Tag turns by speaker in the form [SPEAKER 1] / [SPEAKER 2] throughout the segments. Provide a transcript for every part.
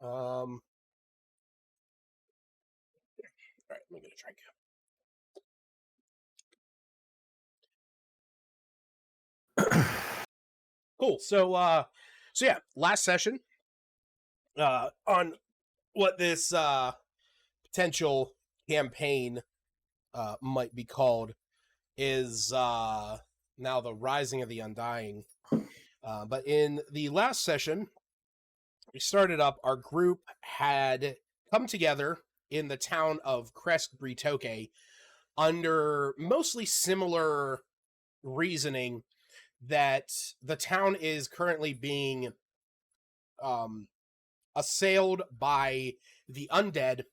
[SPEAKER 1] All right, let me get a drink. Cool. So yeah, last session on what this potential campaign might be called is now the Rising of the Undying. But in the last session, we started up. Our group had come together in the town of Crest Britoke under mostly similar reasoning that the town is currently being assailed by the undead,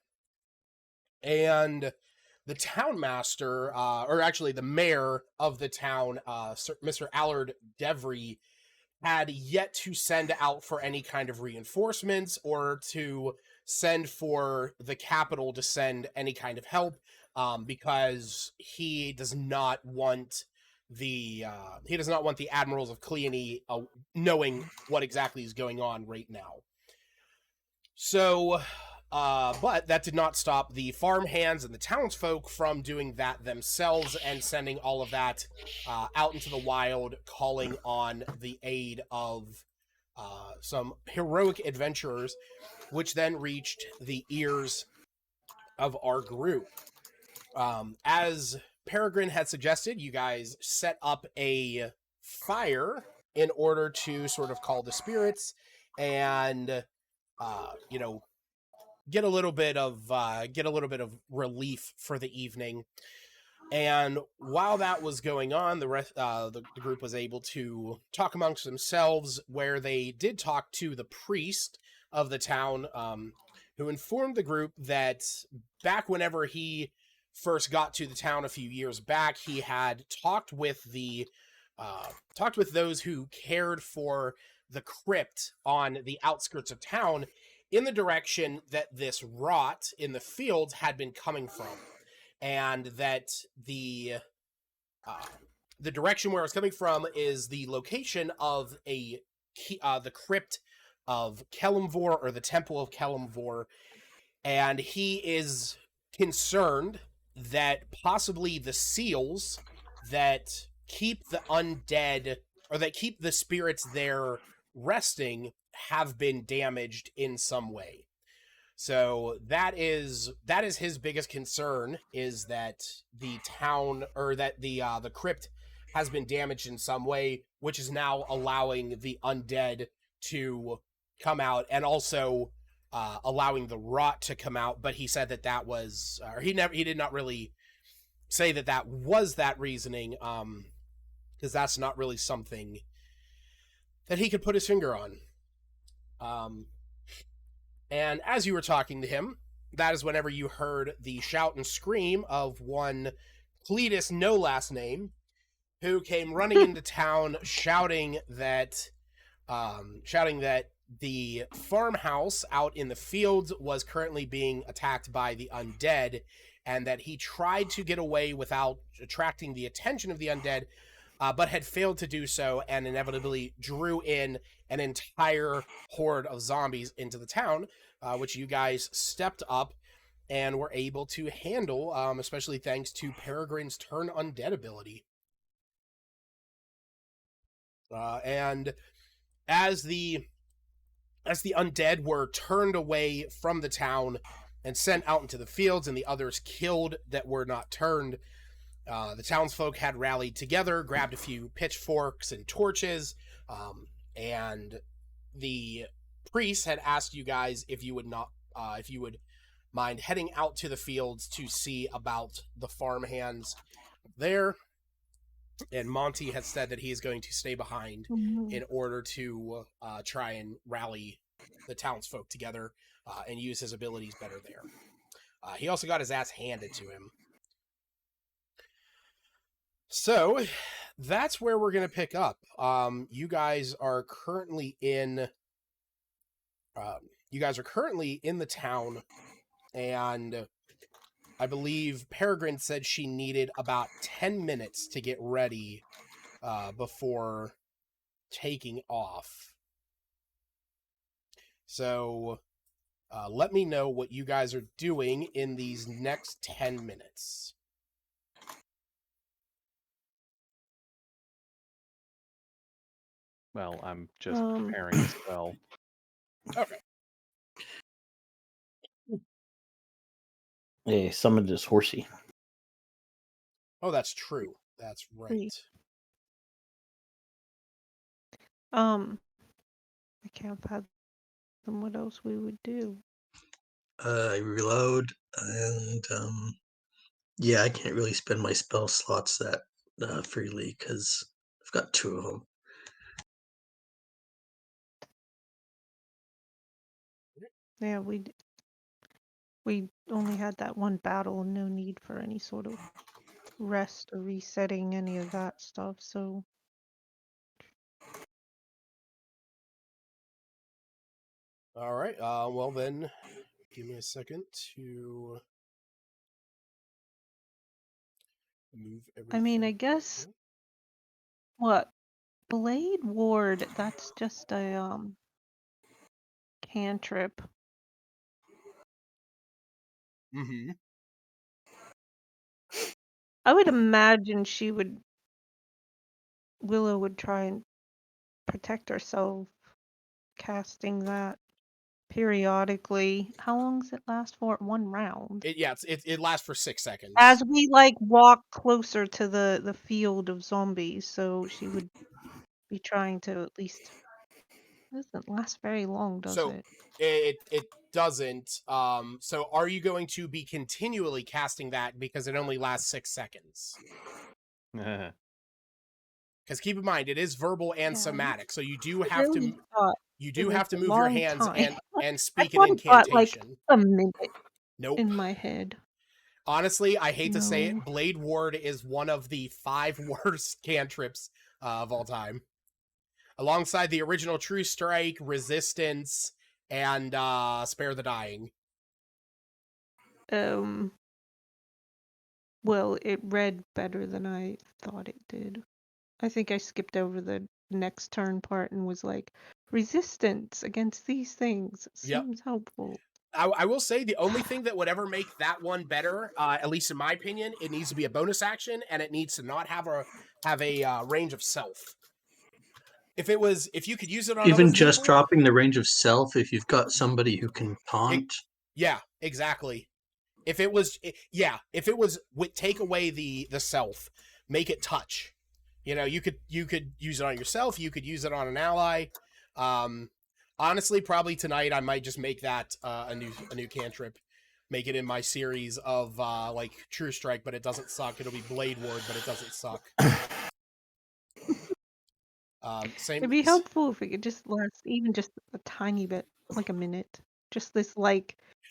[SPEAKER 1] and the town master, or actually the mayor of the town, Mr. Allard Devry, had yet to send out for any kind of reinforcements or to send for the capital to send any kind of help, because he does not want the admirals of Cleone knowing what exactly is going on right now. So, but that did not stop the farmhands and the townsfolk from doing that themselves and sending all of that out into the wild, calling on the aid of some heroic adventurers, which then reached the ears of our group. As Peregrine had suggested, you guys set up a fire in order to sort of call the spirits and get a little bit of relief for the evening. And while that was going on, the group was able to talk amongst themselves, where they did talk to the priest of the town, who informed the group that back whenever he first got to the town a few years back, he had talked with those who cared for the crypt on the outskirts of town in the direction that this rot in the fields had been coming from, and that the direction where it's coming from is the location of the crypt of Kelimvor, or the Temple of Kelimvor, and he is concerned that possibly the seals that keep the undead, or that keep the spirits there resting, have been damaged in some way. So that is his biggest concern, is that the town, or that the crypt has been damaged in some way, which is now allowing the undead to come out, and also allowing the rot to come out. But he said that was, or he did not really say that was that reasoning, because that's not really something that he could put his finger on. And as you were talking to him, that is whenever you heard the shout and scream of one Cletus, no last name, who came running into town shouting that the farmhouse out in the fields was currently being attacked by the undead, and that he tried to get away without attracting the attention of the undead, but had failed to do so, and inevitably drew in an entire horde of zombies into the town, which you guys stepped up and were able to handle, especially thanks to Peregrine's Turn Undead ability. And as the undead were turned away from the town and sent out into the fields, and the others killed that were not turned, the townsfolk had rallied together, grabbed a few pitchforks and torches, and the priest had asked you guys if you would mind heading out to the fields to see about the farmhands there. And Monty had said that he is going to stay behind in order to try and rally the townsfolk together and use his abilities better there. He also got his ass handed to him. So that's where we're going to pick up. You guys are currently in the town, and I believe Peregrine said she needed about 10 minutes to get ready before taking off. So Let me know what you guys are doing in these next 10 minutes.
[SPEAKER 2] Well, I'm just preparing a spell.
[SPEAKER 1] Okay.
[SPEAKER 3] Hey, summoned this horsey.
[SPEAKER 1] Oh, that's true. That's right.
[SPEAKER 4] I can't fathom what else we would do.
[SPEAKER 5] I reload, and yeah, I can't really spend my spell slots that freely because I've got 2 of them.
[SPEAKER 4] Yeah, we only had that one battle and no need for any sort of rest or resetting any of that stuff, so
[SPEAKER 1] All right. Well, then, give me a second to move everything.
[SPEAKER 4] I mean, I guess what? Blade Ward, that's just a cantrip.
[SPEAKER 1] Mm-hmm.
[SPEAKER 4] I would imagine Willow would try and protect herself casting that periodically. How long does it last for? 1 round.
[SPEAKER 1] It lasts for 6 seconds.
[SPEAKER 4] As we walk closer to the field of zombies, so she would be trying to at least. It doesn't last very long, does it?
[SPEAKER 1] It doesn't. So are you going to be continually casting that because it only lasts 6 seconds? Because keep in mind, it is verbal and somatic, so you do have to move your hands and speak an incantation.
[SPEAKER 4] A minute.
[SPEAKER 1] Nope.
[SPEAKER 4] In my head.
[SPEAKER 1] Honestly, I hate to say it, Blade Ward is one of the 5 worst cantrips of all time. Alongside the original True Strike, Resistance, and Spare the Dying.
[SPEAKER 4] Well, it read better than I thought it did. I think I skipped over the next turn part and was like, resistance against these things seems helpful.
[SPEAKER 1] I will say the only thing that would ever make that one better, at least in my opinion, it needs to be a bonus action and it needs to not have a range of self. If you could use it on
[SPEAKER 5] even
[SPEAKER 1] other
[SPEAKER 5] just
[SPEAKER 1] people,
[SPEAKER 5] dropping the range of self, if you've got somebody who can taunt.
[SPEAKER 1] Yeah, exactly. If it was take away the self, make it touch. You could use it on yourself. You could use it on an ally. Honestly, probably tonight I might just make that a new cantrip. Make it in my series of like True Strike, but it doesn't suck. It'll be Blade Ward, but it doesn't suck.
[SPEAKER 4] It'd be helpful if it could just last even just a tiny bit, like a minute. Just this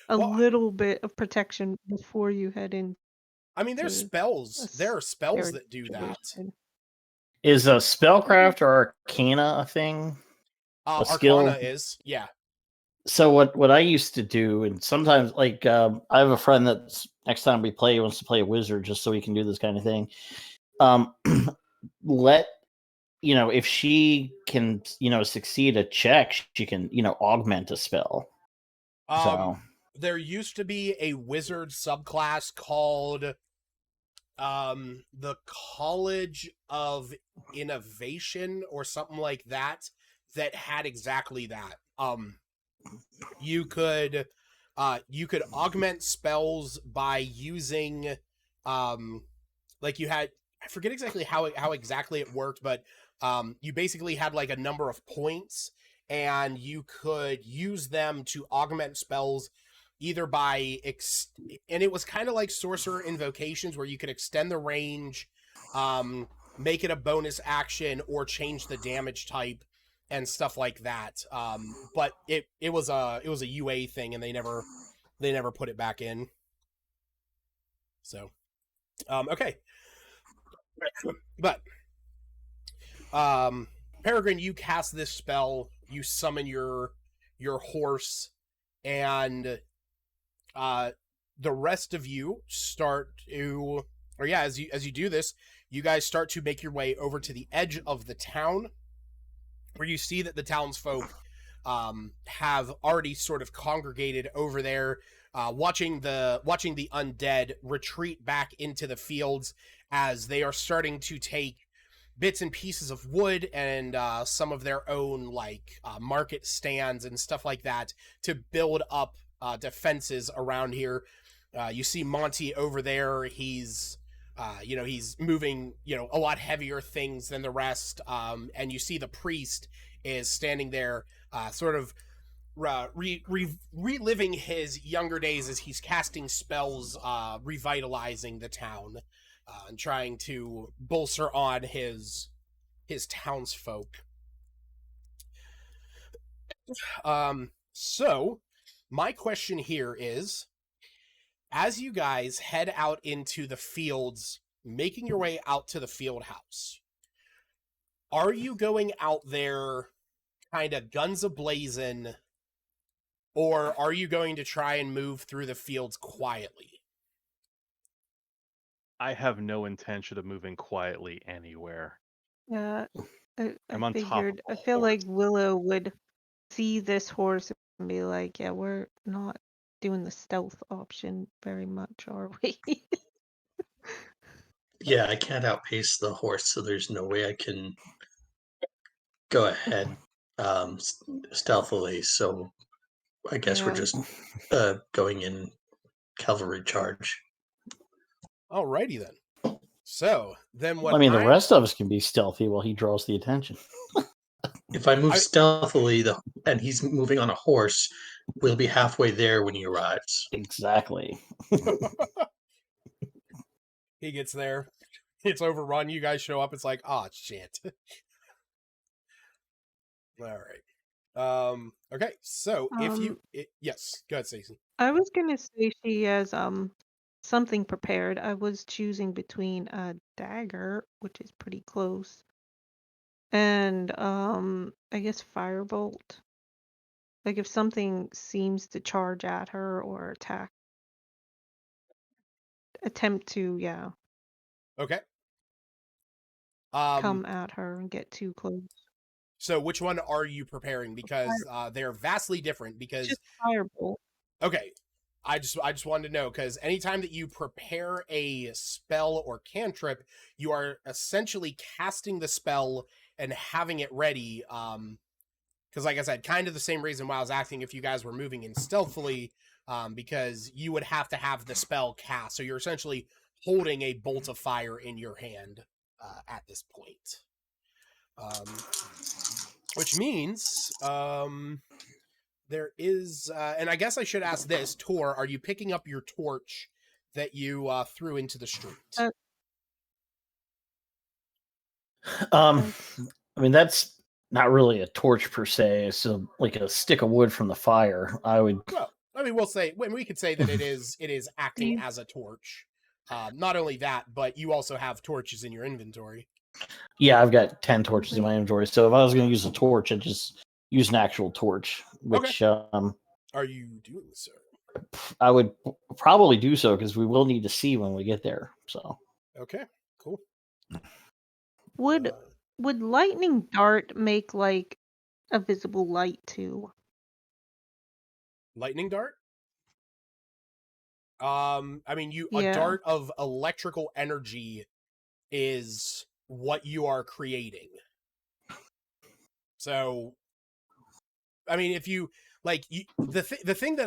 [SPEAKER 4] little bit of protection before you head in.
[SPEAKER 1] I mean, there's spells. There are spells that do that.
[SPEAKER 3] Is a spellcraft or arcana a thing?
[SPEAKER 1] A skill? Arcana is, yeah.
[SPEAKER 3] So what I used to do, and sometimes I have a friend that's next time we play, he wants to play a wizard just so we can do this kind of thing. If she can, succeed a check, she can, augment a spell.
[SPEAKER 1] There used to be a wizard subclass called the College of Innovation or something like that had exactly that. You could augment spells by using I forget exactly how exactly it worked, but you basically had like a number of points and you could use them to augment spells either by and it was kind of like sorcerer invocations where you could extend the range, make it a bonus action, or change the damage type and stuff like that. But it was a UA thing and they never put it back in. So okay. But Peregrine, you cast this spell, you summon your horse, and the rest of you start to, as you do this, you guys start to make your way over to the edge of the town, where you see that the townsfolk have already sort of congregated over there, watching the undead retreat back into the fields as they are starting to take bits and pieces of wood and some of their own market stands and stuff like that to build up defenses around here. You see Monty over there. He's he's moving a lot heavier things than the rest, and you see the priest is standing there, sort of reliving his younger days as he's casting spells, revitalizing the town, and trying to bolster on his townsfolk. So my question here is, as you guys head out into the fields, making your way out to the field house, are you going out there kind of guns a-blazing, or are you going to try and move through the fields quietly?
[SPEAKER 2] I have no intention of moving quietly anywhere.
[SPEAKER 4] Yeah,
[SPEAKER 2] I'm
[SPEAKER 4] I
[SPEAKER 2] on top of
[SPEAKER 4] figured.
[SPEAKER 2] a
[SPEAKER 4] I feel like
[SPEAKER 2] horse.
[SPEAKER 4] Willow would see this horse and be like, "Yeah, we're not doing the stealth option very much, are we?"
[SPEAKER 5] Yeah, I can't outpace the horse, so there's no way I can go ahead stealthily. So I guess we're
[SPEAKER 4] Yeah.
[SPEAKER 5] just going in cavalry charge.
[SPEAKER 1] Alrighty then. So then what
[SPEAKER 3] I mean, the rest of us can be stealthy while he draws the attention.
[SPEAKER 5] If I move stealthily, and he's moving on a horse, we'll be halfway there when he arrives.
[SPEAKER 3] Exactly.
[SPEAKER 1] He gets there. It's overrun. You guys show up. It's like, oh, shit. All right. Okay. So if you, yes, go ahead, Stacey.
[SPEAKER 4] I was gonna say she has something prepared. I was choosing between a dagger, which is pretty close, and I guess firebolt. Like if something seems to charge at her or attempt to, yeah,
[SPEAKER 1] Okay.
[SPEAKER 4] come at her and get too close.
[SPEAKER 1] So which one are you preparing? Because they're vastly different. Because
[SPEAKER 4] Just firebolt.
[SPEAKER 1] okay, I just wanted to know, because anytime that you prepare a spell or cantrip, you are essentially casting the spell and having it ready. Because like I said, kind of the same reason why I was asking if you guys were moving in stealthily, because you would have to have the spell cast. So you're essentially holding a bolt of fire in your hand at this point. Which means there is, and I guess I should ask this, Tor, are you picking up your torch that you threw into the street?
[SPEAKER 3] I mean, that's not really a torch per se. It's like a stick of wood from the fire.
[SPEAKER 1] Well, I mean, we could say that it is acting as a torch. Not only that, but you also have torches in your inventory.
[SPEAKER 3] Yeah, I've got 10 torches in my inventory. So if I was going to use a torch, I'd just use an actual torch. Which
[SPEAKER 1] are you doing, sir?
[SPEAKER 3] I would probably do so because we will need to see when we get there. So
[SPEAKER 1] okay, cool.
[SPEAKER 4] Would lightning dart make like a visible light too?
[SPEAKER 1] Lightning dart? I mean, a dart of electrical energy is what you are creating. So, I mean, if you the thing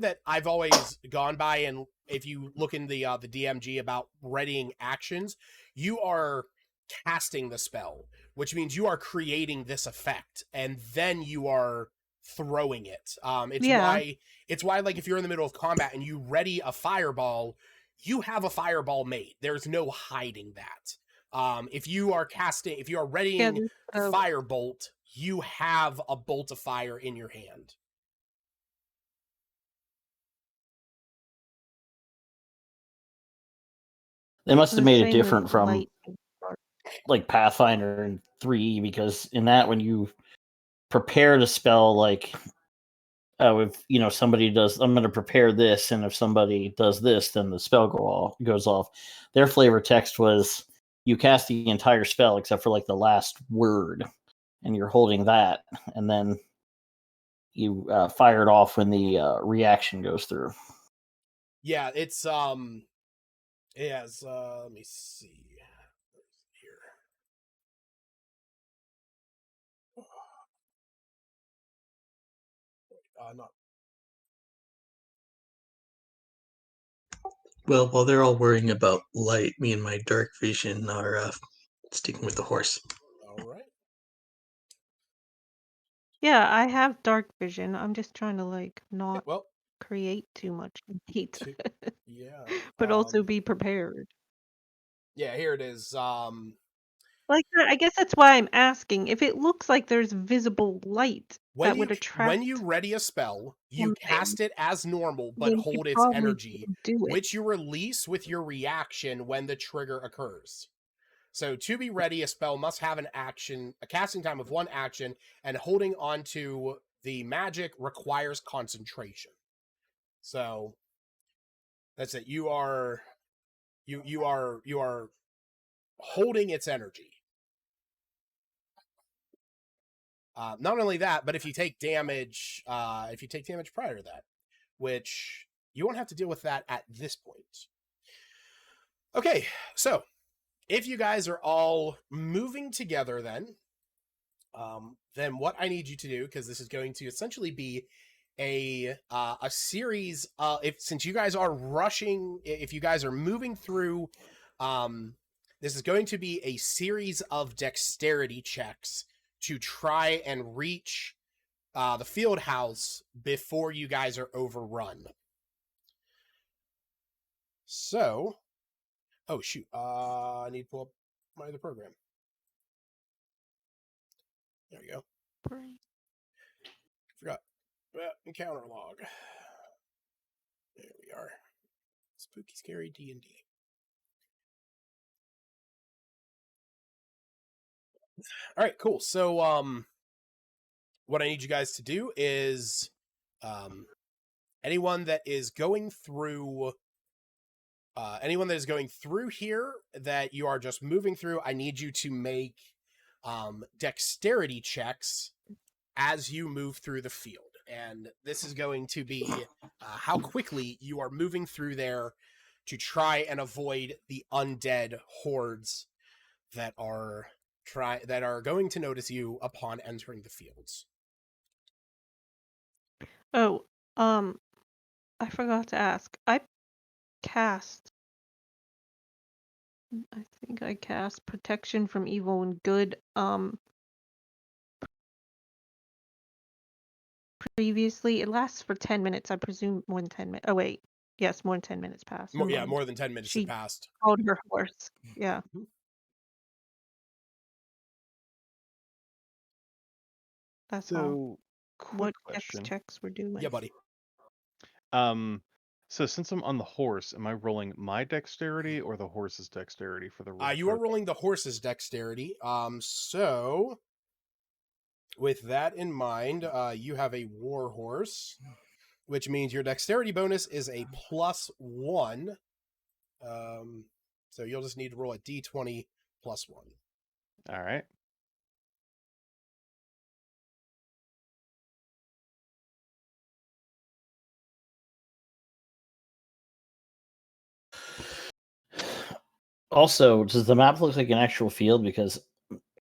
[SPEAKER 1] that I've always gone by, and if you look in the DMG about readying actions, you are casting the spell, which means you are creating this effect, and then you are throwing it. It's why like if you're in the middle of combat and you ready a fireball, you have a fireball made. There's no hiding that. If you are readying firebolt, you have a bolt of fire in your hand.
[SPEAKER 3] They must have made it different from like Pathfinder and 3, because in that, when you prepare to spell, like if somebody does, I'm going to prepare this, and if somebody does this, then the spell goes off. Their flavor text was you cast the entire spell except for like the last word, and you're holding that, and then you fire it off when the reaction goes through.
[SPEAKER 1] Yeah, it's it has let me see here. Not
[SPEAKER 5] Well, while they're all worrying about light, me and my dark vision are sticking with the horse.
[SPEAKER 1] all right.
[SPEAKER 4] Yeah, I have dark vision. I'm just trying to like not
[SPEAKER 1] Well,
[SPEAKER 4] create too much heat,
[SPEAKER 1] yeah.
[SPEAKER 4] but also be prepared.
[SPEAKER 1] Yeah, here it is.
[SPEAKER 4] Like I guess that's why I'm asking. If it looks like there's visible light that would attract
[SPEAKER 1] when you ready a spell, you
[SPEAKER 4] something,
[SPEAKER 1] cast it as normal, but
[SPEAKER 4] then you
[SPEAKER 1] hold its
[SPEAKER 4] probably
[SPEAKER 1] energy,
[SPEAKER 4] do it.
[SPEAKER 1] which you release with your reaction when the trigger occurs. So to be ready, a spell must have a casting time of 1 action, and holding onto the magic requires concentration. So that's it. You are holding its energy. Not only that, but if you take damage prior to that, which you won't have to deal with that at this point. Okay, so if you guys are all moving together, then what I need you to do, because this is going to essentially be a series. Since you guys are rushing, if you guys are moving through, this is going to be a series of dexterity checks to try and reach the field house before you guys are overrun. So, oh shoot, I need to pull up my other program. There we go. Forgot. Encounter log. There we are. Spooky, scary D&D. All right, cool. So, what I need you guys to do is, anyone that is going through here that you are just moving through, I need you to make dexterity checks as you move through the field. And this is going to be how quickly you are moving through there to try and avoid the undead hordes that are going to notice you upon entering the fields.
[SPEAKER 4] Oh, I forgot to ask. I think I cast Protection from Evil and Good previously. It lasts for 10 minutes. I presume more than 10 minutes. Oh wait. Yes, more than 10 minutes passed.
[SPEAKER 1] More than 10 minutes
[SPEAKER 4] She
[SPEAKER 1] have passed.
[SPEAKER 4] called her horse. Yeah.
[SPEAKER 1] Mhm.
[SPEAKER 4] That's all.
[SPEAKER 2] Quick
[SPEAKER 4] What
[SPEAKER 2] question.
[SPEAKER 4] checks we're doing.
[SPEAKER 1] Yeah, buddy.
[SPEAKER 2] So since I'm on the horse, am I rolling my dexterity or the horse's dexterity for the
[SPEAKER 1] You are rolling the horse's dexterity. So with that in mind, you have a war horse, which means your dexterity bonus is a +1. So you'll just need to roll a d20 +1.
[SPEAKER 2] All right.
[SPEAKER 3] Also, does the map look like an actual field? Because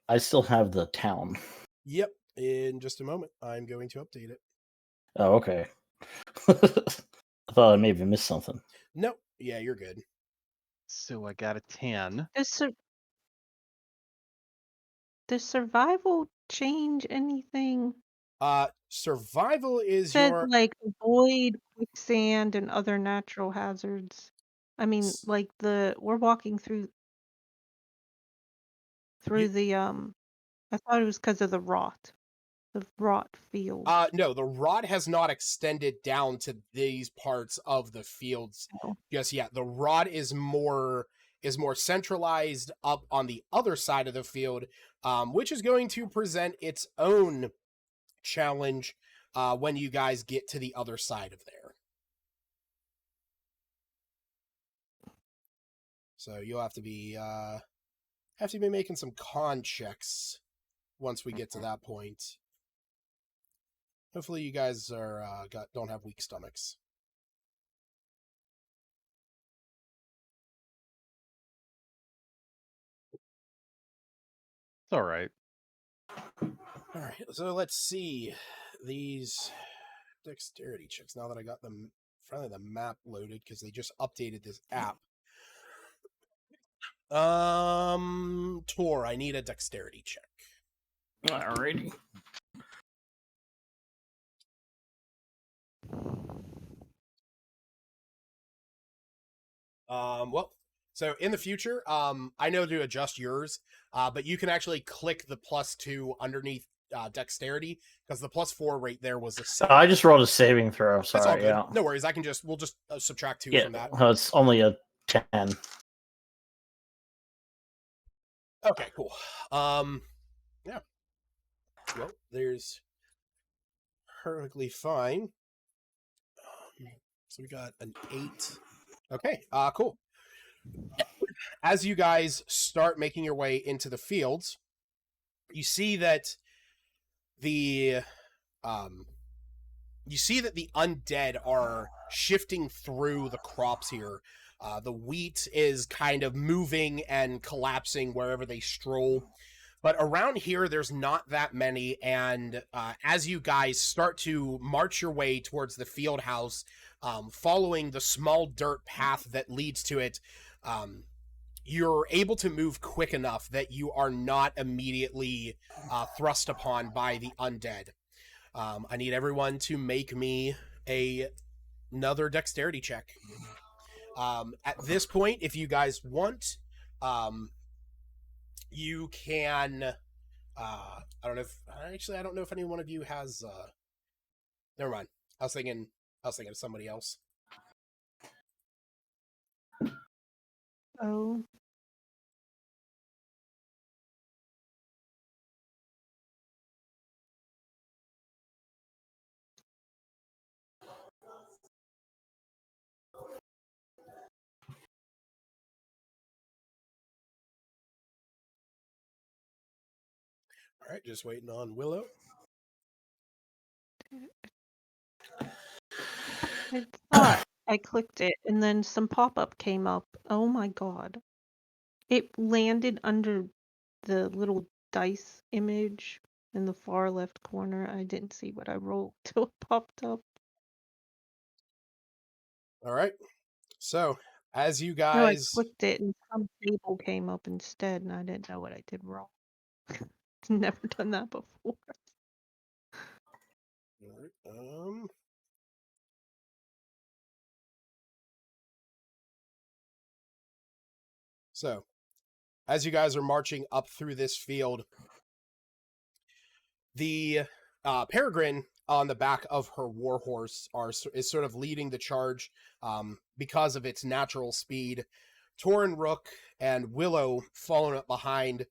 [SPEAKER 3] I still have the town.
[SPEAKER 1] Yep. In just a moment, I'm going to update it.
[SPEAKER 3] Oh, okay. I thought I maybe missed something.
[SPEAKER 1] No. Yeah, you're good.
[SPEAKER 2] So I got a 10.
[SPEAKER 4] Does survival change anything?
[SPEAKER 1] Survival is
[SPEAKER 4] Said
[SPEAKER 1] your...
[SPEAKER 4] like avoid quicksand and other natural hazards. I mean, like we're walking through the I thought it was because of the rot field.
[SPEAKER 1] No, the rot has not extended down to these parts of the fields just yet. The rot is more centralized up on the other side of the field, which is going to present its own challenge when you guys get to the other side of there. So you'll have to be making some con checks once we get to that point. Hopefully you guys are don't have weak stomachs.
[SPEAKER 2] It's all right.
[SPEAKER 1] All right, so let's see these dexterity checks. Now that I got them finally the map loaded because they just updated this app. Tor, I need a dexterity check.
[SPEAKER 3] Alrighty.
[SPEAKER 1] Well, so in the future, I know to adjust yours, but you can actually click the +2 underneath dexterity because the +4 right there was a save.
[SPEAKER 3] I just rolled a saving throw.
[SPEAKER 1] That's all
[SPEAKER 3] Sorry,
[SPEAKER 1] good.
[SPEAKER 3] yeah.
[SPEAKER 1] No worries. We'll just subtract 2
[SPEAKER 3] Yeah,
[SPEAKER 1] from that.
[SPEAKER 3] it's only a 10.
[SPEAKER 1] Okay, cool. Yeah. Well, there's perfectly fine. So we got an 8. Okay, cool. As you guys start making your way into the fields, you see that the undead are shifting through the crops here. The wheat is kind of moving and collapsing wherever they stroll. But around here, there's not that many, and as you guys start to march your way towards the field house, following the small dirt path that leads to it, you're able to move quick enough that you are not immediately thrust upon by the undead. I need everyone to make me another dexterity check. At this point, if you guys want, you can... I don't know if any one of you has... Never mind. I was thinking of somebody else.
[SPEAKER 4] Oh.
[SPEAKER 1] All right, just waiting on Willow.
[SPEAKER 4] I thought I clicked it and then some pop-up came up. Oh my god. It landed under the little dice image in the far left corner. I didn't see what I rolled till it popped up.
[SPEAKER 1] All right. So, as you
[SPEAKER 4] No, I
[SPEAKER 1] guys...
[SPEAKER 4] clicked it and some table came up instead and I didn't know what I did wrong. Never done that before.
[SPEAKER 1] All right, So, as you guys are marching up through this field, the Peregrine on the back of her warhorse is sort of leading the charge because of its natural speed. Tor and Rook and Willow following up behind.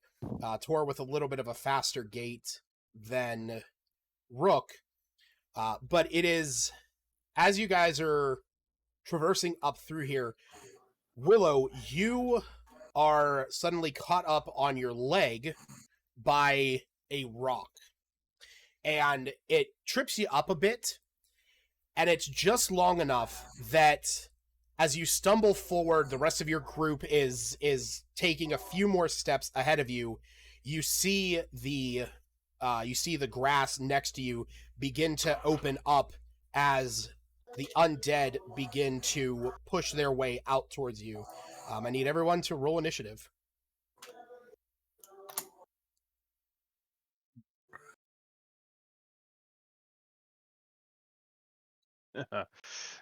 [SPEAKER 1] Tor with a little bit of a faster gait than Rook. But it is, as you guys are traversing up through here, Willow, you are suddenly caught up on your leg by a rock. And it trips you up a bit, and it's just long enough that as you stumble forward, the rest of your group is taking a few more steps ahead of you. You see the grass next to you begin to open up as the undead begin to push their way out towards you. I need everyone to roll initiative.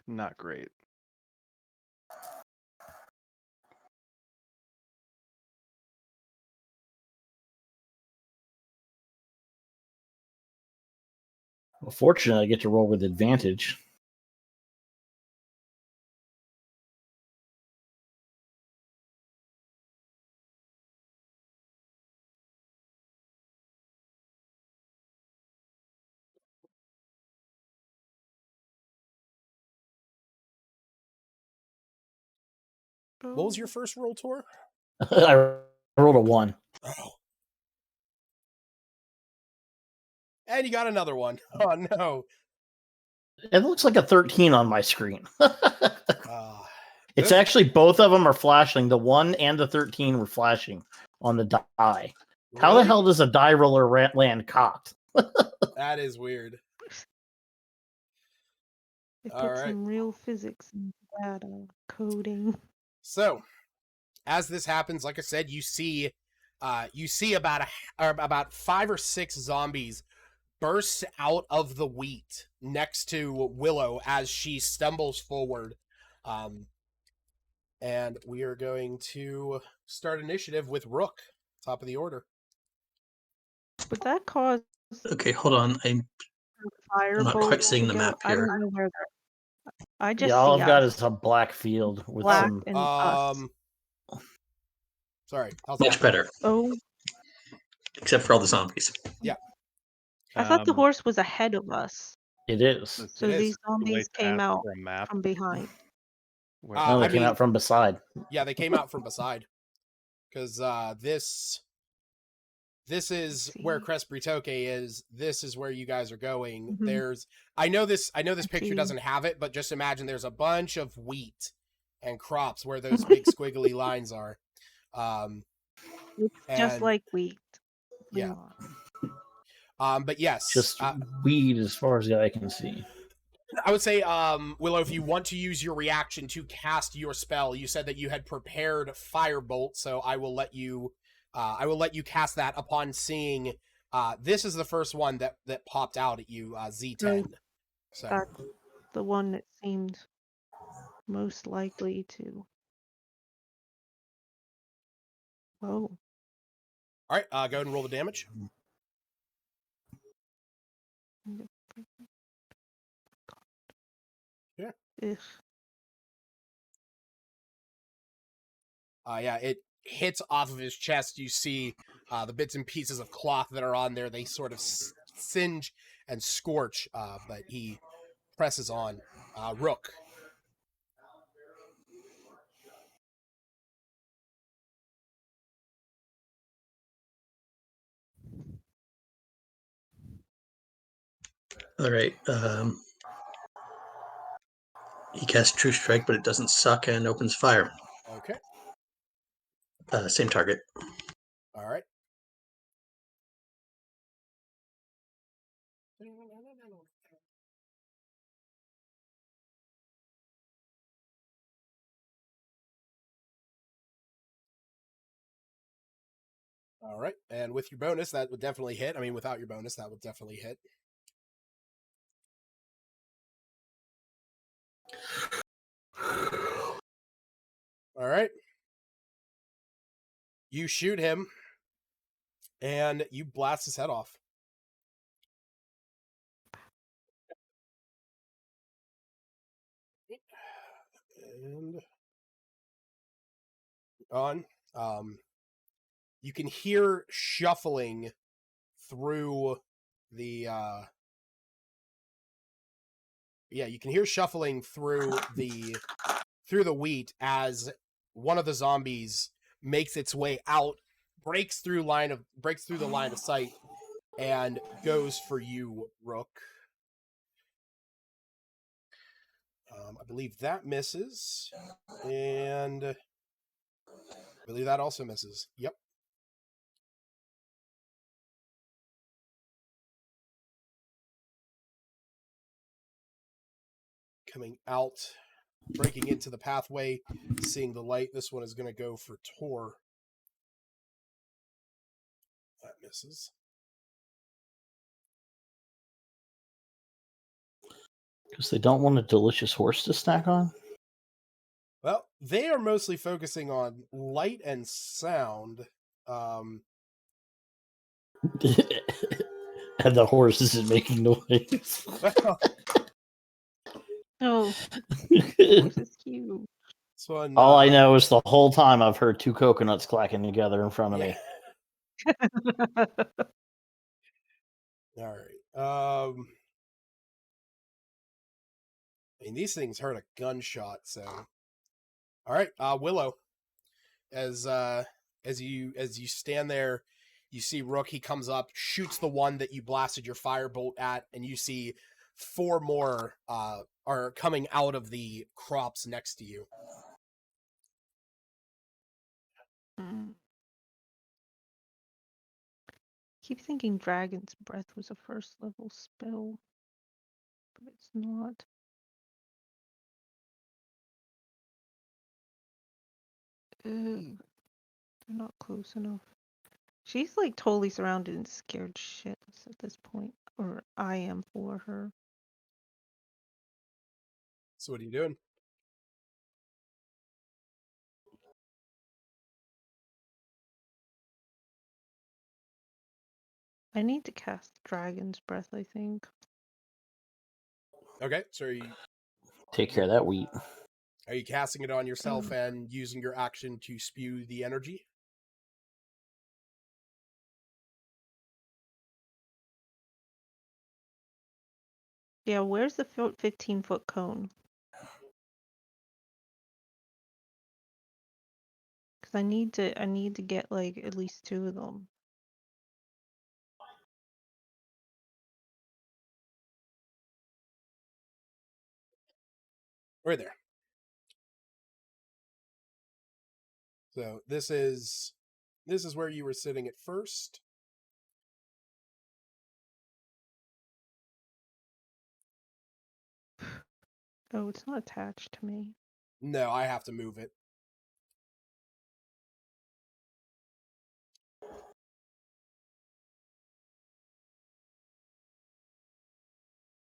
[SPEAKER 2] Not great.
[SPEAKER 3] Well, fortunately, I get to roll with advantage.
[SPEAKER 1] What was your first roll, Tor?
[SPEAKER 3] I rolled a 1.
[SPEAKER 1] Oh. And you got another one. Oh no.
[SPEAKER 3] It looks like a 13 on my screen. It's
[SPEAKER 1] This-
[SPEAKER 3] actually both of them are flashing. The 1 and the 13 were flashing on the die. How the
[SPEAKER 1] Really?
[SPEAKER 3] hell does a die roller land cocked?
[SPEAKER 1] That is weird.
[SPEAKER 4] It
[SPEAKER 1] All
[SPEAKER 4] took
[SPEAKER 1] right.
[SPEAKER 4] some real physics into that coding.
[SPEAKER 1] So, as this happens, like I said, you see about 5 or 6 zombies burst out of the wheat next to Willow as she stumbles forward. And we are going to start initiative with Rook, top of the order.
[SPEAKER 4] Would that cause
[SPEAKER 5] Okay, hold on. I'm not
[SPEAKER 4] firebolt
[SPEAKER 5] quite seeing
[SPEAKER 4] to
[SPEAKER 5] the
[SPEAKER 4] go?
[SPEAKER 5] map
[SPEAKER 4] I don't
[SPEAKER 5] here.
[SPEAKER 4] know where they're. I just
[SPEAKER 3] Yeah, all
[SPEAKER 4] see
[SPEAKER 3] I've got
[SPEAKER 4] us.
[SPEAKER 3] is a black field with
[SPEAKER 4] Black
[SPEAKER 3] some.
[SPEAKER 4] and us.
[SPEAKER 1] Sorry, how's
[SPEAKER 5] Much
[SPEAKER 1] that?
[SPEAKER 5] better,
[SPEAKER 4] Oh,
[SPEAKER 5] except for all the zombies.
[SPEAKER 4] I thought the horse was ahead of us.
[SPEAKER 3] It is.
[SPEAKER 4] So
[SPEAKER 1] It is.
[SPEAKER 4] these zombies came out
[SPEAKER 2] for a map.
[SPEAKER 4] from behind.
[SPEAKER 2] Where-
[SPEAKER 3] No, they
[SPEAKER 1] I
[SPEAKER 3] came
[SPEAKER 1] mean-
[SPEAKER 3] out from beside.
[SPEAKER 1] Yeah, they came out from beside. Because this is where
[SPEAKER 4] See.
[SPEAKER 1] Crest Britoke is. This is where you guys are going.
[SPEAKER 4] Mhm.
[SPEAKER 1] I know this picture
[SPEAKER 4] see.
[SPEAKER 1] doesn't have it, but just imagine there's a bunch of wheat and crops where those big squiggly lines are.
[SPEAKER 4] It's just
[SPEAKER 1] and-
[SPEAKER 4] like wheat.
[SPEAKER 1] Yeah.
[SPEAKER 4] Come on.
[SPEAKER 1] But yes,
[SPEAKER 3] Just weed as far as the eye can see.
[SPEAKER 1] I would say, Willow, if you want to use your reaction to cast your spell, you said that you had prepared Firebolt, so I will let you cast that upon seeing. This is the first one that popped out at you, Z10. So
[SPEAKER 4] That's the one that seemed most likely to. Whoa.
[SPEAKER 1] all right, go ahead and roll the damage. Yeah.
[SPEAKER 4] Ugh.
[SPEAKER 1] Yeah, it hits off of his chest. You see the bits and pieces of cloth that are on there. They sort of singe and scorch, but he presses on. Rook.
[SPEAKER 5] All right. He casts True Strike, but it doesn't suck and opens fire.
[SPEAKER 1] Okay.
[SPEAKER 5] Same target.
[SPEAKER 1] All right. All right. And with your bonus, that would definitely hit. I mean, without your bonus, that would definitely hit. All right. You shoot him, and you blast his head off. And on. You can hear shuffling through the you can hear shuffling through the wheat as one of the zombies makes its way out, breaks through the line of sight, and goes for you, Rook. I believe that misses, and I believe that also misses. Yep. Coming out, breaking into the pathway, seeing the light. This one is going to go for Tor. That misses.
[SPEAKER 3] Because they don't want a delicious horse to snack on?
[SPEAKER 1] Well, they are mostly focusing on light and sound.
[SPEAKER 3] And the horse isn't making noise.
[SPEAKER 4] Oh, this is cute.
[SPEAKER 1] This one,
[SPEAKER 3] All I know is the whole time I've heard 2 coconuts clacking together in front of
[SPEAKER 1] yeah.
[SPEAKER 3] me.
[SPEAKER 1] All right. I mean, these things heard a gunshot, so. All right, Willow. As you stand there, You see Rook, he comes up, shoots the one that you blasted your firebolt at, and you see 4 more are coming out of the crops next to you.
[SPEAKER 4] Keep thinking Dragon's Breath was a first level spell, but it's not. Ugh, they're not close enough. She's like totally surrounded and scared shitless at this point, or I am for her.
[SPEAKER 1] So what are you doing?
[SPEAKER 4] I need to cast Dragon's Breath, I think.
[SPEAKER 1] Okay, so are
[SPEAKER 3] Take care of that wheat.
[SPEAKER 1] you casting it on yourself and using your action to spew the energy?
[SPEAKER 4] Yeah, where's the 15-foot cone? Because I need to get like at least 2 of them.
[SPEAKER 1] Right there. So this is where you were sitting at first.
[SPEAKER 4] Oh, it's not attached to me.
[SPEAKER 1] No, I have to move it.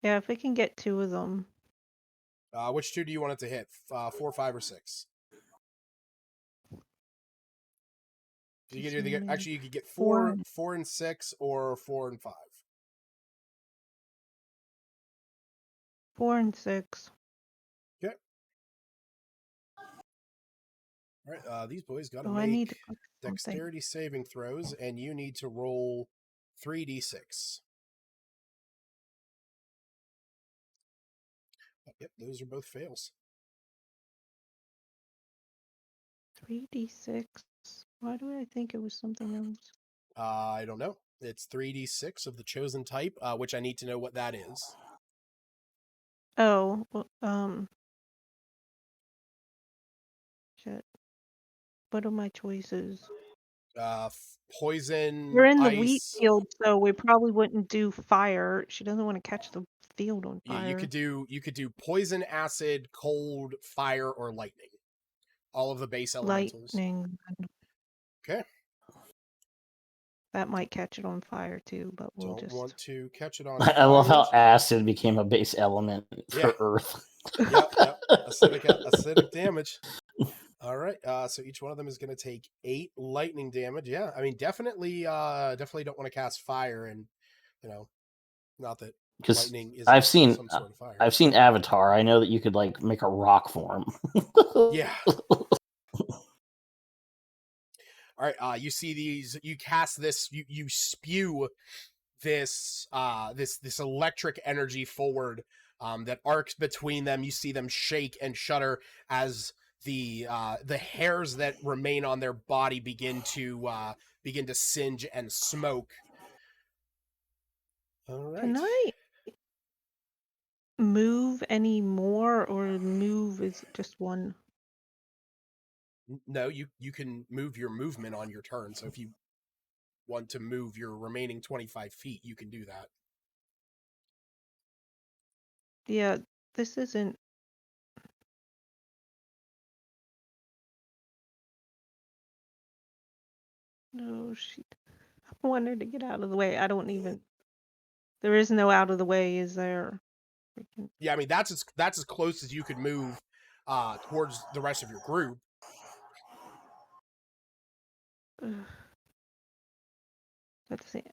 [SPEAKER 4] Yeah, if I can get 2 of them.
[SPEAKER 1] Which 2 do you want it to hit? 4, 5, or 6? You could either actually you could get 4, 4 and 6, or 4 and 5.
[SPEAKER 4] 4 and 6.
[SPEAKER 1] Okay. All right. These boys got to
[SPEAKER 4] I need
[SPEAKER 1] make
[SPEAKER 4] to cook something.
[SPEAKER 1] dexterity saving throws, and you need to roll 3d6. Yep, those are both fails.
[SPEAKER 4] 3d6. Why do I think it was something else?
[SPEAKER 1] I don't know. It's 3d6 of the chosen type, which I need to know what that is.
[SPEAKER 4] Oh, well, shit. What are my choices?
[SPEAKER 1] Poison.
[SPEAKER 4] We're in the
[SPEAKER 1] ice.
[SPEAKER 4] wheat field, so we probably wouldn't do fire. She doesn't want to catch the field on fire.
[SPEAKER 1] Yeah, you could do poison, acid, cold, fire, or lightning. All of the base elementals.
[SPEAKER 4] Lightning.
[SPEAKER 1] Okay.
[SPEAKER 4] That might catch it on fire too, but we'll
[SPEAKER 1] Don't
[SPEAKER 4] just
[SPEAKER 1] want to catch it on
[SPEAKER 3] I love how
[SPEAKER 1] fire.
[SPEAKER 3] acid became a base element for
[SPEAKER 1] Yeah.
[SPEAKER 3] Earth.
[SPEAKER 1] Yep. Acidic damage. All right. So each one of them is going to take 8 lightning damage. Yeah. I mean, definitely don't want to cast fire, and not that
[SPEAKER 3] Because
[SPEAKER 1] lightning is some sort of fire.
[SPEAKER 3] I've seen Avatar. I know that you could like make a rock form.
[SPEAKER 1] Yeah. All right. You see these. You cast this. You spew this this electric energy forward that arcs between them. You see them shake and shudder as the hairs that remain on their body begin to singe and smoke. All right.
[SPEAKER 4] Can I move any more, or move is just one?
[SPEAKER 1] No, you can move your movement on your turn. So if you want to move your remaining 25 feet, you can do that.
[SPEAKER 4] Yeah, this isn't. No, I want her to get out of the way. I don't even. There is no out of the way, is there?
[SPEAKER 1] Yeah, I mean that's as close as you could move towards the rest of your group.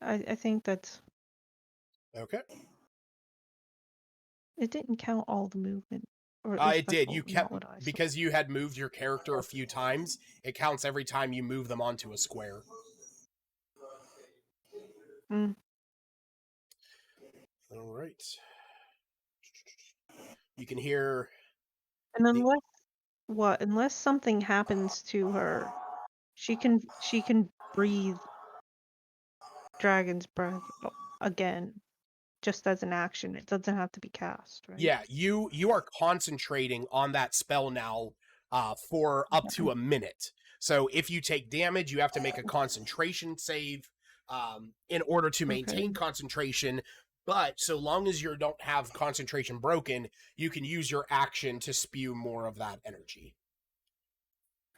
[SPEAKER 4] I think that's.
[SPEAKER 1] Okay.
[SPEAKER 4] It didn't count all the movement. Or
[SPEAKER 1] It did. You kept,
[SPEAKER 4] what I saw.
[SPEAKER 1] because you had moved your character a few times. It counts every time you move them onto a square.
[SPEAKER 4] Mm.
[SPEAKER 1] All right. You can hear.
[SPEAKER 4] And unless something happens to her, she can breathe Dragon's Breath again, just as an action. It doesn't have to be cast, right?
[SPEAKER 1] Yeah, you are concentrating on that spell now for up to a minute. So if you take damage, you have to make a concentration save in order to maintain concentration. But so long as you don't have concentration broken, you can use your action to spew more of that energy.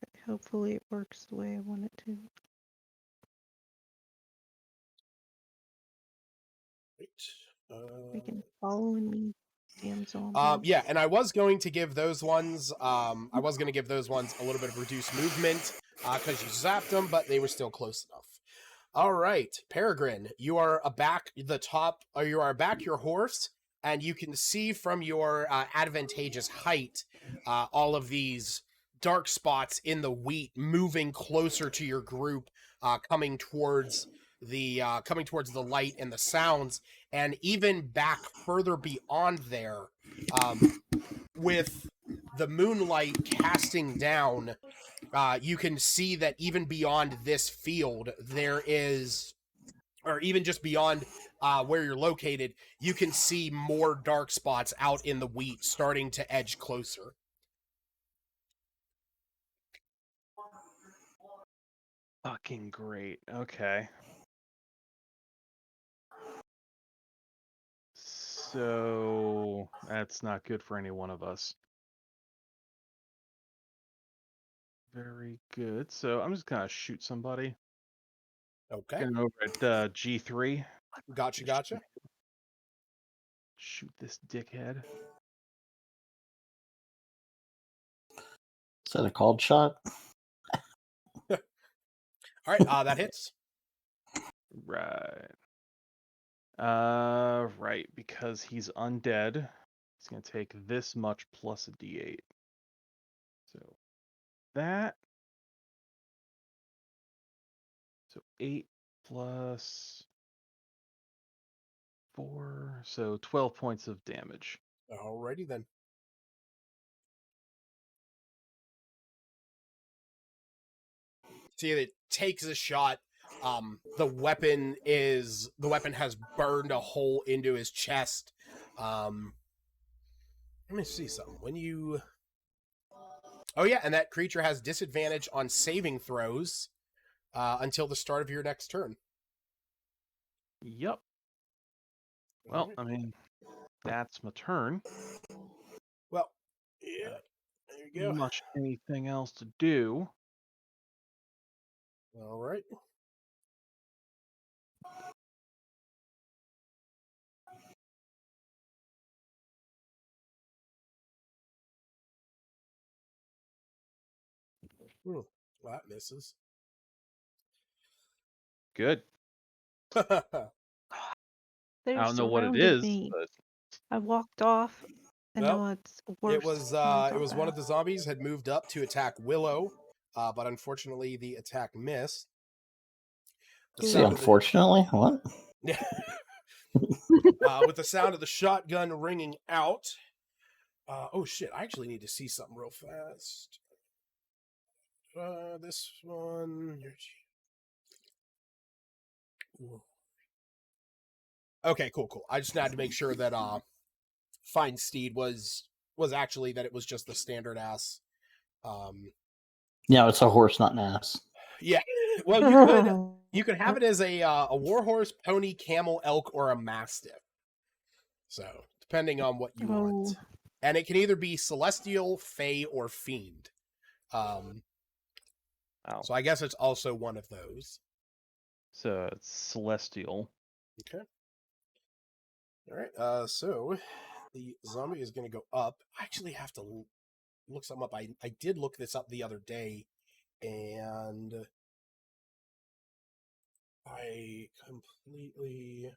[SPEAKER 4] Okay, hopefully it works the way I want it to. Freaking following me, damn zombies.
[SPEAKER 1] Yeah, and I was going to give those ones a little bit of reduced movement because you zapped them, but they were still close enough. All right, Peregrine, you are back your horse, and you can see from your advantageous height all of these dark spots in the wheat moving closer to your group, coming towards the light and the sounds, and even back further beyond there, with the moonlight casting down. You can see that even beyond this field, there is, or even just beyond where you're located, you can see more dark spots out in the wheat starting to edge closer.
[SPEAKER 2] Fucking great. Okay. So that's not good for any one of us. Very good. So I'm just gonna shoot somebody.
[SPEAKER 1] Okay.
[SPEAKER 2] Going over at G3.
[SPEAKER 1] Gotcha.
[SPEAKER 2] Shoot this dickhead.
[SPEAKER 3] Is that a called shot?
[SPEAKER 1] All right, that hits.
[SPEAKER 2] Right. Right, because he's undead. He's gonna take this much plus a D8. So that. So 8 plus 4, so 12 points of damage.
[SPEAKER 1] Alrighty then. See, it takes a shot. The weapon has burned a hole into his chest. Let me see something. Oh yeah, and that creature has disadvantage on saving throws until the start of your next turn.
[SPEAKER 2] Yep. Well, I mean, that's my turn.
[SPEAKER 1] Well, yeah, there you go.
[SPEAKER 2] Much anything else to do.
[SPEAKER 1] All right. Well, that misses.
[SPEAKER 2] Good.
[SPEAKER 4] They
[SPEAKER 2] I don't know what it
[SPEAKER 4] surrounded
[SPEAKER 2] is,
[SPEAKER 4] me.
[SPEAKER 2] but
[SPEAKER 4] I walked off, and
[SPEAKER 1] Well,
[SPEAKER 4] now it's worse.
[SPEAKER 1] It was one of the zombies had moved up to attack Willow, but unfortunately the attack missed.
[SPEAKER 3] See, unfortunately, what?
[SPEAKER 1] Yeah. With the sound of the shotgun ringing out. Oh shit! I actually need to see something real fast. This one. Okay, cool. I just had to make sure that Fine Steed was actually that it was just the standard ass.
[SPEAKER 3] No, it's a horse, not an ass.
[SPEAKER 1] Yeah. Well, you could have it as a warhorse, pony, camel, elk, or a mastiff. So depending on what you want, and it can either be celestial, fey, or fiend. So I guess it's also one of those.
[SPEAKER 2] So it's celestial.
[SPEAKER 1] Okay. All right. So the zombie is going to go up. I actually have to look something up. I did look this up the other day, and I completely.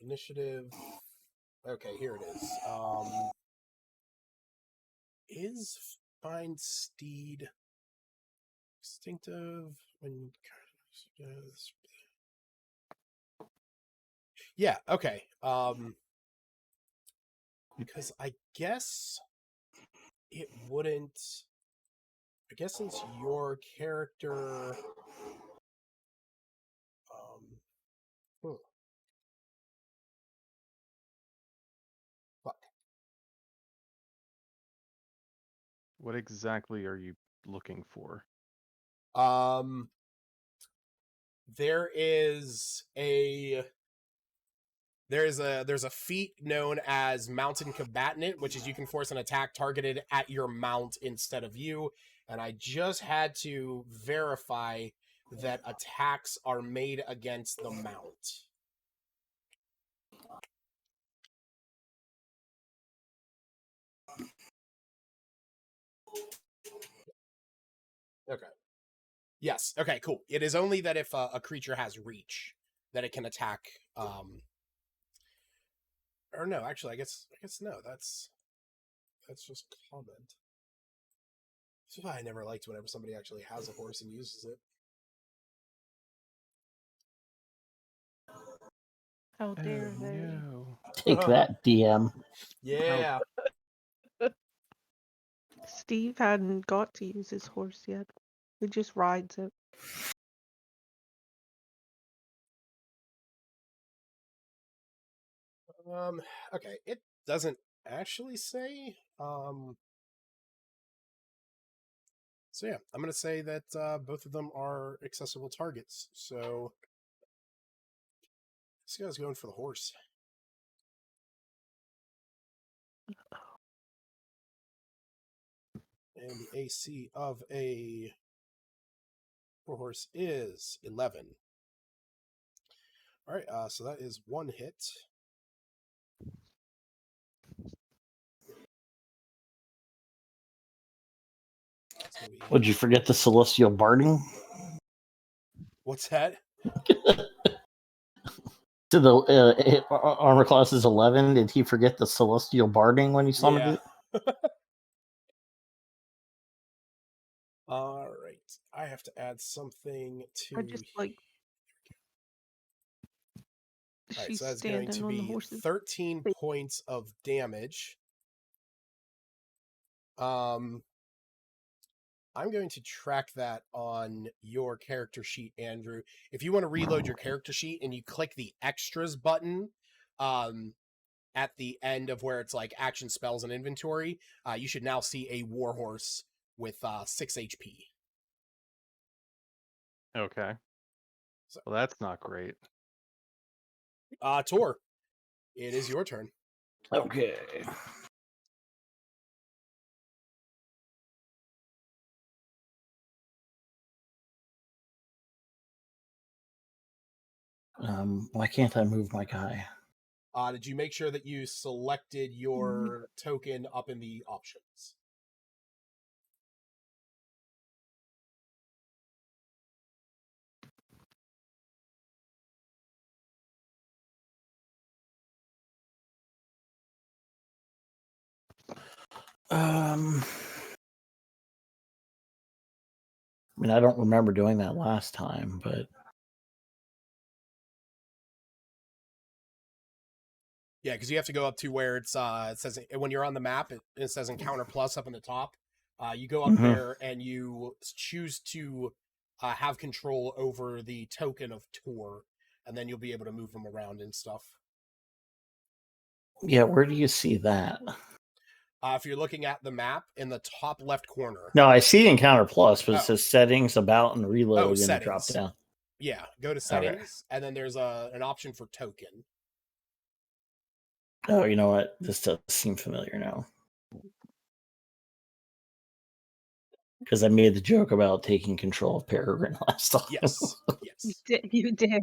[SPEAKER 1] Initiative. Okay, here it is. Is Find Steed instinctive when? Yeah. Okay. Because I guess it wouldn't. I guess since your character... Fuck.
[SPEAKER 2] What exactly are you looking for?
[SPEAKER 1] There's a feat known as Mountain Combatant, which is you can force an attack targeted at your mount instead of you. And I just had to verify that attacks are made against the mount. Okay. Yes. Okay, cool. It is only that if a creature has reach that it can attack. Or no, actually, I guess no. That's just comment. That's why I never liked whenever somebody actually has a horse and uses it.
[SPEAKER 4] How dare they?
[SPEAKER 2] No.
[SPEAKER 3] Take that, DM.
[SPEAKER 1] Yeah.
[SPEAKER 4] Steve hadn't got to use his horse yet. He just rides it.
[SPEAKER 1] Okay, it doesn't actually say. So yeah, I'm gonna say that both of them are accessible targets. So this guy's going for the horse. And the AC of a horse is 11. All right, so that is one hit.
[SPEAKER 3] Would you forget the Celestial Barding?
[SPEAKER 1] What's that?
[SPEAKER 3] To the armor class is 11. Did he forget the Celestial Barding when he summoned it?
[SPEAKER 1] All right, I have to add something to.
[SPEAKER 4] I just like.
[SPEAKER 1] All right,
[SPEAKER 4] She's
[SPEAKER 1] so that's going
[SPEAKER 4] standing
[SPEAKER 1] to
[SPEAKER 4] on the
[SPEAKER 1] be
[SPEAKER 4] horse's
[SPEAKER 1] 13
[SPEAKER 4] face.
[SPEAKER 1] points of damage. I'm going to track that on your character sheet, Andrew. If you want to reload your character sheet and you click the extras button at the end of where it's like action, spells, and inventory, you should now see a warhorse with 6 HP.
[SPEAKER 2] Okay.
[SPEAKER 1] So,
[SPEAKER 2] well, that's not great.
[SPEAKER 1] Tor, it is your turn.
[SPEAKER 3] Okay. Why can't I move my guy?
[SPEAKER 1] Did you make sure that you selected your token up in the options?
[SPEAKER 3] I mean, I don't remember doing that last time, but
[SPEAKER 1] Yeah, because you have to go up to where it's it says when you're on the map, it says Encounter Plus up in the top. You go up there and you choose to have control over the token of Tor, and then you'll be able to move them around and stuff.
[SPEAKER 3] yeah, where do you see that?
[SPEAKER 1] If you're looking at the map in the top left corner.
[SPEAKER 3] No, I see Encounter Plus, but it says Settings, About, and Reload in the drop down.
[SPEAKER 1] Yeah, go to Settings, and then there's an option for Token.
[SPEAKER 3] Oh, you know what? This does seem familiar now. Because I made the joke about taking control of Peregrine last time.
[SPEAKER 1] Yes, yes.
[SPEAKER 4] You did.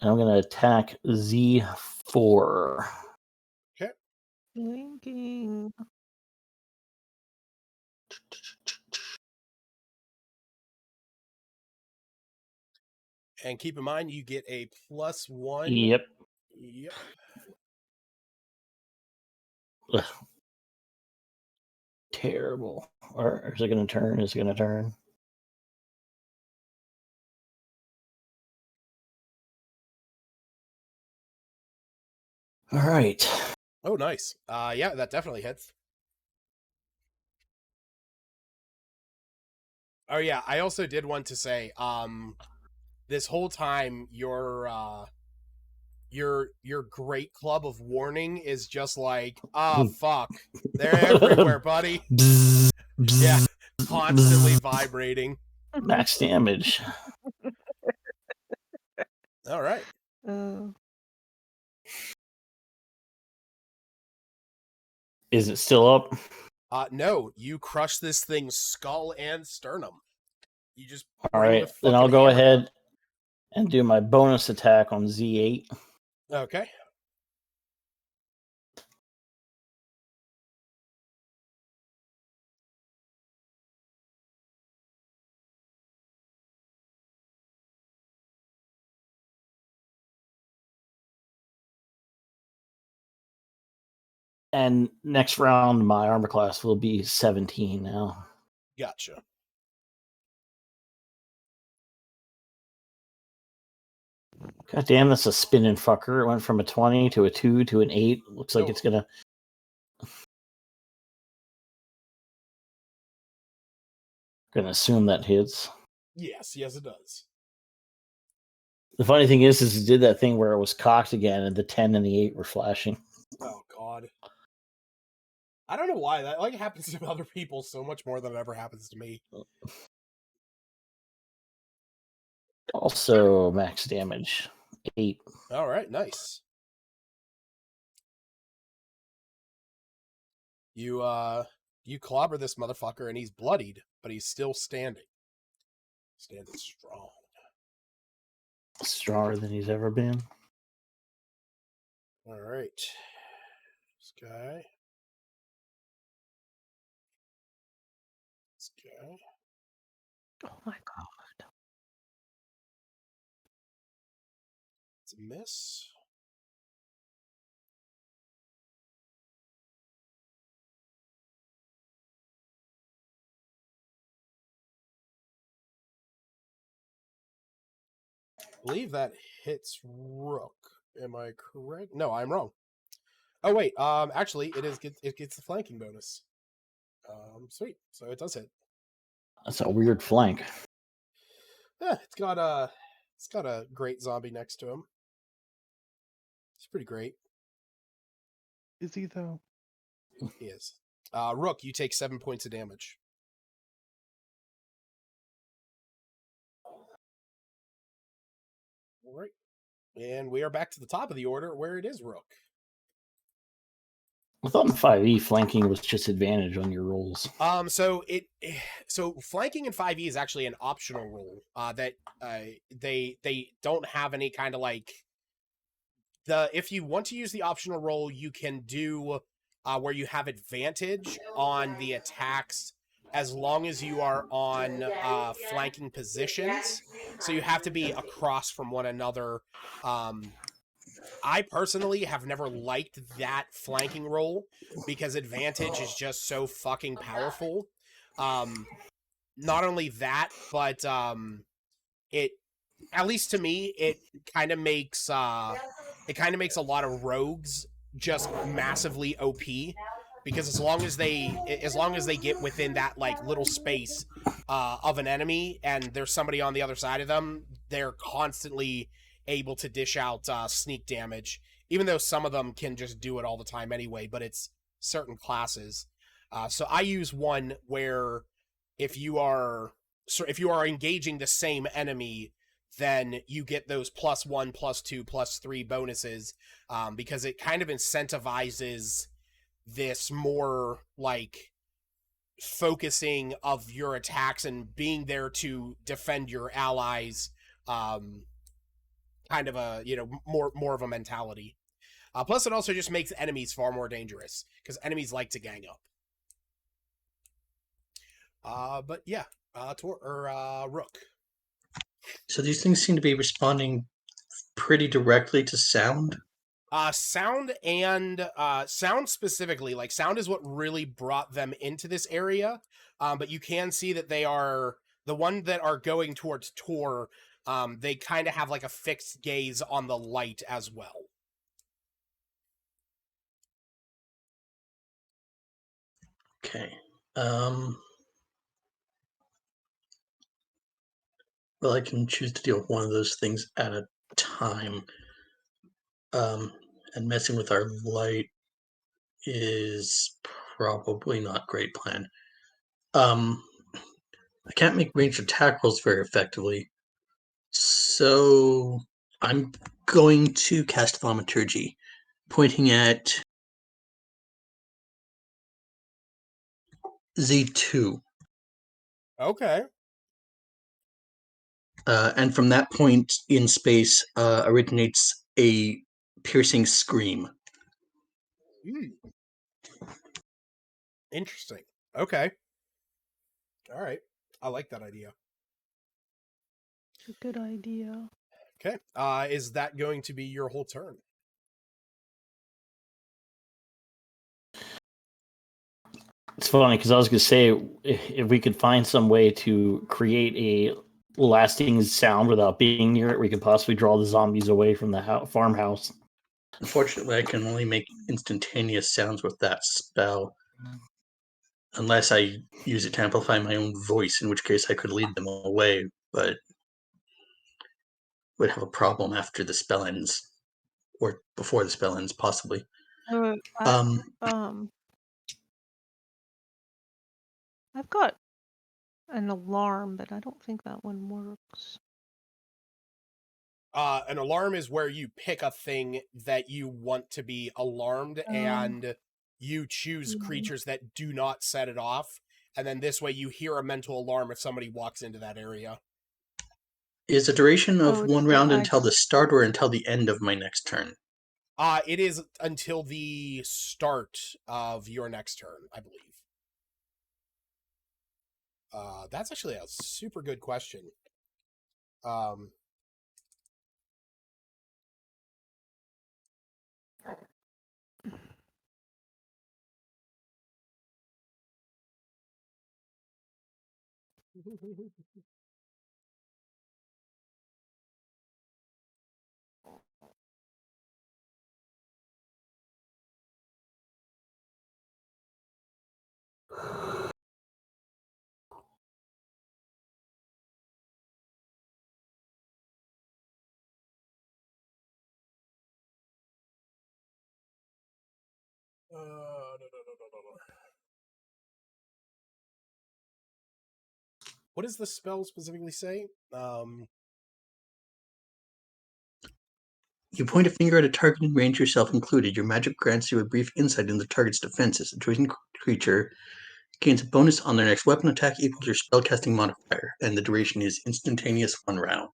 [SPEAKER 3] I'm going to attack Z4.
[SPEAKER 1] Okay.
[SPEAKER 4] Blinking.
[SPEAKER 1] And keep in mind, you get a +1.
[SPEAKER 3] Yep.
[SPEAKER 1] Yep.
[SPEAKER 3] Ugh. Terrible. Or is it going to turn? Is it going to turn? All right.
[SPEAKER 1] Oh, nice. Yeah, that definitely hits. Oh yeah, I also did want to say, this whole time your great club of warning is just like, fuck, they're everywhere, buddy.
[SPEAKER 3] Bzz, bzz,
[SPEAKER 1] Yeah, constantly
[SPEAKER 3] bzz.
[SPEAKER 1] vibrating.
[SPEAKER 3] Max damage.
[SPEAKER 1] All right.
[SPEAKER 3] Is it still up?
[SPEAKER 1] No, you crush this thing's skull and sternum. You just
[SPEAKER 3] All
[SPEAKER 1] bring
[SPEAKER 3] right.
[SPEAKER 1] the
[SPEAKER 3] Then I'll
[SPEAKER 1] fucking
[SPEAKER 3] go
[SPEAKER 1] hammer down.
[SPEAKER 3] ahead and do my bonus attack on Z8.
[SPEAKER 1] Okay.
[SPEAKER 3] And next round, my armor class will be 17 now.
[SPEAKER 1] Gotcha.
[SPEAKER 3] God damn, that's a spinning fucker. It went from a 20 to a 2 to an 8. Looks like it's gonna. Gonna assume that hits.
[SPEAKER 1] Yes, it does.
[SPEAKER 3] The funny thing is it did that thing where it was cocked again, and the 10 and the 8 were flashing.
[SPEAKER 1] Oh god. I don't know why that happens to other people so much more than it ever happens to me.
[SPEAKER 3] Also, max damage 8.
[SPEAKER 1] All right, nice. You clobber this motherfucker, and he's bloodied, but he's still standing. Standing strong.
[SPEAKER 3] Stronger than he's ever been.
[SPEAKER 1] All right. This guy. This guy.
[SPEAKER 4] Oh my god.
[SPEAKER 1] It's a miss. I believe that hits Rook. Am I correct? No, I'm wrong. Oh wait, actually, it gets the flanking bonus. Sweet. So it does hit.
[SPEAKER 3] That's a weird flank.
[SPEAKER 1] Yeah, it's got a great zombie next to him. It's pretty great.
[SPEAKER 2] Is he though?
[SPEAKER 1] He is. Rook, you take 7 points of damage. All right. And we are back to the top of the order where it is Rook.
[SPEAKER 3] I thought in 5e flanking was just advantage on your rolls.
[SPEAKER 1] So flanking in 5e is actually an optional rule that they don't have any kind of like if you want to use the optional roll, you can do where you have advantage on the attacks as long as you are on flanking positions. So you have to be across from one another. I personally have never liked that flanking roll because advantage is just so fucking powerful. Not only that, but it, at least to me, it kind of makes a lot of rogues just massively OP, because as long as they get within that like little space of an enemy and there's somebody on the other side of them, they're constantly able to dish out sneak damage, even though some of them can just do it all the time anyway, but it's certain classes. So I use one where if you are engaging the same enemy, then you get those +1, +2, +3 bonuses, because it kind of incentivizes this more like focusing of your attacks and being there to defend your allies, kind of a, more of a mentality. Plus it also just makes enemies far more dangerous because enemies like to gang up. But yeah, Rook.
[SPEAKER 5] So these things seem to be responding pretty directly to sound.
[SPEAKER 1] Sound and sound specifically, like sound is what really brought them into this area. But you can see that they are the one that are going towards Tor. They kind of have like a fixed gaze on the light as well.
[SPEAKER 5] Okay. Well, I can choose to deal with one of those things at a time. And messing with our light is probably not a great plan. I can't make ranged attack rolls very effectively, so I'm going to cast Thaumaturgy, pointing at Z2.
[SPEAKER 1] Okay.
[SPEAKER 5] And from that point in space originates a piercing scream.
[SPEAKER 1] Interesting. Okay. All right. I like that idea.
[SPEAKER 4] It's a good idea.
[SPEAKER 1] Okay. Is that going to be your whole turn?
[SPEAKER 3] It's funny because I was going to say if we could find some way to create a lasting sound without being near it, we could possibly draw the zombies away from the farmhouse.
[SPEAKER 5] Unfortunately, I can only make instantaneous sounds with that spell. Unless I use it to amplify my own voice, in which case I could lead them away, but would have a problem after the spell ends. Or before the spell ends, possibly.
[SPEAKER 4] I've got an alarm, but I don't think that one works.
[SPEAKER 1] An alarm is where you pick a thing that you want to be alarmed and you choose creatures that do not set it off. And then this way you hear a mental alarm if somebody walks into that area.
[SPEAKER 5] Is the duration of
[SPEAKER 4] it's
[SPEAKER 5] one
[SPEAKER 4] the
[SPEAKER 5] round until the start or until the end of my next turn?
[SPEAKER 1] It is until the start of your next turn, I believe. That's actually a super good question. What does the spell specifically say?
[SPEAKER 5] You point a finger at a target in range, yourself included. Your magic grants you a brief insight into the target's defenses. The chosen creature gains a bonus on their next weapon attack equal to your spellcasting modifier, and the duration is instantaneous 1 round.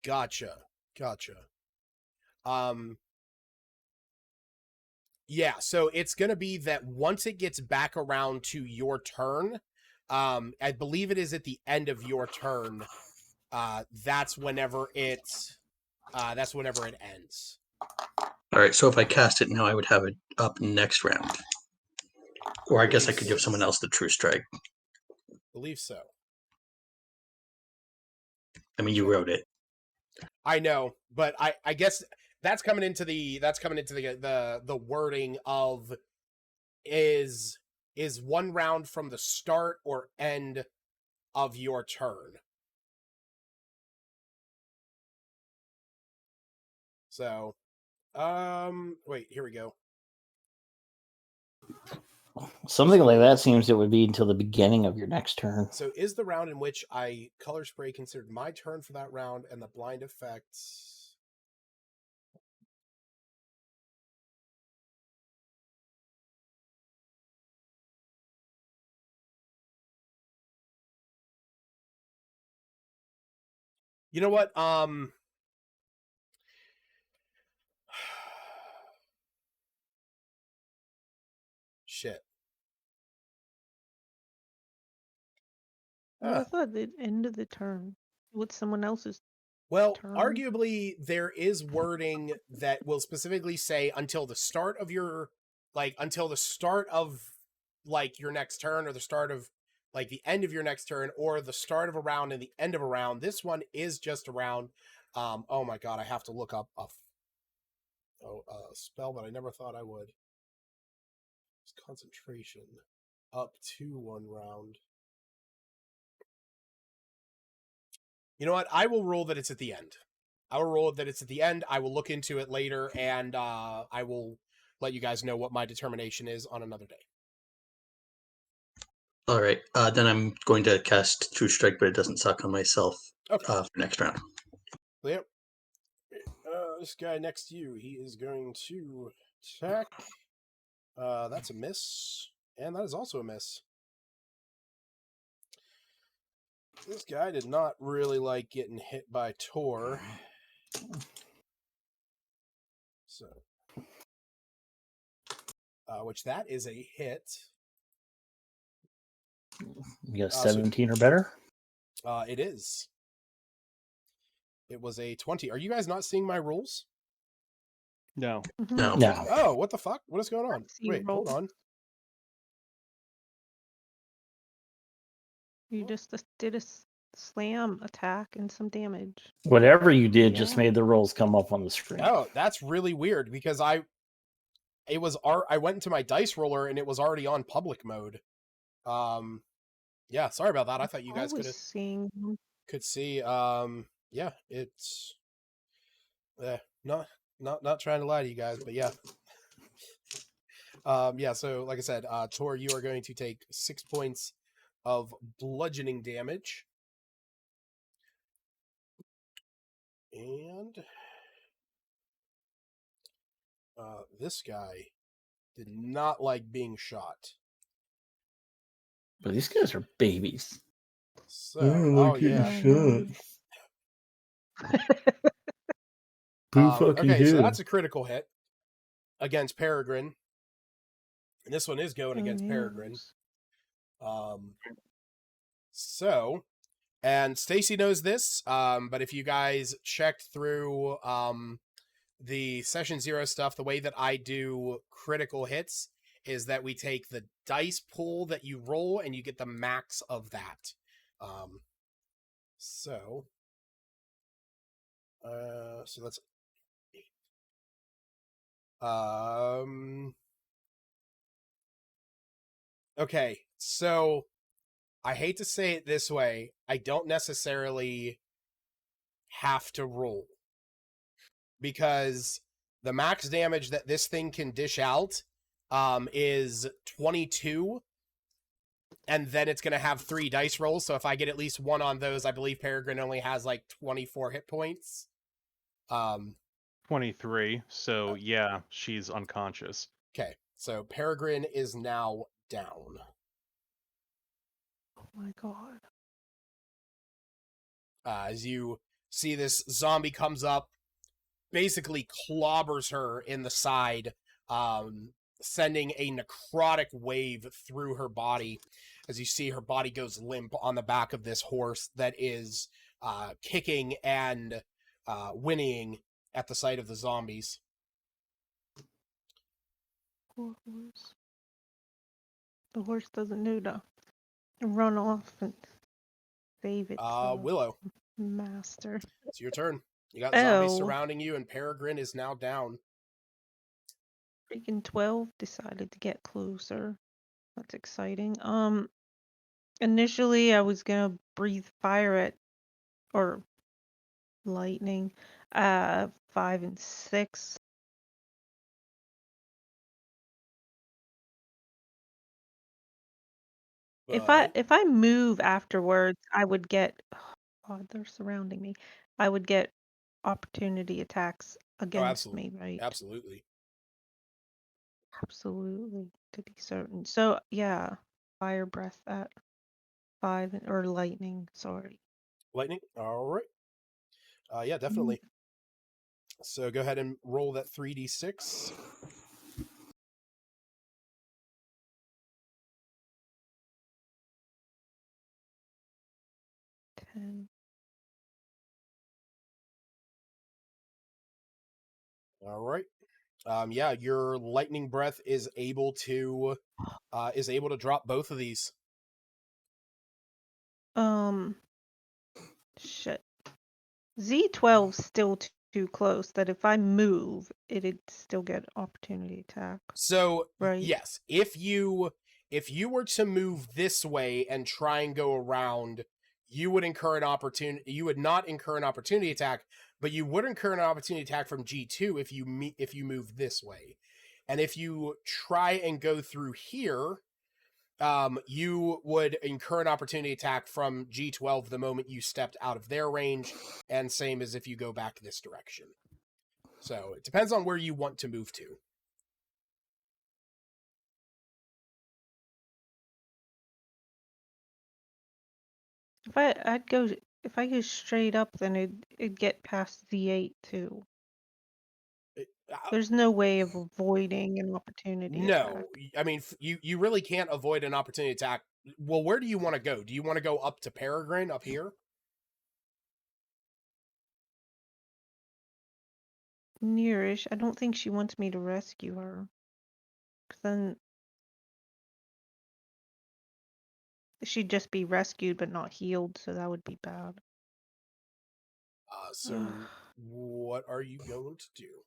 [SPEAKER 1] Gotcha. Yeah, so it's going to be that once it gets back around to your turn, I believe it is at the end of your turn, that's whenever it ends.
[SPEAKER 5] Alright, so if I cast it now, I would have it up next round. Or I guess I could give someone else the True Strike.
[SPEAKER 1] Believe so.
[SPEAKER 5] I mean, you wrote it.
[SPEAKER 1] I know, but I guess that's coming into the wording of is 1 round from the start or end of your turn. So, wait, here we go.
[SPEAKER 3] Something like that seems it would be until the beginning of your next turn.
[SPEAKER 1] So is the round in which I color spray considered my turn for that round and the blind effects? You know what? Shit.
[SPEAKER 4] I thought the end of the turn. What's someone else's?
[SPEAKER 1] Well,
[SPEAKER 4] turn.
[SPEAKER 1] arguably, there is wording that will specifically say until the start of your, until the start of, your next turn, or the start of, the end of your next turn, or the start of a round and the end of a round. This one is just a round. Oh my god, I have to look up a spell that I never thought I would. It's concentration. Up to 1 round. You know what? I will roll that it's at the end. I will roll that it's at the end. I will look into it later, and I will let you guys know what my determination is on another day.
[SPEAKER 5] All right. Then I'm going to cast True Strike, but it doesn't suck on myself for next round.
[SPEAKER 1] Yep. This guy next to you, he is going to attack. That's a miss, and that is also a miss. This guy did not really like getting hit by Tor. So, which that is a hit.
[SPEAKER 3] You got 17 or better?
[SPEAKER 1] It is. It was a 20. Are you guys not seeing my rules?
[SPEAKER 2] No.
[SPEAKER 5] No.
[SPEAKER 3] No.
[SPEAKER 1] Oh, what the fuck? What is going on?
[SPEAKER 4] See
[SPEAKER 1] Wait, hold
[SPEAKER 4] rolls.
[SPEAKER 1] on.
[SPEAKER 4] You just did a slam attack and some damage.
[SPEAKER 3] Whatever you did just
[SPEAKER 4] Yeah.
[SPEAKER 3] made the rolls come up on the screen.
[SPEAKER 1] Oh, that's really weird because I went into my dice roller and it was already on public mode. Yeah, sorry about that. I thought you guys could
[SPEAKER 4] see.
[SPEAKER 1] Yeah, it's not trying to lie to you guys, but yeah. Yeah, so like I said, Tor, you are going to take 6 points of bludgeoning damage. And this guy did not like being shot.
[SPEAKER 3] But these guys are babies.
[SPEAKER 1] So, yeah. Okay, so that's a critical hit against Peregrine. And this one is going against Peregrine. So, and Stacy knows this, but if you guys checked through the Session 0 stuff, the way that I do critical hits is that we take the dice pool that you roll and you get the max of that. So that's okay, so I hate to say it this way, I don't necessarily have to roll, because the max damage that this thing can dish out is 22, and then it's going to have 3 dice rolls, so if I get at least 1 on those, I believe Peregrine only has like 24 hit points.
[SPEAKER 2] 23, so yeah, she's unconscious.
[SPEAKER 1] Okay, so Peregrine is now down.
[SPEAKER 4] Oh my god.
[SPEAKER 1] As you see, this zombie comes up, basically clobbers her in the side, sending a necrotic wave through her body. As you see, her body goes limp on the back of this horse that is kicking and whinnying at the sight of the zombies.
[SPEAKER 4] Poor horse. The horse doesn't know to run off and save its
[SPEAKER 1] Willow,
[SPEAKER 4] master.
[SPEAKER 1] it's your turn. You got zombies surrounding you, and Peregrine is now down.
[SPEAKER 4] Freaking 12 decided to get closer. That's exciting. Initially I was gonna breathe fire at, or lightning, 5 and 6. If I move afterwards, I would get, oh god, they're surrounding me. I would get opportunity attacks against me, right?
[SPEAKER 1] Absolutely.
[SPEAKER 4] Absolutely, to be certain. So yeah, fire breath at 5, or lightning, sorry.
[SPEAKER 1] Lightning? All right. Yeah, definitely. So go ahead and roll that 3d6. All right. Yeah, your lightning breath is able to drop both of these.
[SPEAKER 4] Shit. Z12's still too close. That if I move, it'd still get opportunity attack.
[SPEAKER 1] So
[SPEAKER 4] Right.
[SPEAKER 1] yes, if you were to move this way and try and go around, you would incur an opportunity. You would not incur an opportunity attack, but you would incur an opportunity attack from G2 if you move this way. And if you try and go through here, you would incur an opportunity attack from G12 the moment you stepped out of their range, and same as if you go back this direction. So it depends on where you want to move to.
[SPEAKER 4] If I go straight up, then it'd get past Z8 too. There's no way of avoiding an opportunity attack.
[SPEAKER 1] No, I mean, you really can't avoid an opportunity attack. Well, where do you want to go? Do you want to go up to Peregrine up here?
[SPEAKER 4] Nearish. I don't think she wants me to rescue her. 'Cause then she'd just be rescued but not healed, so that would be bad.
[SPEAKER 1] So what are you going to do?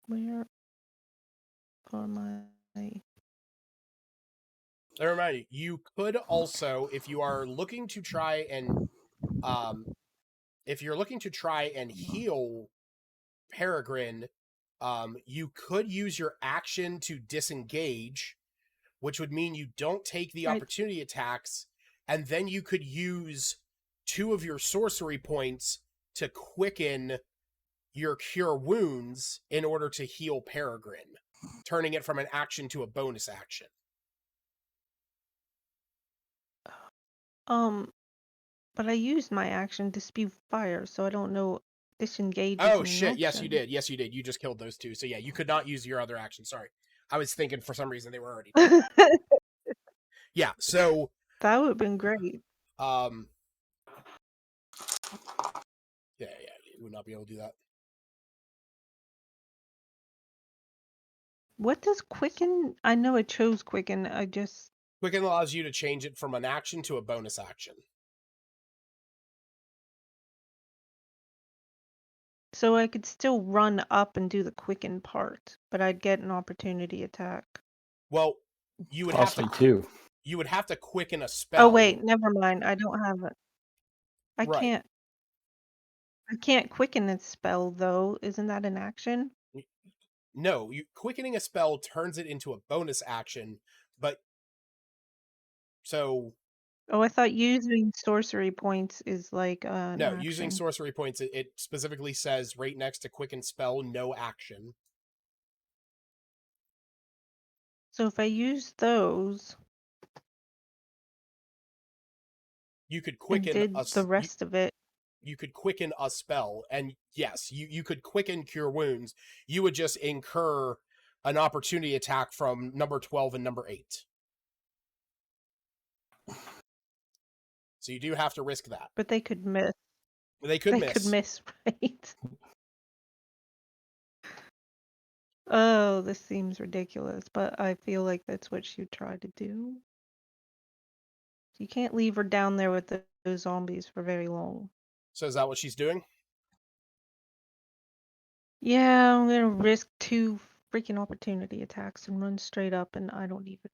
[SPEAKER 4] Where are my...
[SPEAKER 1] I remind you, you could also, if you are looking to try and heal Peregrine, you could use your action to disengage, which would mean you don't take the opportunity attacks, and then you could use 2 of your sorcery points to quicken your cure wounds in order to heal Peregrine, turning it from an action to a bonus action.
[SPEAKER 4] But I used my action to spew fire, so I don't know. Disengage.
[SPEAKER 1] Oh shit! Yes, you did. Yes, you did. You just killed those 2. So yeah, you could not use your other action. Sorry, I was thinking for some reason they were already dead. Yeah. So
[SPEAKER 4] that would have been great.
[SPEAKER 1] Yeah, you would not be able to do that.
[SPEAKER 4] What does quicken? I know I chose quicken.
[SPEAKER 1] Quicken allows you to change it from an action to a bonus action.
[SPEAKER 4] So I could still run up and do the quicken part, but I'd get an opportunity attack.
[SPEAKER 1] Well, you would
[SPEAKER 3] Possibly
[SPEAKER 1] have to
[SPEAKER 3] too.
[SPEAKER 1] You would have to quicken a spell.
[SPEAKER 4] Oh wait, never mind. I don't have it. I can't quicken a spell though. Isn't that an action?
[SPEAKER 1] No, quickening a spell turns it into a bonus action, but so.
[SPEAKER 4] Oh, I thought using sorcery points is like an
[SPEAKER 1] no,
[SPEAKER 4] action.
[SPEAKER 1] using sorcery points, it specifically says right next to quicken spell, no action.
[SPEAKER 4] So if I use those,
[SPEAKER 1] you could quicken
[SPEAKER 4] the rest of it.
[SPEAKER 1] You could quicken a spell, and yes, you could quicken cure wounds. You would just incur an opportunity attack from number 12 and number 8. So you do have to risk that.
[SPEAKER 4] But they could miss.
[SPEAKER 1] They could
[SPEAKER 4] miss, right? Oh, this seems ridiculous, but I feel like that's what she tried to do. You can't leave her down there with those zombies for very long.
[SPEAKER 1] So is that what she's doing?
[SPEAKER 4] Yeah, I'm gonna risk 2 freaking opportunity attacks and run straight up, and I don't even...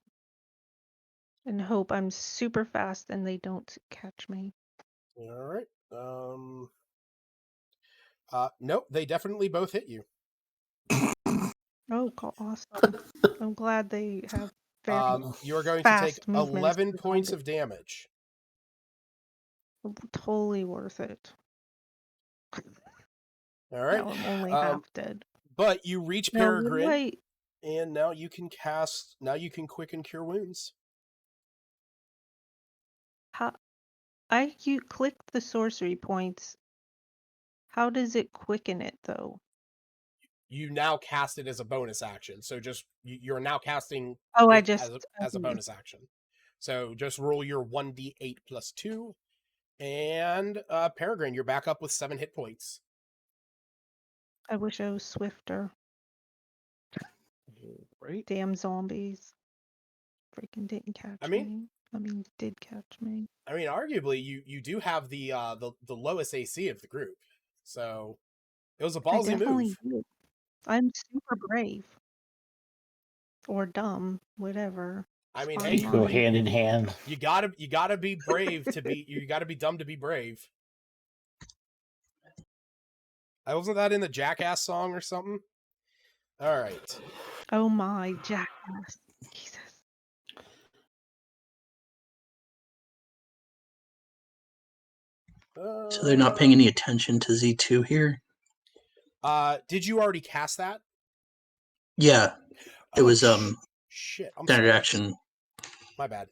[SPEAKER 4] and hope I'm super fast and they don't catch me.
[SPEAKER 1] All right. Nope, they definitely both hit you.
[SPEAKER 4] Oh, awesome. I'm glad they have very
[SPEAKER 1] you're going to take 11
[SPEAKER 4] movements.
[SPEAKER 1] points of damage.
[SPEAKER 4] Totally worth it.
[SPEAKER 1] All right.
[SPEAKER 4] Now I'm only half dead.
[SPEAKER 1] But you reach Peregrine, and now you can quicken cure wounds.
[SPEAKER 4] You click the sorcery points. How does it quicken it though?
[SPEAKER 1] You now cast it as a bonus action. So just you're now casting
[SPEAKER 4] as
[SPEAKER 1] a bonus action. So just roll your 1d8 plus 2. And Peregrine, you're back up with 7 hit points.
[SPEAKER 4] I wish I was swifter.
[SPEAKER 2] Right?
[SPEAKER 4] Damn zombies. Freaking didn't catch me. I mean, did catch me.
[SPEAKER 1] I mean, arguably, you do have the lowest AC of the group, so it was a
[SPEAKER 4] I
[SPEAKER 1] ballsy
[SPEAKER 4] definitely
[SPEAKER 1] move.
[SPEAKER 4] do. I'm super brave. Or dumb, whatever.
[SPEAKER 1] I mean,
[SPEAKER 3] They
[SPEAKER 1] hey,
[SPEAKER 3] go hand in hand.
[SPEAKER 1] you gotta be brave to be. You gotta be dumb to be brave. Wasn't that in the Jackass song or something? All right.
[SPEAKER 4] Oh my, jackass. Jesus.
[SPEAKER 5] So they're not paying any attention to Z2 here?
[SPEAKER 1] Did you already cast that?
[SPEAKER 5] Yeah, it was
[SPEAKER 1] shit. I'm
[SPEAKER 5] standard
[SPEAKER 1] sorry.
[SPEAKER 5] action.
[SPEAKER 1] My bad.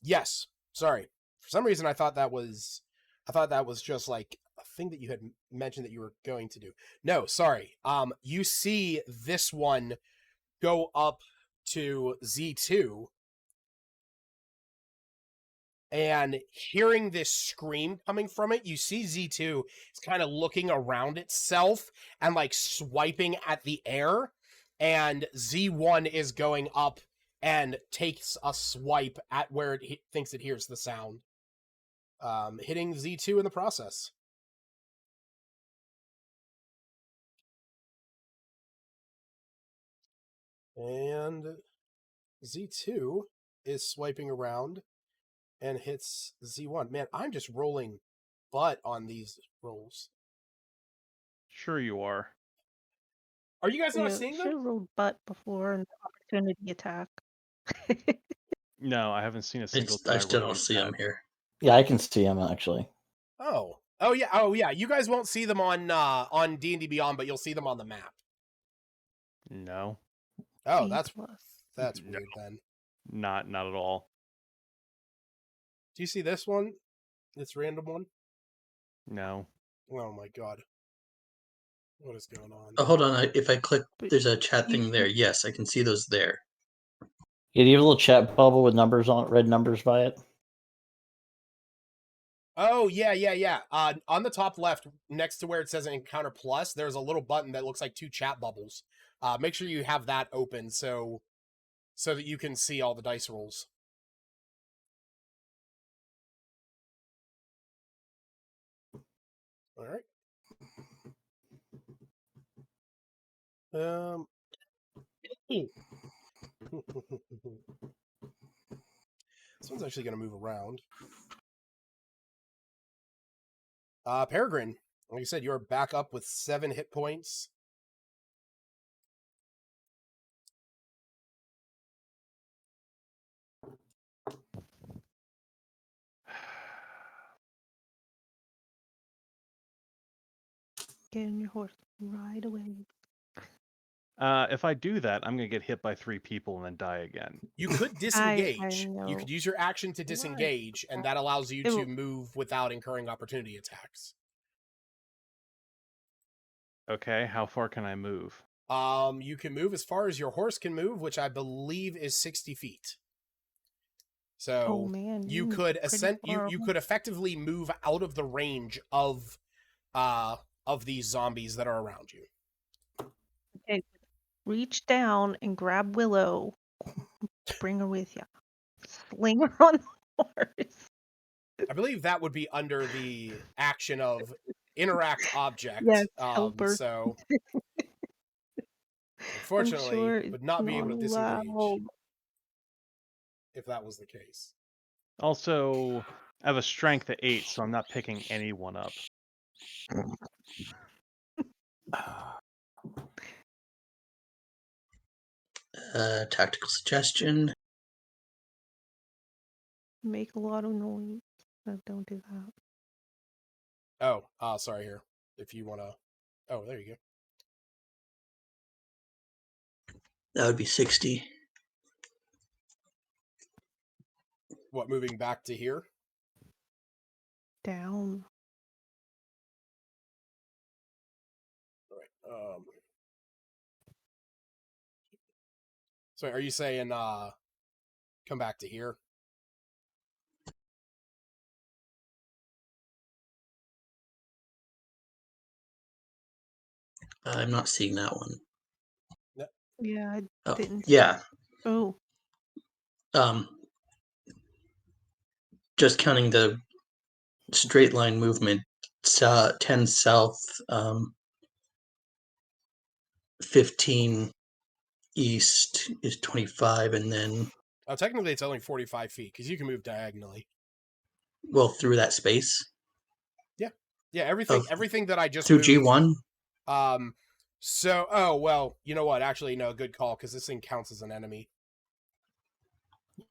[SPEAKER 1] Yes. Sorry. For some reason, I thought that was just like a thing that you had mentioned that you were going to do. No, sorry. You see this one go up to Z2, and hearing this scream coming from it, you see Z2 is kind of looking around itself and like swiping at the air, and Z1 is going up and takes a swipe at where it thinks it hears the sound, hitting Z2 in the process. And Z2 is swiping around and hits Z1. Man, I'm just rolling butt on these rolls.
[SPEAKER 2] Sure you are.
[SPEAKER 1] Are you guys not
[SPEAKER 4] Yeah,
[SPEAKER 1] seeing
[SPEAKER 4] should
[SPEAKER 1] them?
[SPEAKER 4] have rolled butt before and opportunity attack.
[SPEAKER 2] No, I haven't seen a single
[SPEAKER 5] I
[SPEAKER 2] die
[SPEAKER 5] still
[SPEAKER 2] roll
[SPEAKER 5] don't
[SPEAKER 2] you
[SPEAKER 5] see them
[SPEAKER 2] had.
[SPEAKER 5] here.
[SPEAKER 3] Yeah, I can see him actually.
[SPEAKER 1] Oh yeah. You guys won't see them on D&D Beyond, but you'll see them on the map.
[SPEAKER 2] No.
[SPEAKER 1] Oh,
[SPEAKER 4] A+.
[SPEAKER 1] that's
[SPEAKER 2] No.
[SPEAKER 1] weird then.
[SPEAKER 2] Not at all.
[SPEAKER 1] Do you see this one? This random one?
[SPEAKER 2] No.
[SPEAKER 1] Oh my god. What is going on?
[SPEAKER 5] Oh, hold on. If I click,
[SPEAKER 4] But
[SPEAKER 5] there's a chat
[SPEAKER 4] you
[SPEAKER 5] thing there. Yes, I can see those there.
[SPEAKER 3] Yeah, do you have a little chat bubble with numbers on it, red numbers by it?
[SPEAKER 1] Oh, yeah. On the top left, next to where it says Encounter Plus, there's a little button that looks like 2 chat bubbles. Make sure you have that open so that you can see all the dice rolls. All right. This one's actually going to move around. Peregrine, like I said, you're back up with 7 hit points.
[SPEAKER 4] get on your horse right away.
[SPEAKER 2] If I do that, I'm gonna get hit by 3 people and then die again.
[SPEAKER 1] You could
[SPEAKER 4] I
[SPEAKER 1] disengage.
[SPEAKER 4] know.
[SPEAKER 1] You could use your action to disengage, and that allows you to move without incurring opportunity attacks.
[SPEAKER 2] Okay, how far can I move?
[SPEAKER 1] You can move as far as your horse can move, which I believe is 60 feet. So
[SPEAKER 4] Oh man,
[SPEAKER 1] you
[SPEAKER 4] moved
[SPEAKER 1] could
[SPEAKER 4] pretty far.
[SPEAKER 1] you could effectively move out of the range of these zombies that are around you.
[SPEAKER 4] Okay, reach down and grab Willow. Bring her with you. Sling her on the horse.
[SPEAKER 1] I believe that would be under the action of interact object.
[SPEAKER 4] Yes, help her.
[SPEAKER 1] So unfortunately,
[SPEAKER 4] sure
[SPEAKER 1] would not be able to disengage
[SPEAKER 4] allowed.
[SPEAKER 1] if that was the case.
[SPEAKER 2] Also, I have a strength of 8, so I'm not picking anyone up.
[SPEAKER 5] Tactical suggestion.
[SPEAKER 4] Make a lot of noise. No, don't do that.
[SPEAKER 1] Oh, sorry here. If you want to... Oh, there you go.
[SPEAKER 5] That would be 60.
[SPEAKER 1] What, moving back to here?
[SPEAKER 4] Down.
[SPEAKER 1] All right. So are you saying come back to here?
[SPEAKER 5] I'm not seeing that one.
[SPEAKER 4] Yeah, I didn't.
[SPEAKER 5] Yeah.
[SPEAKER 4] Oh.
[SPEAKER 5] Just counting the straight line movement, 10 south, 15 east is 25, and then
[SPEAKER 1] Technically, it's only 45 feet because you can move diagonally.
[SPEAKER 5] well through that space.
[SPEAKER 1] Yeah, everything that I just
[SPEAKER 5] through
[SPEAKER 1] moved.
[SPEAKER 5] G1.
[SPEAKER 1] So, oh well, you know what? Actually, no, good call because this thing counts as an enemy.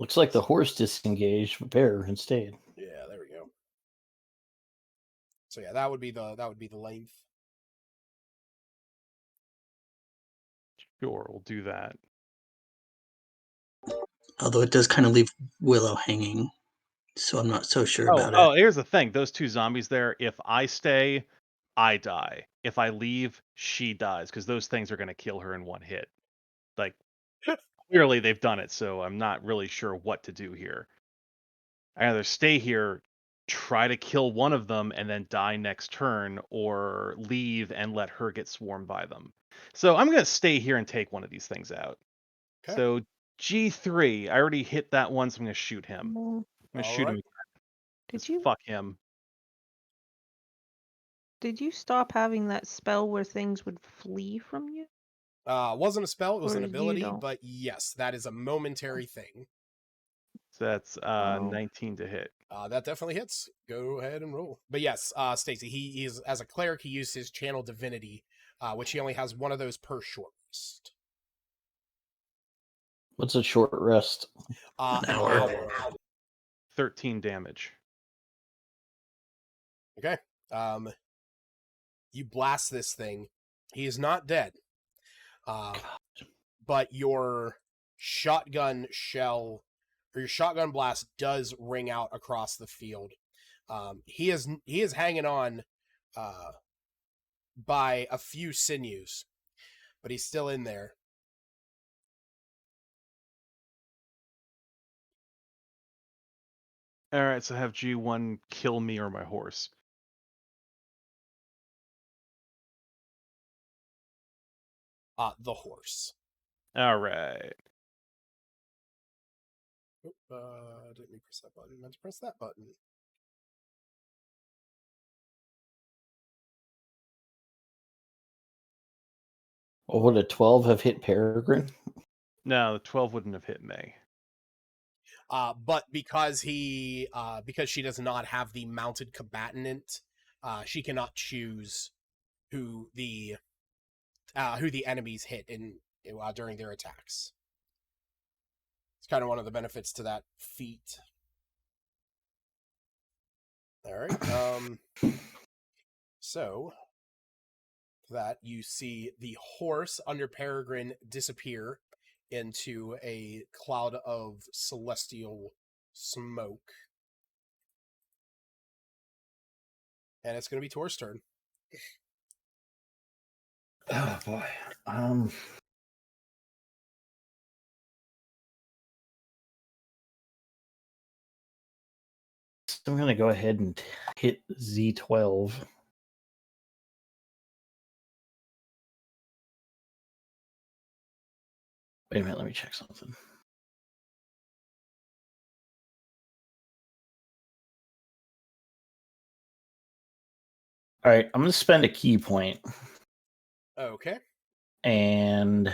[SPEAKER 3] Looks like the horse disengaged, but bear and stayed.
[SPEAKER 1] Yeah, there we go. So yeah, that would be the length.
[SPEAKER 2] Sure, we'll do that.
[SPEAKER 5] Although it does kind of leave Willow hanging, so I'm not so sure about it.
[SPEAKER 2] Oh, here's the thing: those two zombies there. If I stay, I die. If I leave, she dies because those things are going to kill her in one hit. Like, clearly they've done it, so I'm not really sure what to do here. I either stay here, try to kill one of them, and then die next turn, or leave and let her get swarmed by them. So I'm going to stay here and take one of these things out.
[SPEAKER 1] Okay.
[SPEAKER 2] So G3, I already hit that one, so I'm going to shoot him. I'm going to shoot him.
[SPEAKER 4] Did you?
[SPEAKER 2] Fuck him.
[SPEAKER 4] Did you stop having that spell where things would flee from you?
[SPEAKER 1] Wasn't a spell, it was
[SPEAKER 4] Or
[SPEAKER 1] an
[SPEAKER 4] you
[SPEAKER 1] ability,
[SPEAKER 4] don't?
[SPEAKER 1] but yes, that is a momentary thing.
[SPEAKER 2] So that's
[SPEAKER 4] Oh.
[SPEAKER 2] 19 to hit.
[SPEAKER 1] That definitely hits. Go ahead and roll. But yes, Stacy, he is, as a cleric, he used his channel divinity, which he only has one of those per short rest.
[SPEAKER 3] What's a short rest?
[SPEAKER 1] An
[SPEAKER 5] hour.
[SPEAKER 1] hour.
[SPEAKER 2] 13 damage.
[SPEAKER 1] Okay. You blast this thing. He is not dead. But your shotgun shell or your shotgun blast does ring out across the field. He is hanging on by a few sinews, but he's still in there.
[SPEAKER 2] All right, so have G1 kill me or my horse.
[SPEAKER 1] The horse.
[SPEAKER 2] All right.
[SPEAKER 1] Didn't mean to press that button. I meant to press that button.
[SPEAKER 3] Well, would a 12 have hit Peregrine?
[SPEAKER 2] No, the 12 wouldn't have hit me.
[SPEAKER 1] But because she does not have the mounted combatant, she cannot choose who the enemies hit during their attacks. It's kind of one of the benefits to that feat. All right. So that you see the horse under Peregrine disappear into a cloud of celestial smoke. And it's going to be Tor's turn.
[SPEAKER 3] Oh boy. So I'm gonna go ahead and hit Z12. Wait a minute, let me check something. All right, I'm gonna spend a key point.
[SPEAKER 1] Okay.
[SPEAKER 3] And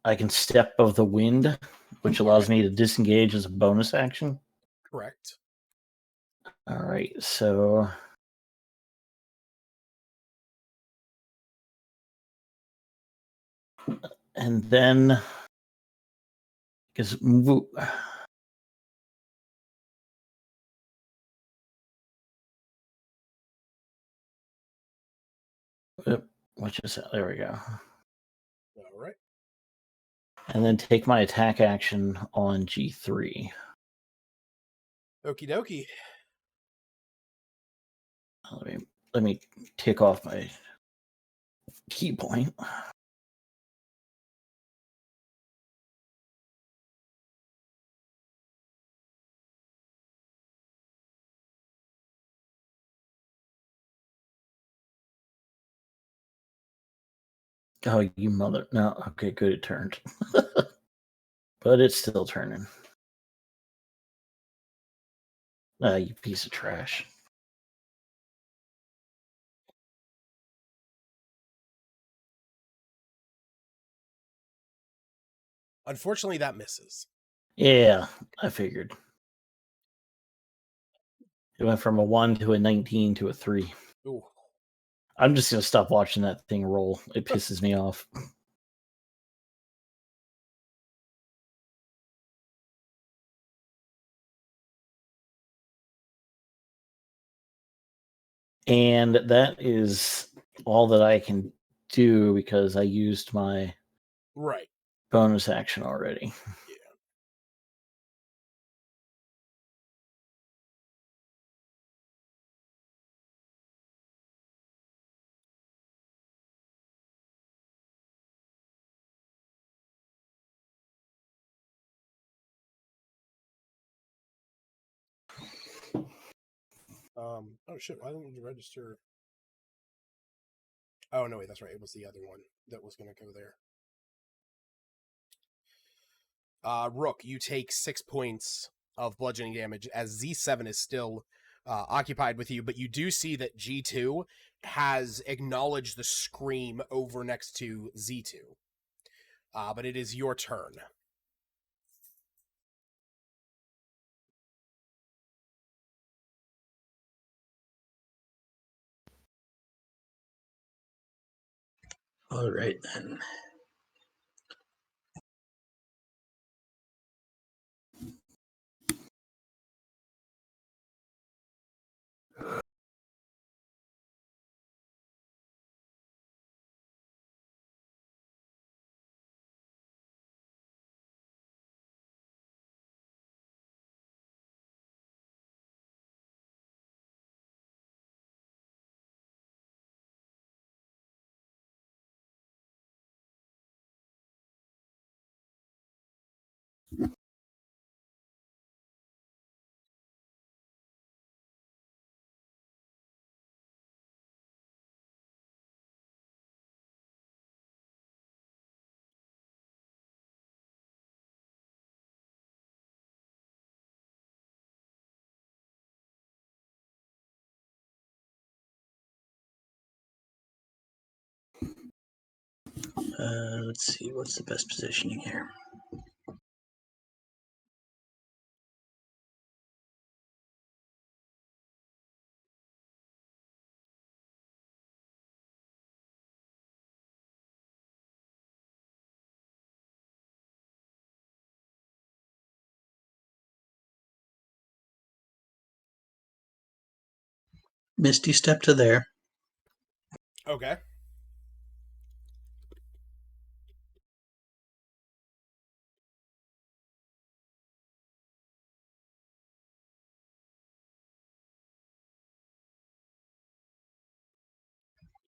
[SPEAKER 3] I can step of the wind, which allows me to disengage as a bonus action.
[SPEAKER 1] Correct.
[SPEAKER 3] All right, so and then because which is there we go.
[SPEAKER 1] All right.
[SPEAKER 3] And then take my attack action on G3.
[SPEAKER 1] Okie dokie.
[SPEAKER 3] Let me take off my key point. Oh, you mother. No, okay, good. It turned. But it's still turning. You piece of trash.
[SPEAKER 1] Unfortunately, that misses.
[SPEAKER 3] Yeah, I figured. It went from a 1 to a 19 to a 3.
[SPEAKER 1] Ooh.
[SPEAKER 3] I'm just going to stop watching that thing roll. It pisses me off. And that is all that I can do because I used my
[SPEAKER 1] Right.
[SPEAKER 3] bonus action already.
[SPEAKER 1] Yeah. Oh shit, why didn't you register? Oh no, wait, that's right. It was the other one that was gonna go there. Rook, you take 6 points of bludgeoning damage as Z7 is still occupied with you, but you do see that G2 has acknowledged the scream over next to Z2. But it is your turn.
[SPEAKER 5] All right, then. Let's see, what's the best positioning here? Misty step to there.
[SPEAKER 1] Okay.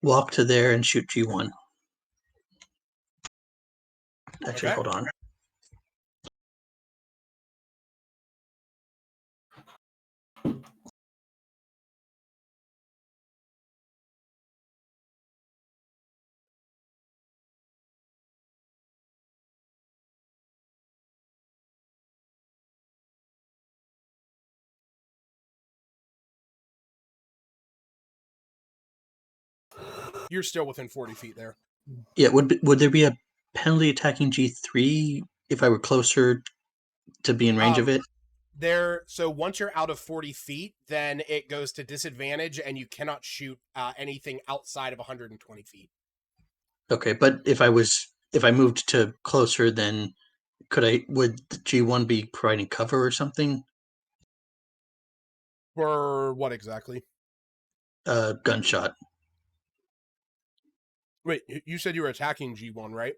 [SPEAKER 5] Walk to there and shoot G1. Actually,
[SPEAKER 1] Okay.
[SPEAKER 5] hold on.
[SPEAKER 1] You're still within 40 feet there.
[SPEAKER 5] Yeah, would there be a penalty attacking G3 if I were closer to be in range of it?
[SPEAKER 1] So once you're out of 40 feet, then it goes to disadvantage and you cannot shoot anything outside of 120 feet.
[SPEAKER 5] Okay, but if I moved to closer, then would G1 be providing cover or something?
[SPEAKER 1] For what exactly?
[SPEAKER 5] Gunshot.
[SPEAKER 1] Wait, you said you were attacking G1, right?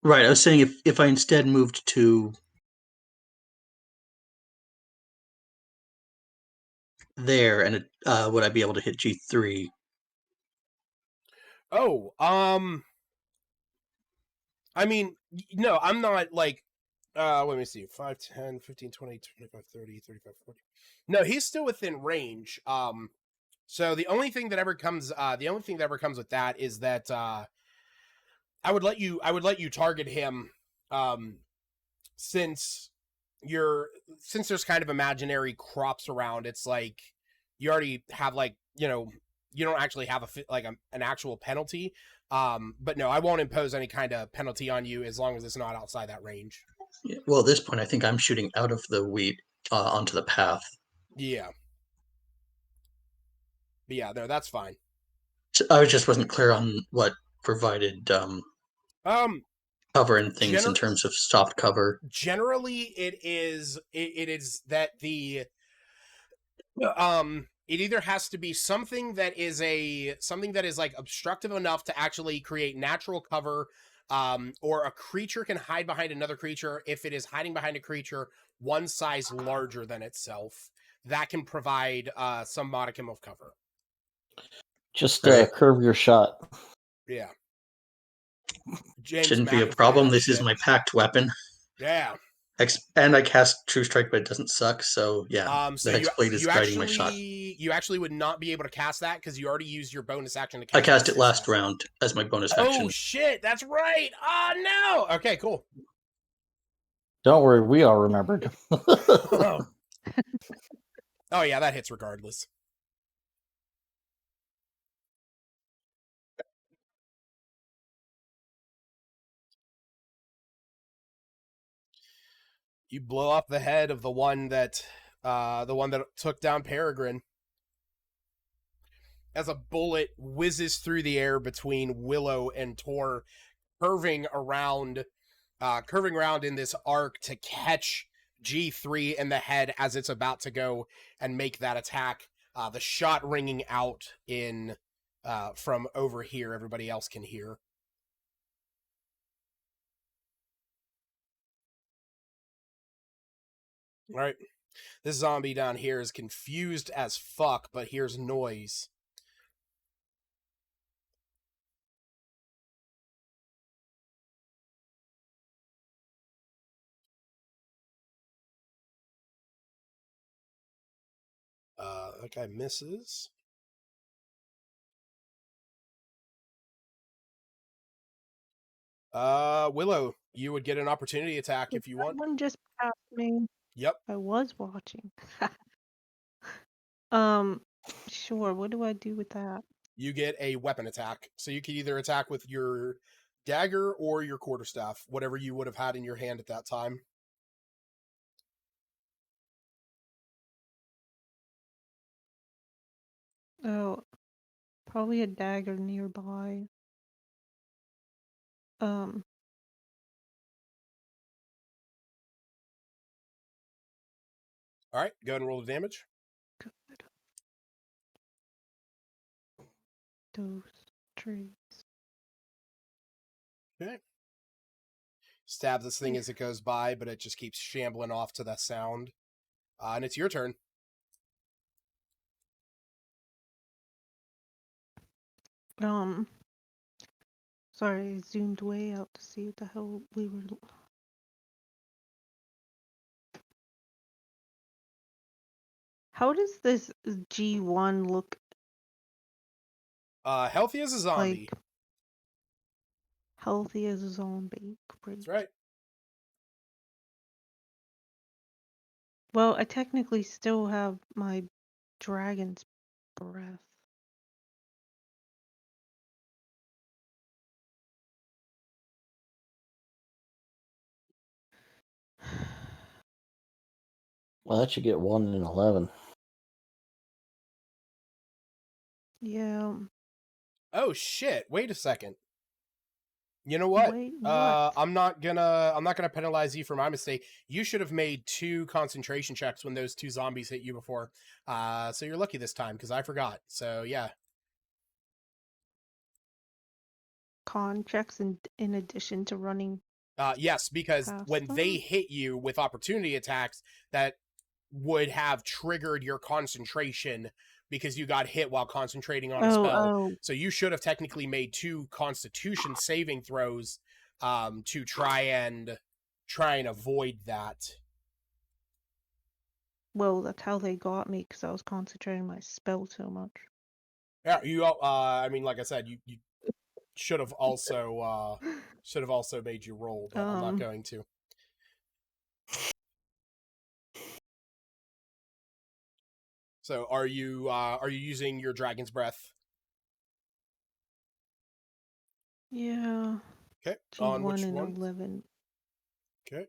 [SPEAKER 5] Right, I was saying if I instead moved to there, and would I be able to hit G3?
[SPEAKER 1] Oh, I mean, no, I'm not like, let me see, 5, 10, 15, 20, 25, 30, 35, 40. No, he's still within range. So the only thing that ever comes with that is that, I would let you target him, since there's kind of imaginary crops around. It's like you already have you don't actually have an actual penalty. But no, I won't impose any kind of penalty on you as long as it's not outside that range.
[SPEAKER 5] Yeah, well, at this point, I think I'm shooting out of the wheat onto the path.
[SPEAKER 1] Yeah. But yeah, no, that's fine.
[SPEAKER 5] So I just wasn't clear on what provided cover and things in terms of soft cover.
[SPEAKER 1] Generally, it is that it either has to be something that is like obstructive enough to actually create natural cover, or a creature can hide behind another creature. If it is hiding behind a creature one size larger than itself, that can provide some modicum of cover.
[SPEAKER 3] Just
[SPEAKER 5] Right.
[SPEAKER 3] curve your shot.
[SPEAKER 1] Yeah. James
[SPEAKER 5] Shouldn't be a
[SPEAKER 1] McAvoy,
[SPEAKER 5] problem.
[SPEAKER 1] that
[SPEAKER 5] This is
[SPEAKER 1] shit.
[SPEAKER 5] my packed weapon.
[SPEAKER 1] Yeah.
[SPEAKER 5] And I cast True Strike, but it doesn't suck. So yeah,
[SPEAKER 1] So
[SPEAKER 5] the Hexblade is guiding my shot.
[SPEAKER 1] you actually would not be able to cast that because you already used your bonus action to cast.
[SPEAKER 5] I cast it last round as my bonus action.
[SPEAKER 1] Oh shit, that's right. Oh no. Okay, cool.
[SPEAKER 3] Don't worry, we all remembered.
[SPEAKER 1] Oh yeah, that hits regardless. You blow off the head of the one that took down Peregrine. As a bullet whizzes through the air between Willow and Tor, curving around in this arc to catch G3 in the head as it's about to go and make that attack. The shot ringing out in from over here. Everybody else can hear. All right. This zombie down here is confused as fuck, but hears noise. That guy misses. Willow, you would get an opportunity attack if you want.
[SPEAKER 4] One just passed me.
[SPEAKER 1] Yep.
[SPEAKER 4] I was watching. Sure. What do I do with that?
[SPEAKER 1] You get a weapon attack. So you can either attack with your dagger or your quarterstaff, whatever you would have had in your hand at that time.
[SPEAKER 4] Oh, probably a dagger nearby.
[SPEAKER 1] All right, go ahead and roll the damage.
[SPEAKER 4] Good. Those trees.
[SPEAKER 1] Okay. Stabs this thing as it goes by, but it just keeps shambling off to that sound. And it's your turn.
[SPEAKER 4] Sorry, I zoomed way out to see what the hell we were. How does this G1 look?
[SPEAKER 1] Healthy as a zombie.
[SPEAKER 4] Like healthy as a zombie. Great.
[SPEAKER 1] That's right.
[SPEAKER 4] Well, I technically still have my dragon's breath.
[SPEAKER 3] Well, that should get 1 in 11.
[SPEAKER 4] Yeah.
[SPEAKER 1] Oh shit! Wait a second. You know what?
[SPEAKER 4] Wait, what?
[SPEAKER 1] I'm not gonna penalize you for my mistake. You should have made 2 concentration checks when those 2 zombies hit you before. So you're lucky this time because I forgot. So yeah.
[SPEAKER 4] Con checks in addition to running.
[SPEAKER 1] Yes, because when
[SPEAKER 4] them?
[SPEAKER 1] they hit you with opportunity attacks, that would have triggered your concentration because you got hit while concentrating on a spell.
[SPEAKER 4] Oh.
[SPEAKER 1] So you should have technically made 2 Constitution saving throws to try and avoid that.
[SPEAKER 4] Well, that's how they got me because I was concentrating my spell so much.
[SPEAKER 1] Yeah, you. I mean, like I said, you should have also made you roll, but I'm not going to. So are you using your dragon's breath?
[SPEAKER 4] Yeah.
[SPEAKER 1] Okay.
[SPEAKER 4] G1
[SPEAKER 1] On which
[SPEAKER 4] and
[SPEAKER 1] one?
[SPEAKER 4] 11.
[SPEAKER 1] Okay.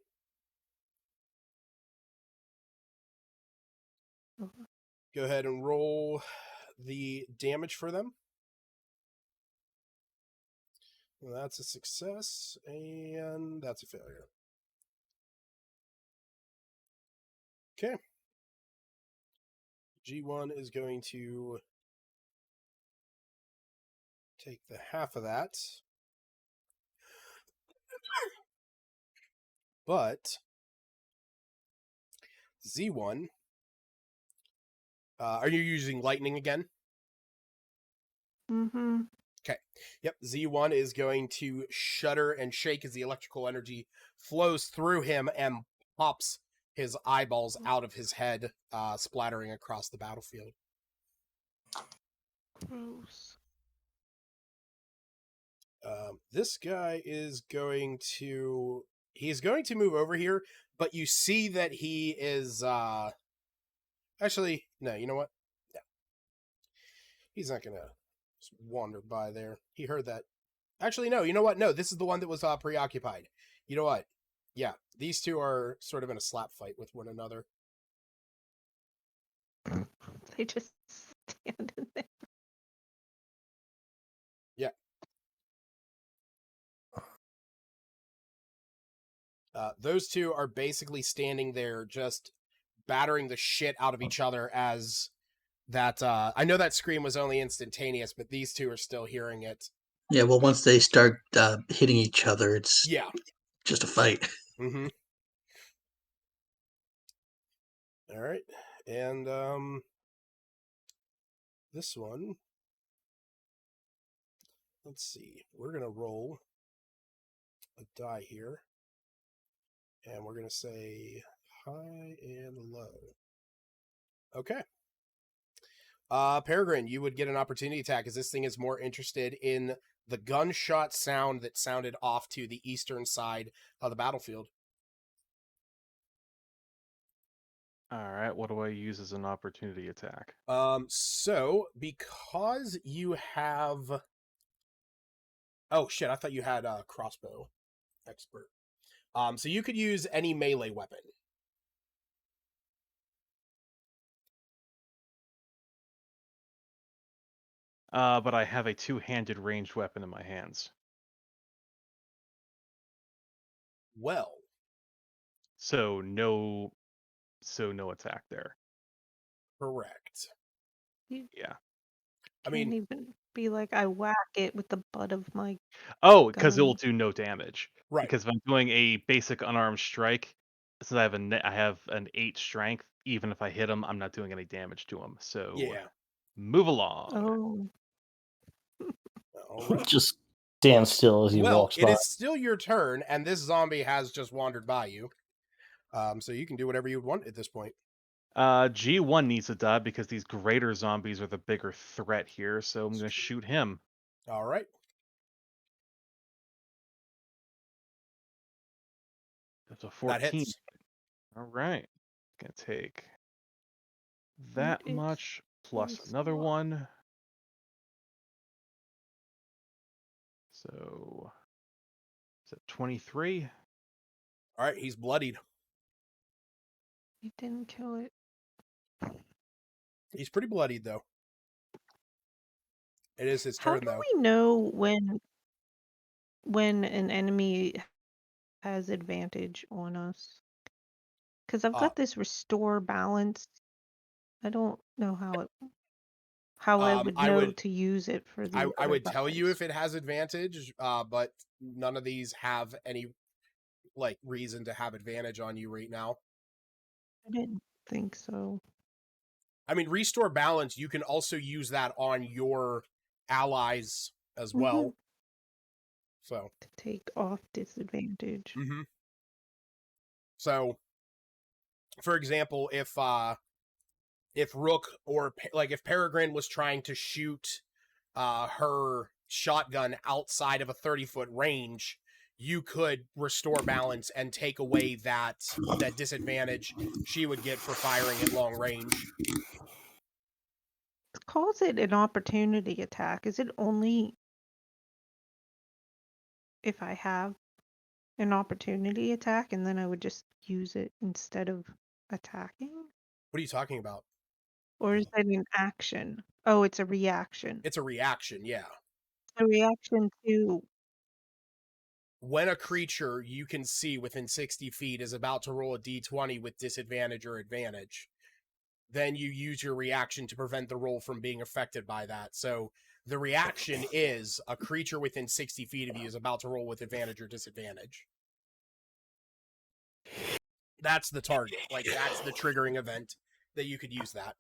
[SPEAKER 4] Oh.
[SPEAKER 1] Go ahead and roll the damage for them. Well, that's a success, and that's a failure. Okay. G1 is going to take the half of that. But Z1, are you using lightning again?
[SPEAKER 4] Mm-hmm.
[SPEAKER 1] Okay. Yep. Z1 is going to shudder and shake as the electrical energy flows through him and pops his eyeballs out of his head, splattering across the battlefield.
[SPEAKER 4] Gross.
[SPEAKER 1] This guy is going to... He's going to move over here, but you see that he is... Actually, no, you know what? No. He's not going to just wander by there. He heard that. Actually, no, you know what? No, this is the one that was preoccupied. You know what? Yeah, these two are sort of in a slap fight with one another.
[SPEAKER 4] They just stand in there.
[SPEAKER 1] Yeah. Those two are basically standing there just battering the shit out of each other as that... I know that scream was only instantaneous, but these two are still hearing it.
[SPEAKER 5] Yeah, well, once they start hitting each other, it's
[SPEAKER 1] Yeah.
[SPEAKER 5] just a fight.
[SPEAKER 1] Mm-hmm. All right. And this one... Let's see. We're going to roll a die here. And we're going to say high and low. Okay. Peregrine, you would get an opportunity attack as this thing is more interested in the gunshot sound that sounded off to the eastern side of the battlefield.
[SPEAKER 2] All right, what do I use as an opportunity attack?
[SPEAKER 1] So because you have... Oh, shit, I thought you had a crossbow expert. So you could use any melee weapon.
[SPEAKER 2] But I have a two-handed ranged weapon in my hands.
[SPEAKER 1] Well,
[SPEAKER 2] So no attack there.
[SPEAKER 1] correct.
[SPEAKER 2] Yeah.
[SPEAKER 1] I
[SPEAKER 4] Can't
[SPEAKER 1] mean,
[SPEAKER 4] even be like, I whack it with the butt of my
[SPEAKER 2] Oh, because it will
[SPEAKER 4] gun.
[SPEAKER 2] do no damage.
[SPEAKER 1] right.
[SPEAKER 2] Because if I'm doing a basic unarmed strike, since I have an 8 strength, even if I hit him, I'm not doing any damage to him. So
[SPEAKER 1] Yeah.
[SPEAKER 2] move along.
[SPEAKER 4] Oh.
[SPEAKER 1] All right.
[SPEAKER 3] Just stand still as he
[SPEAKER 1] Well,
[SPEAKER 3] walks
[SPEAKER 1] it
[SPEAKER 3] by.
[SPEAKER 1] is still your turn, and this zombie has just wandered by you. So you can do whatever you want at this point.
[SPEAKER 2] G1 needs to die because these greater zombies are the bigger threat here, so I'm going to shoot him.
[SPEAKER 1] All right.
[SPEAKER 2] That's a
[SPEAKER 1] That
[SPEAKER 2] 14.
[SPEAKER 1] hits.
[SPEAKER 2] All right. Going to take
[SPEAKER 4] And
[SPEAKER 2] that
[SPEAKER 4] it's
[SPEAKER 2] much plus
[SPEAKER 4] very
[SPEAKER 2] another
[SPEAKER 4] small.
[SPEAKER 2] one. So, is it 23?
[SPEAKER 1] All right, he's bloodied.
[SPEAKER 4] You didn't kill it.
[SPEAKER 1] He's pretty bloodied, though. It is his
[SPEAKER 4] How
[SPEAKER 1] turn,
[SPEAKER 4] do
[SPEAKER 1] though.
[SPEAKER 4] we know when an enemy has advantage on us? Because I've got this restore balance. I don't know how I would
[SPEAKER 1] I
[SPEAKER 4] know
[SPEAKER 1] would
[SPEAKER 4] to use it for the
[SPEAKER 1] I
[SPEAKER 4] other
[SPEAKER 1] would tell you
[SPEAKER 4] weapons.
[SPEAKER 1] if it has advantage, but none of these have any reason to have advantage on you right now.
[SPEAKER 4] I didn't think so.
[SPEAKER 1] I mean, restore balance, you can also use that on your allies as well. So
[SPEAKER 4] To take off disadvantage.
[SPEAKER 1] Mm-hmm. So, for example, if Rook or if Peregrine was trying to shoot her shotgun outside of a 30-foot range, you could restore balance and take away that disadvantage she would get for firing at long range.
[SPEAKER 4] It calls it an opportunity attack. Is it only if I have an opportunity attack and then I would just use it instead of attacking?
[SPEAKER 1] What are you talking about?
[SPEAKER 4] Or is that an action? Oh, it's a reaction.
[SPEAKER 1] It's a reaction, yeah.
[SPEAKER 4] A reaction to...
[SPEAKER 1] When a creature you can see within 60 feet is about to roll a d20 with disadvantage or advantage, then you use your reaction to prevent the roll from being affected by that. So the reaction is a creature within 60 feet of you is about to roll with advantage or disadvantage. That's the target. Like, that's the triggering event that you could use that.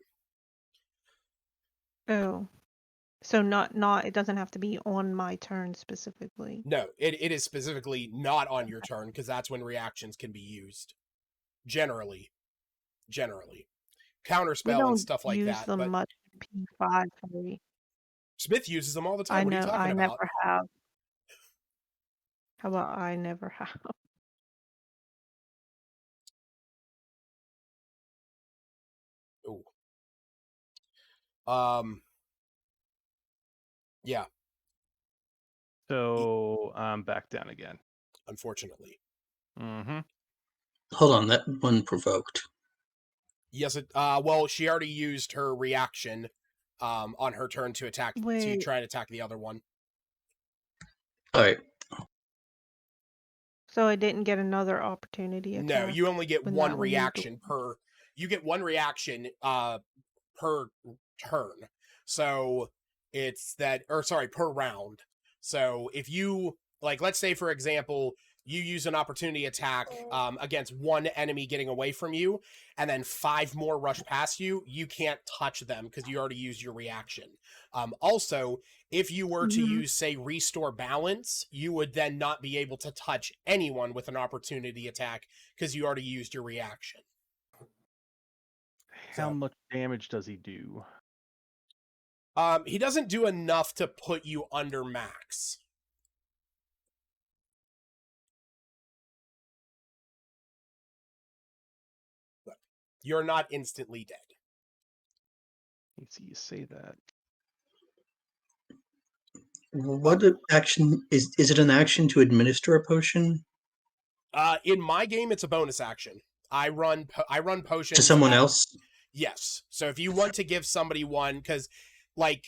[SPEAKER 4] Oh. So not it doesn't have to be on my turn specifically.
[SPEAKER 1] No, it is specifically not on your turn, because that's when reactions can be used. Generally. Counterspell and stuff like that.
[SPEAKER 4] We don't use them much in P5. Sorry.
[SPEAKER 1] Smith uses them all the time.
[SPEAKER 4] I
[SPEAKER 1] What are you
[SPEAKER 4] know,
[SPEAKER 1] talking
[SPEAKER 4] I
[SPEAKER 1] about?
[SPEAKER 4] never have. How about I never have?
[SPEAKER 1] Ooh. Yeah.
[SPEAKER 2] So I'm back down again.
[SPEAKER 1] Unfortunately.
[SPEAKER 2] Mm-hmm.
[SPEAKER 5] Hold on, that one provoked.
[SPEAKER 1] Yes, well, she already used her reaction on her turn to attack to try and attack the other one.
[SPEAKER 5] Alright.
[SPEAKER 4] So I didn't get another opportunity attack.
[SPEAKER 1] No, you only get
[SPEAKER 4] when
[SPEAKER 1] one
[SPEAKER 4] that
[SPEAKER 1] reaction per. You get one reaction per turn. So it's that, or sorry, per round. So if you, like, let's say for example, you use an opportunity attack against one enemy getting away from you, and then 5 more rush past you, you can't touch them because you already used your reaction. Also, if you were to use, say, restore balance, you would then not be able to touch anyone with an opportunity attack because you already used your reaction.
[SPEAKER 2] How much damage does he do?
[SPEAKER 1] He doesn't do enough to put you under max. But you're not instantly dead.
[SPEAKER 2] Easy you say that.
[SPEAKER 5] What action is it an action to administer a potion?
[SPEAKER 1] In my game, it's a bonus action. I run potions
[SPEAKER 5] To someone else?
[SPEAKER 1] Yes. So if you want to give somebody one, because like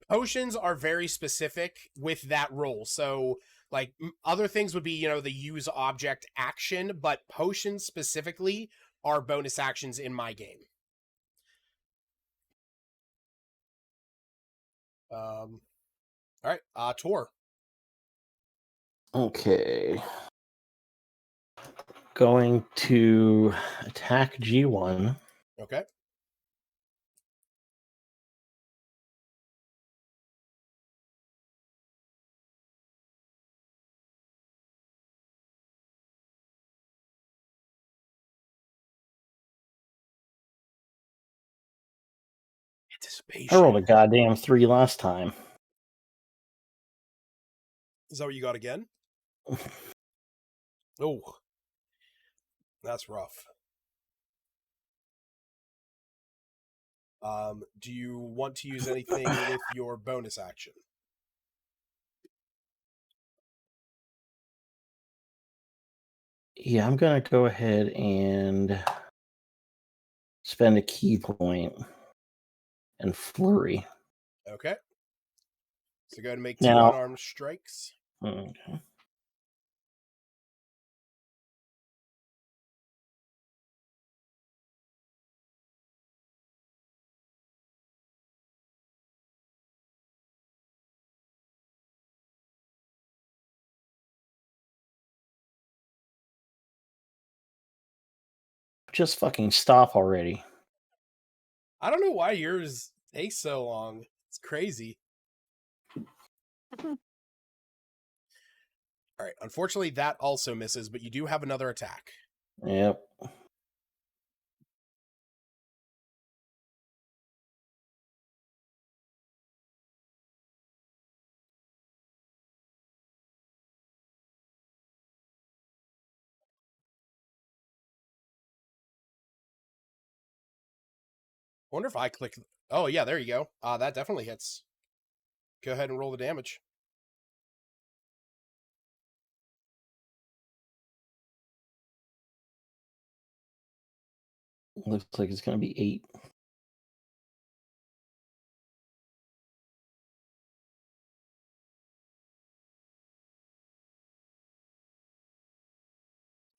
[SPEAKER 1] potions are very specific with that role. So like other things would be, the use object action, but potions specifically are bonus actions in my game. All right, Tor.
[SPEAKER 3] Okay. Going to attack G1.
[SPEAKER 1] Okay.
[SPEAKER 3] I rolled a goddamn 3 last time.
[SPEAKER 1] Is that what you got again? Oh, that's rough. Do you want to use anything with your bonus action?
[SPEAKER 3] Yeah, I'm going to go ahead and spend a key point and flurry.
[SPEAKER 1] Okay. So go ahead and make 2
[SPEAKER 3] Now,
[SPEAKER 1] unarmed strikes.
[SPEAKER 3] Okay. Just fucking stop already.
[SPEAKER 1] I don't know why yours takes so long. It's crazy. All right. Unfortunately, that also misses, but you do have another attack.
[SPEAKER 3] Yep.
[SPEAKER 1] Wonder if I click. Oh yeah, there you go. That definitely hits. Go ahead and roll the damage.
[SPEAKER 3] Looks like it's going to be 8.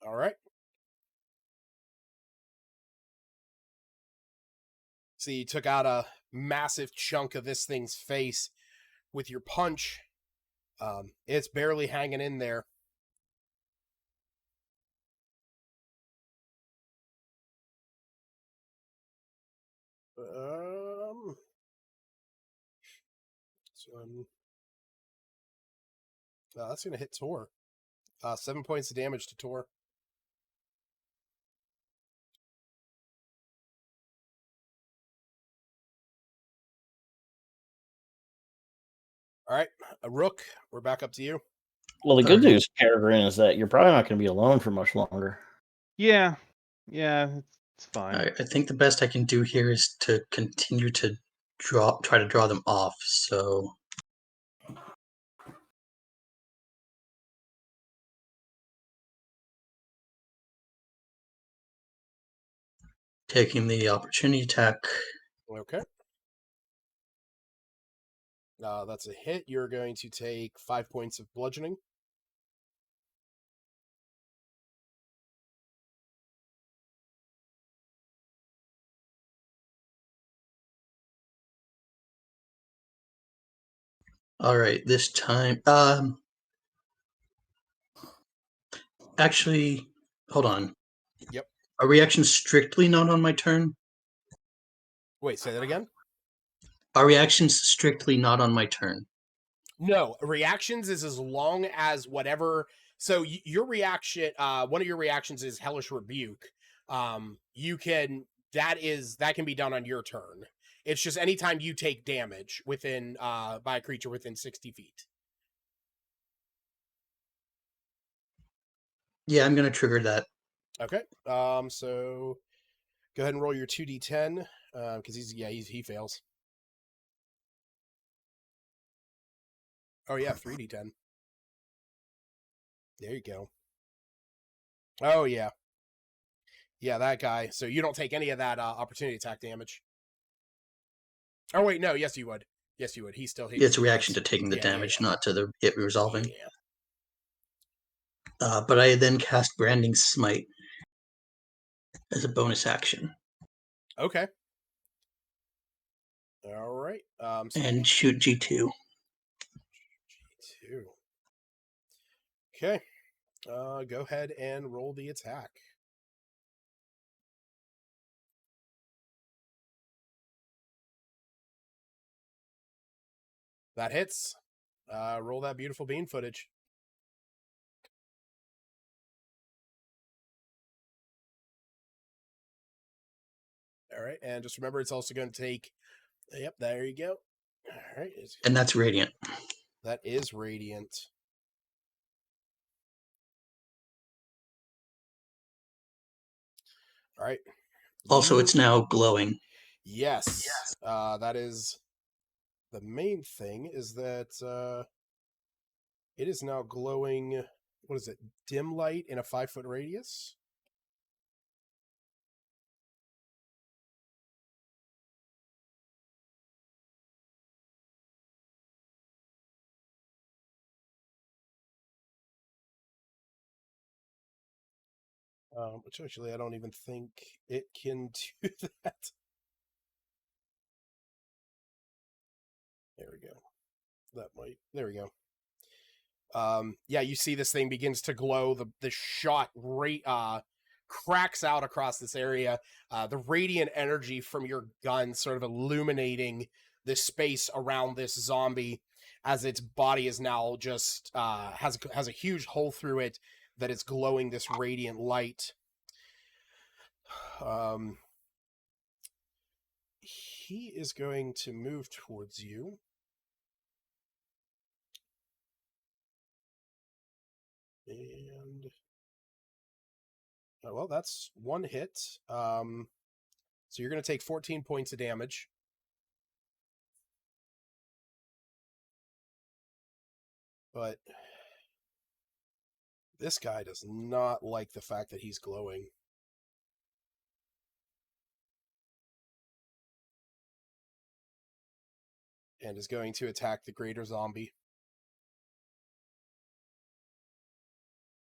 [SPEAKER 1] All right. So you took out a massive chunk of this thing's face with your punch. It's barely hanging in there. That's gonna hit Tor. 7 points of damage to Tor. All right, Rook, we're back up to you.
[SPEAKER 3] Well, the good
[SPEAKER 5] Alright.
[SPEAKER 3] news, Peregrine, is that you're probably not going to be alone for much longer.
[SPEAKER 2] Yeah, it's fine.
[SPEAKER 5] I think the best I can do here is to continue to try to draw them off. So taking the opportunity attack.
[SPEAKER 1] Okay. That's a hit. You're going to take 5 points of bludgeoning.
[SPEAKER 5] All right, this time. Actually, hold on.
[SPEAKER 1] Yep.
[SPEAKER 5] Are reactions strictly not on my turn?
[SPEAKER 1] Wait, say that again?
[SPEAKER 5] Are reactions strictly not on my turn?
[SPEAKER 1] No, reactions is as long as whatever. So your reaction, one of your reactions is Hellish Rebuke. You can that can be done on your turn. It's just anytime you take damage within by a creature within 60 feet.
[SPEAKER 5] Yeah, I'm gonna trigger that.
[SPEAKER 1] Okay. So go ahead and roll your 2d10 because he fails. Oh yeah, 3d10. There you go. Oh yeah. Yeah, that guy. So you don't take any of that opportunity attack damage. Oh wait, no. Yes, you would. Yes, you would. He still hit.
[SPEAKER 5] It's a reaction to taking the
[SPEAKER 1] Yeah,
[SPEAKER 5] damage, not to it resolving.
[SPEAKER 1] Yeah.
[SPEAKER 5] But I then cast Branding Smite as a bonus action
[SPEAKER 1] Okay. All right. So
[SPEAKER 5] and shoot G2.
[SPEAKER 1] G2. Okay. Go ahead and roll the attack. That hits. Roll that beautiful bean footage. All right, and just remember, it's also going to take. Yep, there you go. All right,
[SPEAKER 5] And that's Radiant.
[SPEAKER 1] that is radiant. All right.
[SPEAKER 5] Also, it's now glowing.
[SPEAKER 1] Yes. That is the main thing. Is that it is now glowing. What is it? Dim light in a 5-foot radius. Which actually I don't even think it can do that. There we go. That might. There we go. Yeah, you see this thing begins to glow. The shot cracks out across this area. The radiant energy from your gun sort of illuminating the space around this zombie as its body is now just has a huge hole through it that is glowing this radiant light. He is going to move towards you. And well, that's one hit. So you're going to take 14 points of damage. But this guy does not like the fact that he's glowing. And is going to attack the greater zombie.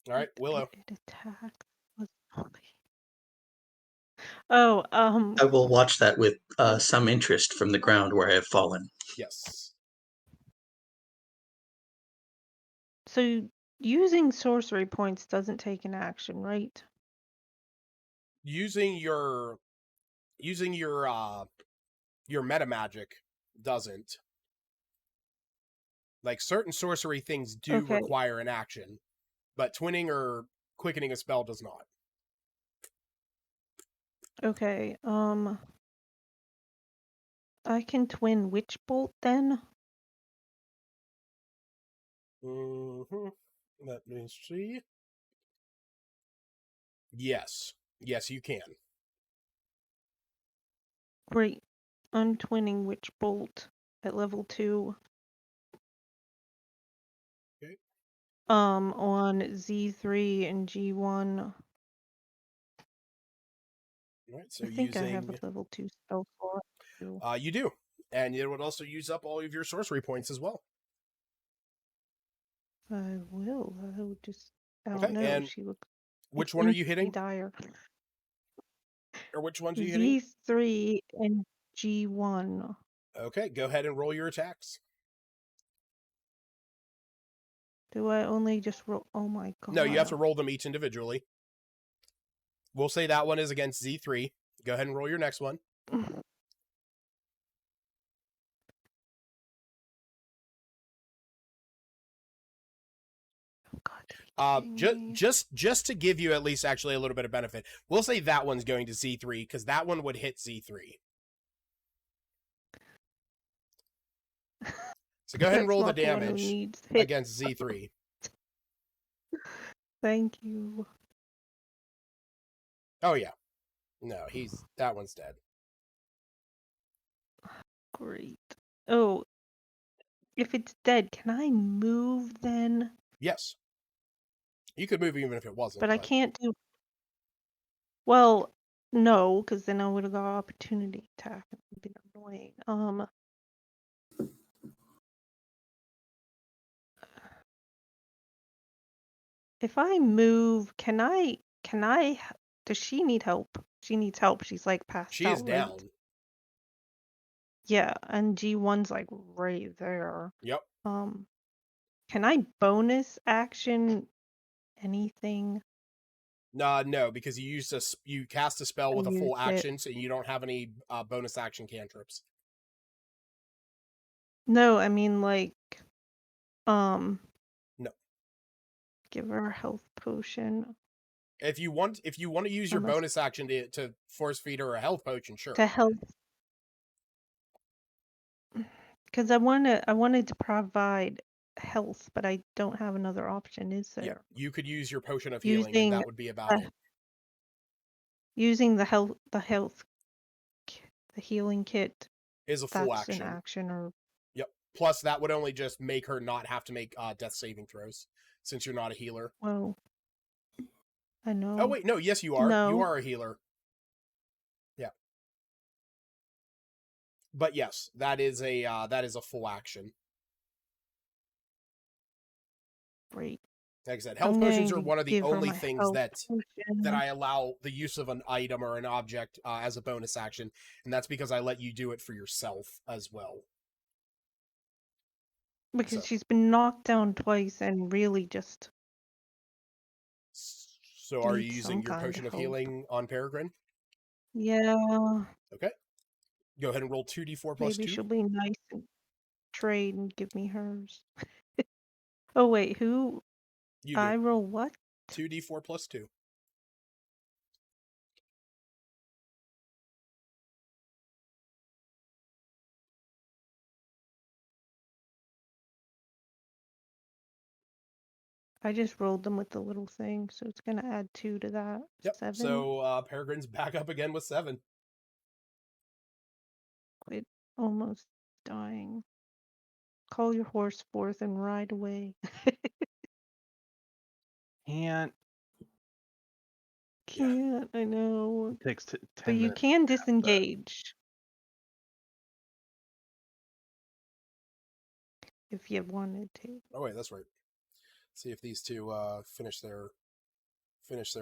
[SPEAKER 1] All right, Willow.
[SPEAKER 4] It attacked the zombie. Oh,
[SPEAKER 5] I will watch that with some interest from the ground where I have fallen.
[SPEAKER 1] Yes.
[SPEAKER 4] So using sorcery points doesn't take an action, right?
[SPEAKER 1] Using your meta magic doesn't. Like, certain sorcery things do
[SPEAKER 4] Okay.
[SPEAKER 1] require an action, but twinning or quickening a spell does not.
[SPEAKER 4] Okay. I can twin Witch Bolt then.
[SPEAKER 1] Mm-hmm. Let me see. Yes. Yes, you can.
[SPEAKER 4] Great. Untwinning Witch Bolt at level 2.
[SPEAKER 1] Okay.
[SPEAKER 4] On Z3 and G1.
[SPEAKER 1] All right, so
[SPEAKER 4] I think I have a level 2 spell slot too.
[SPEAKER 1] You do. And it would also use up all of your sorcery points as well.
[SPEAKER 4] I will. I will just. I
[SPEAKER 1] Okay,
[SPEAKER 4] don't know.
[SPEAKER 1] and
[SPEAKER 4] She looks.
[SPEAKER 1] which one are you hitting?
[SPEAKER 4] Dire.
[SPEAKER 1] Or which ones are you hitting?
[SPEAKER 4] Z3 and G1.
[SPEAKER 1] Okay, go ahead and roll your attacks.
[SPEAKER 4] Do I only just roll? Oh my god.
[SPEAKER 1] No, you have to roll them each individually. We'll say that one is against Z3. Go ahead and roll your next one. Just to give you at least actually a little bit of benefit, we'll say that one's going to Z3 because that one would hit Z3. So go ahead and roll the damage against Z3.
[SPEAKER 4] Thank you.
[SPEAKER 1] Oh yeah. No, that one's dead.
[SPEAKER 4] Great. Oh, if it's dead, can I move then?
[SPEAKER 1] Yes. You could move even if it wasn't.
[SPEAKER 4] But I can't do. Well, no, because then I would have got opportunity attack. It would be annoying. If I move, can I? Does she need help? She needs help. She's like passed
[SPEAKER 1] She
[SPEAKER 4] out.
[SPEAKER 1] is down.
[SPEAKER 4] Right? Yeah, and G1's like right there.
[SPEAKER 1] Yep.
[SPEAKER 4] Can I bonus action anything?
[SPEAKER 1] No, because you cast a spell with a full
[SPEAKER 4] used it.
[SPEAKER 1] action, so you don't have any bonus action cantrips.
[SPEAKER 4] No, I mean like,
[SPEAKER 1] No.
[SPEAKER 4] give her a health potion
[SPEAKER 1] If you want to use your
[SPEAKER 4] Unless-
[SPEAKER 1] bonus action to force feed her a health potion, sure.
[SPEAKER 4] to help. Because I wanted to provide health, but I don't have another option, is there?
[SPEAKER 1] Yeah, you could use your potion of healing, and that would be about it.
[SPEAKER 4] Using the healing kit
[SPEAKER 1] Is a full
[SPEAKER 4] that's
[SPEAKER 1] action.
[SPEAKER 4] an action, or
[SPEAKER 1] Yep. Plus, that would only just make her not have to make death saving throws, since you're not a healer.
[SPEAKER 4] well, I know.
[SPEAKER 1] Oh wait, no, yes you are.
[SPEAKER 4] No.
[SPEAKER 1] You are a healer. Yeah. But yes, that is a full action.
[SPEAKER 4] Great.
[SPEAKER 1] Like I said, health potions are one of the only things that I allow the use of an item or an object as a bonus action, and that's because I let you do it for yourself as well.
[SPEAKER 4] Because she's been knocked down twice and really just.
[SPEAKER 1] So are you using your potion of healing on Peregrine?
[SPEAKER 4] Yeah.
[SPEAKER 1] Okay. Go ahead and roll 2d4 plus 2.
[SPEAKER 4] Maybe she'll be nice and trade and give me hers. Oh wait, who?
[SPEAKER 1] You do.
[SPEAKER 4] I roll what?
[SPEAKER 1] 2d4 plus 2.
[SPEAKER 4] I just rolled them with the little thing, so it's gonna add 2 to that.
[SPEAKER 1] Yep.
[SPEAKER 4] 7.
[SPEAKER 1] So Peregrine's back up again with 7.
[SPEAKER 4] almost dying. Call your horse forth and ride away.
[SPEAKER 2] Can't.
[SPEAKER 4] Can't, I know.
[SPEAKER 2] It takes 10
[SPEAKER 4] But you
[SPEAKER 2] minutes.
[SPEAKER 4] can disengage. If you wanted to.
[SPEAKER 1] Oh wait, that's right. See if these two finish their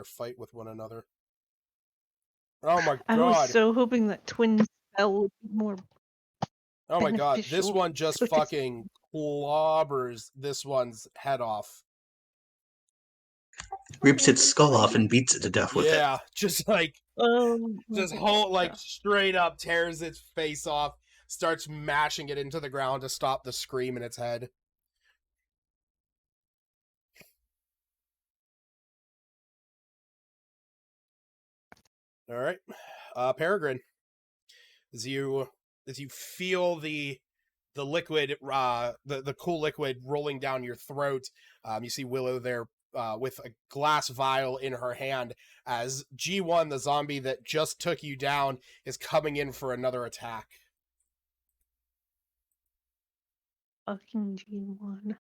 [SPEAKER 1] fight with one another. Oh my
[SPEAKER 4] I was
[SPEAKER 1] god.
[SPEAKER 4] so hoping that twin spell would be more
[SPEAKER 1] Oh my god. This
[SPEAKER 4] beneficial
[SPEAKER 1] one just
[SPEAKER 4] to his-
[SPEAKER 1] fucking clobbers this one's head off.
[SPEAKER 5] Rips its skull off and beats it to death with it.
[SPEAKER 1] Yeah, just like
[SPEAKER 4] Oh,
[SPEAKER 1] just whole like straight up tears its face off, starts mashing it into the ground to stop the scream in its head. All right, Peregrine. As you feel the liquid, the cool liquid rolling down your throat, you see Willow there with a glass vial in her hand as G1, the zombie that just took you down, is coming in for another attack.
[SPEAKER 4] fucking G1.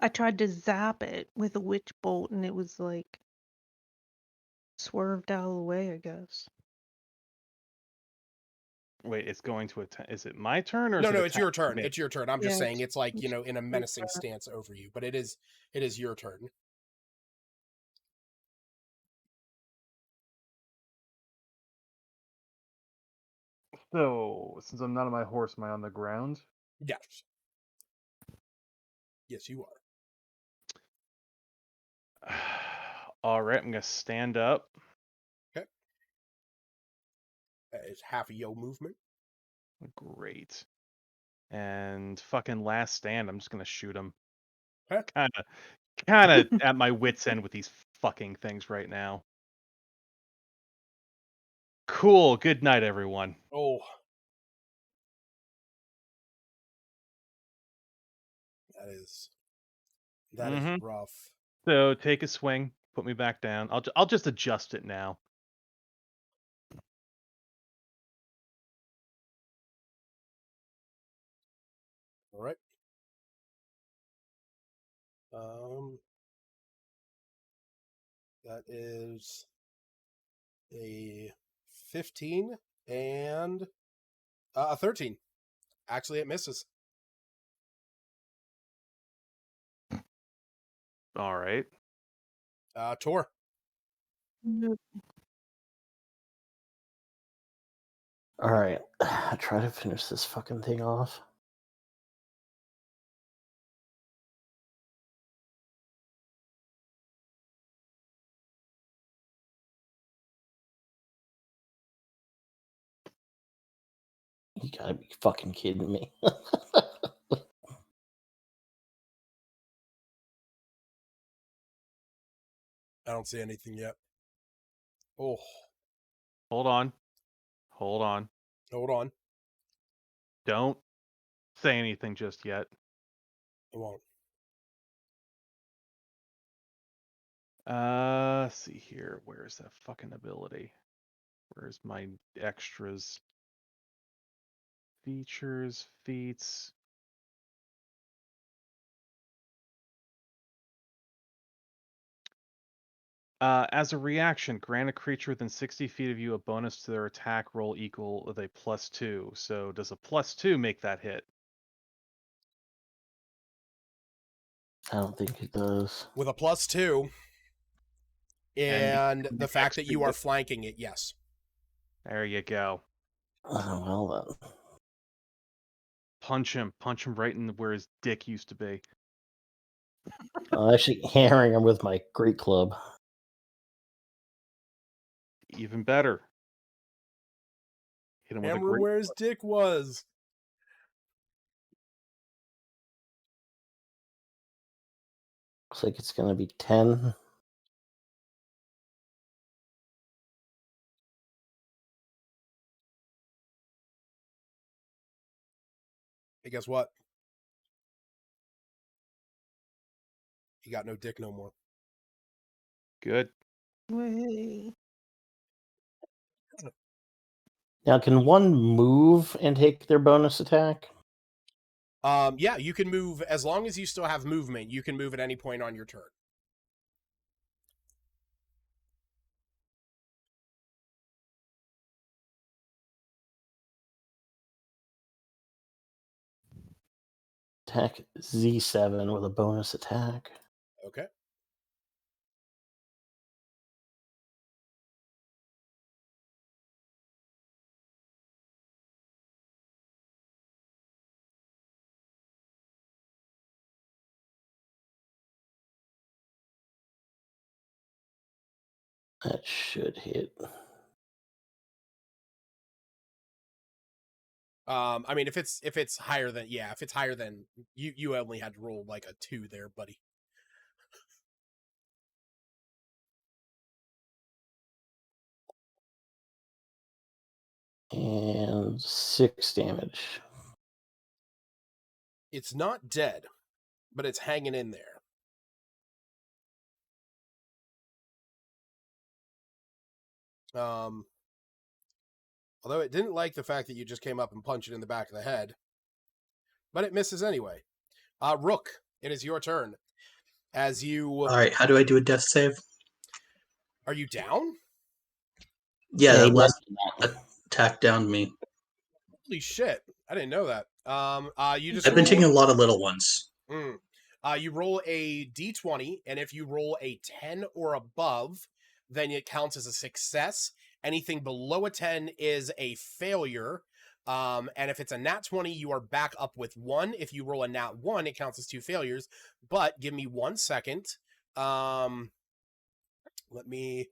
[SPEAKER 4] I tried to zap it with a witch bolt and it was like swerved out of the way, I guess.
[SPEAKER 2] Wait, it's going to attack. Is it my turn or
[SPEAKER 1] No,
[SPEAKER 2] is it
[SPEAKER 1] it's your turn.
[SPEAKER 2] me?
[SPEAKER 1] It's your turn. I'm just
[SPEAKER 4] Yeah,
[SPEAKER 1] saying it's like,
[SPEAKER 4] it's
[SPEAKER 1] in a menacing stance over you, but it is your turn.
[SPEAKER 2] So, since I'm not on my horse, am I on the ground?
[SPEAKER 1] Yes. Yes, you are.
[SPEAKER 2] All right, I'm gonna stand up.
[SPEAKER 1] Okay. That is half of your movement.
[SPEAKER 2] Great. And fucking last stand. I'm just gonna shoot him.
[SPEAKER 1] Okay.
[SPEAKER 2] Kind of at my wit's end with these fucking things right now. Cool. Good night, everyone.
[SPEAKER 1] Oh. That is rough.
[SPEAKER 2] So take a swing. Put me back down. I'll just adjust it now.
[SPEAKER 1] All right. That is a 15 and a 13. Actually, it misses.
[SPEAKER 2] All right.
[SPEAKER 1] Tor.
[SPEAKER 3] All right, try to finish this fucking thing off. You gotta be fucking kidding me.
[SPEAKER 1] I don't see anything yet. Oh.
[SPEAKER 2] Hold on. Hold on.
[SPEAKER 1] Hold on.
[SPEAKER 2] Don't say anything just yet.
[SPEAKER 1] I won't.
[SPEAKER 2] Let's see here. Where's that fucking ability? Where's my extras? Features, feats. As a reaction, grant a creature within 60 feet of you a bonus to their attack roll equal with a +2. So does a +2 make that hit?
[SPEAKER 3] I don't think it does.
[SPEAKER 1] With a +2 and the fact that you are
[SPEAKER 2] extra-
[SPEAKER 1] flanking it, yes.
[SPEAKER 2] There you go.
[SPEAKER 3] Oh, well then.
[SPEAKER 2] Punch him right in where his dick used to be.
[SPEAKER 3] I'm actually hammering him with my great club.
[SPEAKER 2] Even better. Hit him with a
[SPEAKER 1] Hammer
[SPEAKER 2] great
[SPEAKER 1] where his dick was.
[SPEAKER 3] Looks like it's gonna be 10.
[SPEAKER 1] Hey, guess what? He got no dick no more.
[SPEAKER 2] Good.
[SPEAKER 4] Way.
[SPEAKER 3] Now, can one move and take their bonus attack?
[SPEAKER 1] Yeah, you can move as long as you still have movement. You can move at any point on your turn.
[SPEAKER 3] Attack Z7 with a bonus attack.
[SPEAKER 1] Okay.
[SPEAKER 3] That should hit.
[SPEAKER 1] I mean, if it's higher than if it's higher than you only had to roll like a 2 there, buddy.
[SPEAKER 3] And 6 damage.
[SPEAKER 1] It's not dead, but it's hanging in there. Although it didn't like the fact that you just came up and punched it in the back of the head, but it misses anyway. Rook, it is your turn. As you,
[SPEAKER 5] All right, how do I do a death save?
[SPEAKER 1] are you down?
[SPEAKER 5] Yeah, that
[SPEAKER 3] he
[SPEAKER 5] last
[SPEAKER 3] mentioned
[SPEAKER 5] attack downed me.
[SPEAKER 1] Holy shit! I didn't know that. You just
[SPEAKER 5] I've been
[SPEAKER 1] roll-
[SPEAKER 5] taking a lot of little ones.
[SPEAKER 1] You roll a d20, and if you roll a 10 or above, then it counts as a success. Anything below a 10 is a failure. And if it's a nat 20, you are back up with 1. If you roll a nat 1, it counts as 2 failures. But give me 1 second. Let me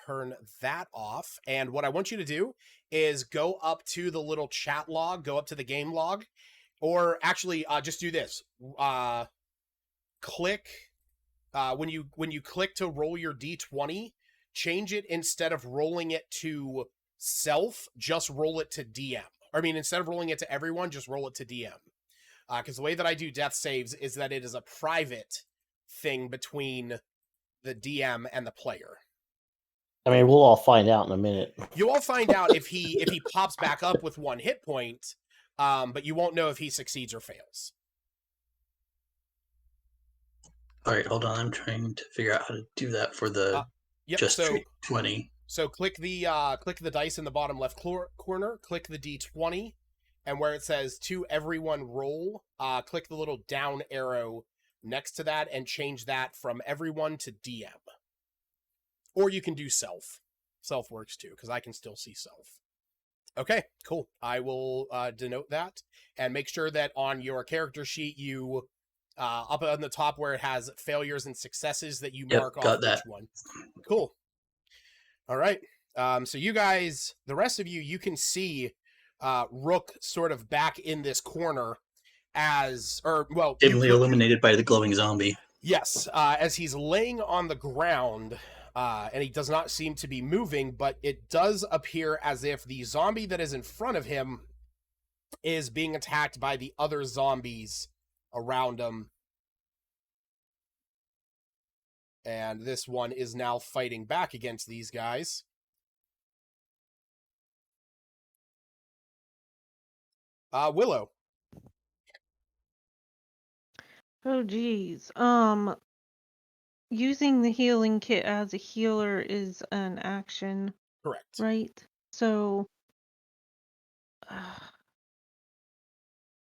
[SPEAKER 1] turn that off. And what I want you to do is go up to the little chat log, go up to the game log, or actually just do this. Click when you click to roll your d20, change it, instead of rolling it to self, just roll it to DM. I mean, instead of rolling it to everyone, just roll it to DM. Because the way that I do death saves is that it is a private thing between the DM and the player.
[SPEAKER 3] I mean, we'll all find out in a minute.
[SPEAKER 1] You all find out if he pops back up with 1 hit point, but you won't know if he succeeds or fails.
[SPEAKER 5] All right, hold on. I'm trying to figure out how to do that for the straight 20.
[SPEAKER 1] So click the dice in the bottom left corner, click the D20, and where it says to everyone roll, click the little down arrow next to that and change that from everyone to DM. Or you can do self. Self works too, because I can still see self. Okay, cool. I will denote that, and make sure that on your character sheet you, up on the top where it has failures and successes, that you mark off each one. Cool. All right. So you guys, the rest of you can see Rook sort of back in this corner
[SPEAKER 5] dimly illuminated by the glowing zombie.
[SPEAKER 1] Yes, as he's laying on the ground, and he does not seem to be moving, but it does appear as if the zombie that is in front of him is being attacked by the other zombies around him. And this one is now fighting back against these guys. Willow.
[SPEAKER 4] Oh, geez. Using the healing kit as a healer is an action.
[SPEAKER 1] Correct.
[SPEAKER 4] Right? So,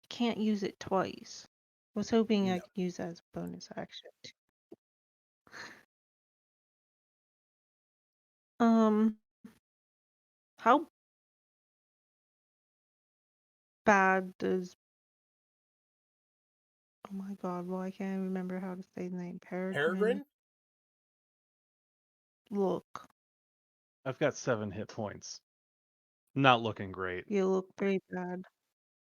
[SPEAKER 4] can't use it twice. I was hoping I could use that as a bonus action. How bad does... Oh my god, well, I can't remember how to say the name.
[SPEAKER 1] Peregrine?
[SPEAKER 4] Look.
[SPEAKER 2] I've got 7 hit points. Not looking great.
[SPEAKER 4] You look very bad.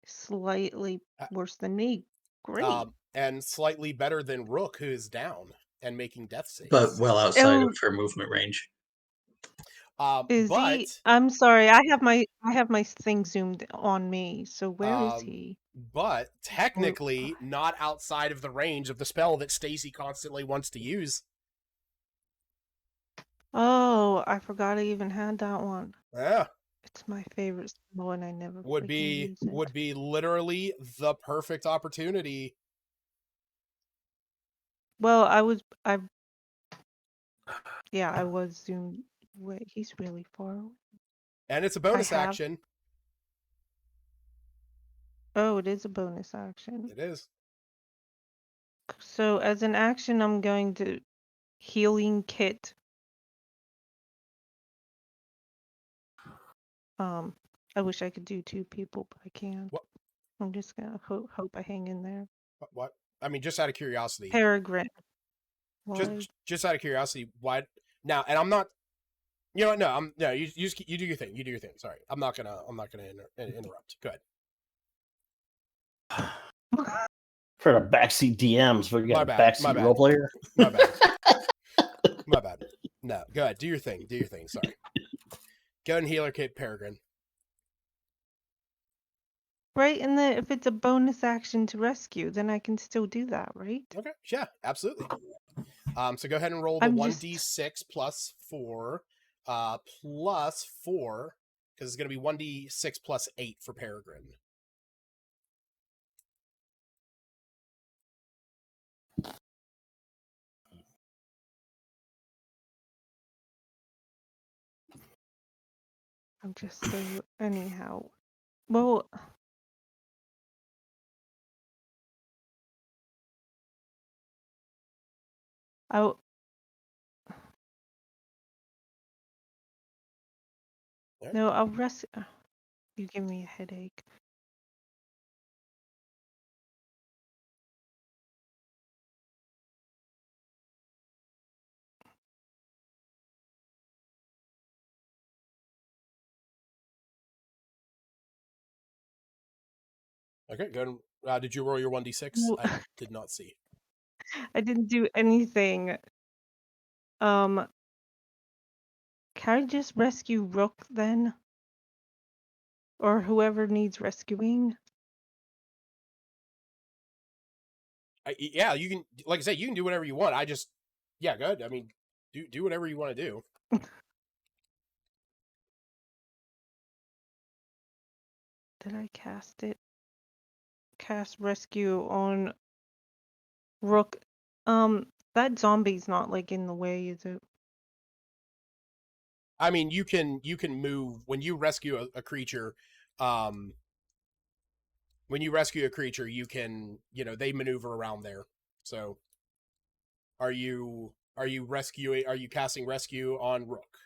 [SPEAKER 4] Slightly worse than me. Great.
[SPEAKER 1] And slightly better than Rook, who is down and making death saves.
[SPEAKER 5] But well outside of her movement range.
[SPEAKER 4] Is he? I'm sorry, I have my thing zoomed on me. So where is he?
[SPEAKER 1] But technically not outside of the range of the spell that Stacy constantly wants to use.
[SPEAKER 4] Oh, I forgot I even had that one.
[SPEAKER 1] Yeah.
[SPEAKER 4] It's my favorite spell, and I never
[SPEAKER 1] would
[SPEAKER 4] freaking
[SPEAKER 1] be
[SPEAKER 4] use it.
[SPEAKER 1] would be literally the perfect opportunity.
[SPEAKER 4] Well, I was zoomed. Wait, he's really far away.
[SPEAKER 1] And it's a bonus
[SPEAKER 4] have-
[SPEAKER 1] action.
[SPEAKER 4] Oh, it is a bonus action.
[SPEAKER 1] It is.
[SPEAKER 4] So as an action, I'm going to healing kit. I wish I could do 2 people, but I can't.
[SPEAKER 1] What?
[SPEAKER 4] I'm just gonna hope I hang in there.
[SPEAKER 1] What? I mean, just out of curiosity.
[SPEAKER 4] Peregrine. Why?
[SPEAKER 1] Just out of curiosity, why now? And I'm not. You know what? No, you do your thing. You do your thing. Sorry, I'm not gonna interrupt. Go ahead.
[SPEAKER 3] For the backseat DMs, we got a
[SPEAKER 1] My bad.
[SPEAKER 3] backseat role player.
[SPEAKER 1] My bad. My bad. No, go ahead. Do your thing. Do your thing. Sorry. Go ahead and healer kit Peregrine.
[SPEAKER 4] Right, and then if it's a bonus action to rescue, then I can still do that, right?
[SPEAKER 1] Okay. Yeah, absolutely. So go ahead and roll the 1d6 plus 4, plus 4, because it's going to be 1d6 plus 8 for Peregrine.
[SPEAKER 4] I'm just so anyhow. Well, I no, I'll rest. You give me a headache.
[SPEAKER 1] Okay, go ahead. Did you roll your 1d6?
[SPEAKER 4] Well,
[SPEAKER 1] I did not see.
[SPEAKER 4] I didn't do anything. Can I just rescue Rook then? Or whoever needs rescuing?
[SPEAKER 1] Yeah, you can. Like I said, you can do whatever you want. Yeah, go ahead. I mean, do whatever you want to do.
[SPEAKER 4] Did I cast it? Cast rescue on Rook. That zombie's not like in the way, is it?
[SPEAKER 1] I mean, you can move when you rescue a creature. When you rescue a creature, you can they maneuver around there. So, are you rescuing? Are you casting rescue on Rook?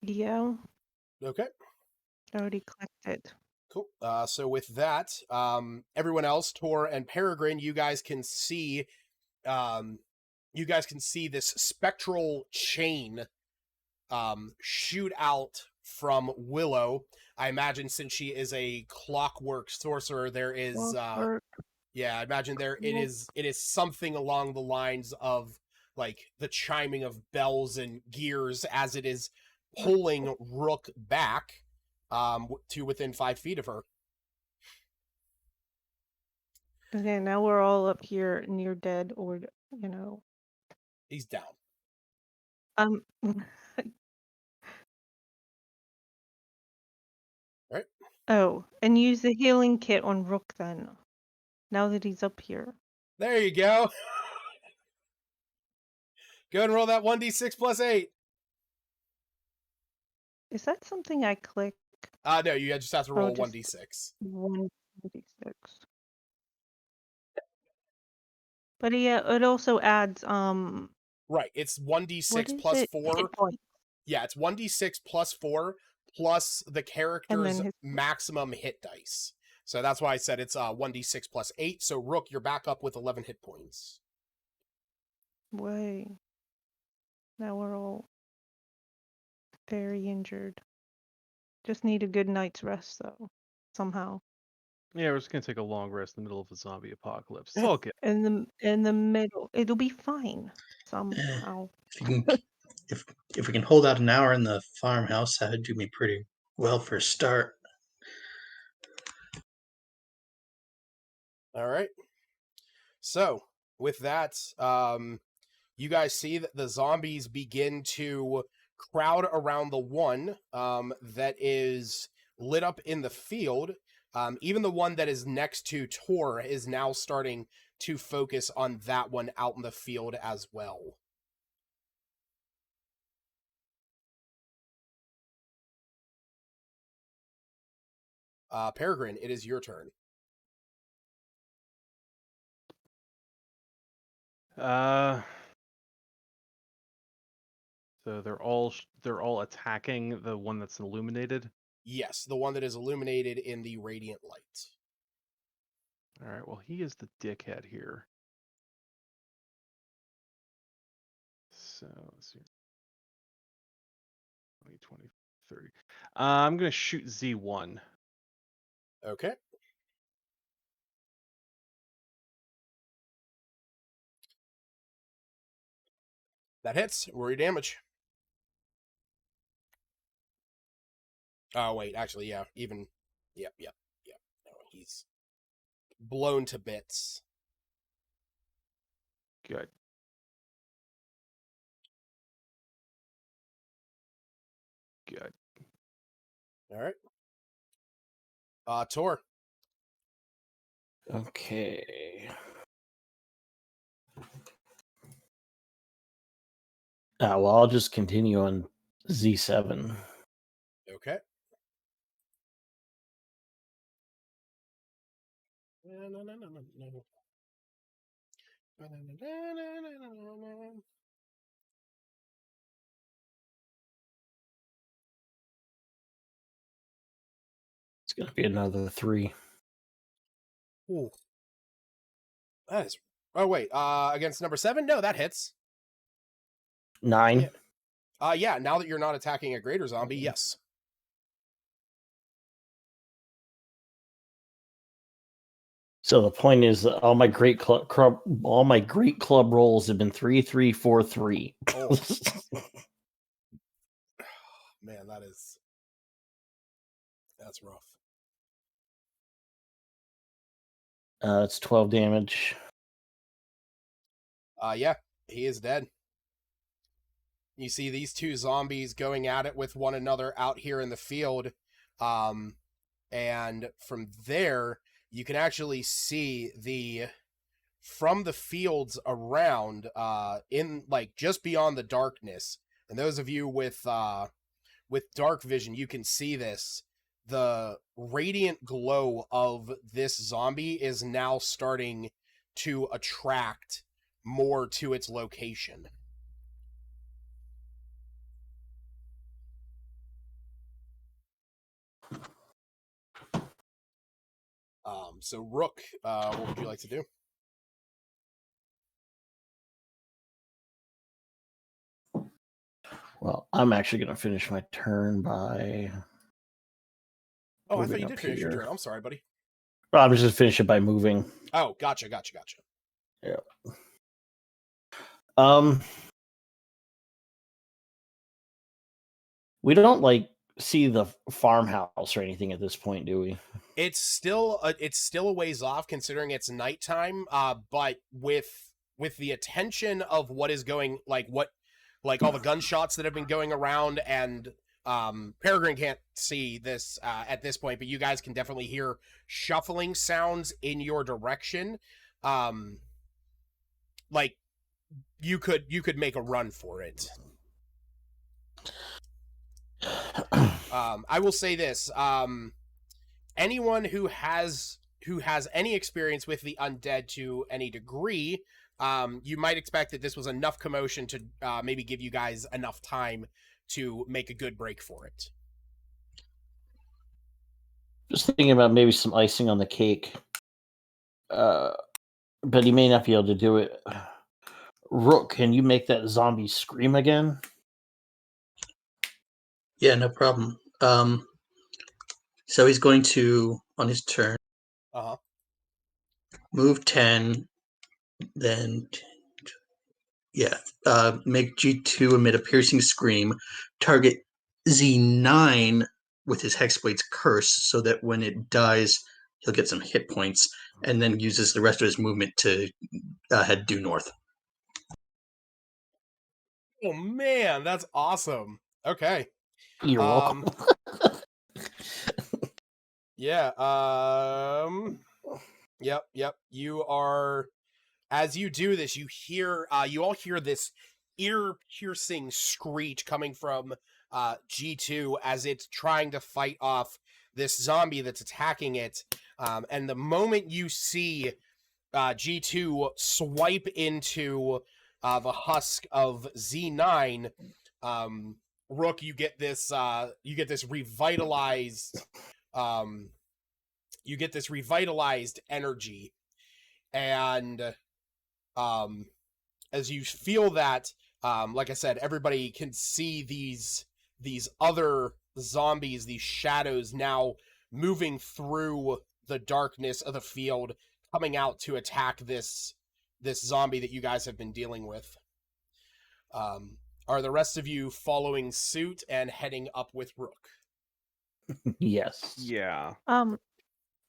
[SPEAKER 4] Yeah.
[SPEAKER 1] Okay.
[SPEAKER 4] I already clicked it.
[SPEAKER 1] Cool. So with that, everyone else, Tor and Peregrine, you guys can see this spectral chain shoot out from Willow. I imagine since she is a clockwork sorcerer, there is yeah, I imagine it is something along the lines of like the chiming of bells and gears as it is pulling Rook back to within 5 feet of her.
[SPEAKER 4] Okay, now we're all up here near dead, or
[SPEAKER 1] He's down. Right.
[SPEAKER 4] Oh, and use the healing kit on Rook then. Now that he's up here.
[SPEAKER 1] There you go. Go ahead and roll that 1d6 plus 8.
[SPEAKER 4] Is that something I click?
[SPEAKER 1] No, you just have to roll 1d6.
[SPEAKER 4] 1d6. But yeah, it also adds
[SPEAKER 1] Right, it's 1d6 plus 4.
[SPEAKER 4] Hit points.
[SPEAKER 1] Yeah, it's 1d6 plus 4 plus the character's maximum hit dice. So that's why I said it's 1d6 plus 8. So Rook, you're back up with 11 hit points.
[SPEAKER 4] Way. Now we're all very injured. Just need a good night's rest though. Somehow.
[SPEAKER 2] Yeah, we're just gonna take a long rest in the middle of a zombie apocalypse. It's all good.
[SPEAKER 4] In the middle. It'll be fine. Somehow.
[SPEAKER 5] If we can hold out an hour in the farmhouse, that would do me pretty well for a start.
[SPEAKER 1] All right. So with that, you guys see that the zombies begin to crowd around the one that is lit up in the field. Even the one that is next to Tor is now starting to focus on that one out in the field as well. Peregrine, it is your turn.
[SPEAKER 2] So they're all attacking the one that's illuminated.
[SPEAKER 1] Yes, the one that is illuminated in the radiant light.
[SPEAKER 2] All right. Well, he is the dickhead here. So let's see. 20, 20, 30. I'm gonna shoot Z1.
[SPEAKER 1] Okay. That hits. Roll your damage. Oh, wait. Actually, yeah. Even. Yep. No, he's blown to bits.
[SPEAKER 2] Good. Good.
[SPEAKER 1] All right. Tor.
[SPEAKER 3] Okay. Well, I'll just continue on Z7.
[SPEAKER 1] Okay.
[SPEAKER 3] It's going to be another 3.
[SPEAKER 1] Ooh. That is. Oh, wait. Against number 7? No, that hits.
[SPEAKER 3] 9.
[SPEAKER 1] Yeah, now that you're not attacking a greater zombie, yes.
[SPEAKER 3] So the point is, that all my great club rolls have been 3, 3, 4, 3.
[SPEAKER 1] Oh. Man, that's rough.
[SPEAKER 3] It's 12 damage.
[SPEAKER 1] Yeah, he is dead. You see these two zombies going at it with one another out here in the field. And from there, you can actually see from the fields around, in like just beyond the darkness. And those of you with dark vision, you can see this. The radiant glow of this zombie is now starting to attract more to its location. So Rook, what would you like to do?
[SPEAKER 3] Well, I'm actually going to finish my turn by...
[SPEAKER 1] Oh, I thought
[SPEAKER 3] moving
[SPEAKER 1] you
[SPEAKER 3] up
[SPEAKER 1] did finish your
[SPEAKER 3] here.
[SPEAKER 1] turn. I'm sorry, buddy.
[SPEAKER 3] Well, I was just finishing by moving.
[SPEAKER 1] Oh, gotcha.
[SPEAKER 3] Yeah. We don't see the farmhouse or anything at this point, do we?
[SPEAKER 1] It's still a ways off considering it's nighttime. But with the attention of what is going all the gunshots that have been going around, and Peregrine can't see this at this point, but you guys can definitely hear shuffling sounds in your direction. Like you could make a run for it. I will say this. Anyone who has any experience with the undead to any degree, you might expect that this was enough commotion to maybe give you guys enough time to make a good break for it.
[SPEAKER 3] Just thinking about maybe some icing on the cake. But he may not be able to do it. Rook, can you make that zombie scream again?
[SPEAKER 5] Yeah, no problem. So he's going to, on his turn, move 10, then make G2 emit a piercing scream, target Z9 with his Hexblade's curse, so that when it dies, he'll get some hit points, and then uses the rest of his movement to head due north.
[SPEAKER 1] Oh man, that's awesome. Okay.
[SPEAKER 3] You're welcome.
[SPEAKER 1] Yeah. Yep. You are. As you do this, you hear. You all hear this ear-piercing screech coming from G2 as it's trying to fight off this zombie that's attacking it. And the moment you see G2 swipe into the husk of Z9, Rook, you get this revitalized energy, and as you feel that, like I said, everybody can see these other zombies, these shadows now moving through the darkness of the field, coming out to attack this zombie that you guys have been dealing with. Are the rest of you following suit and heading up with Rook?
[SPEAKER 3] Yes.
[SPEAKER 2] Yeah.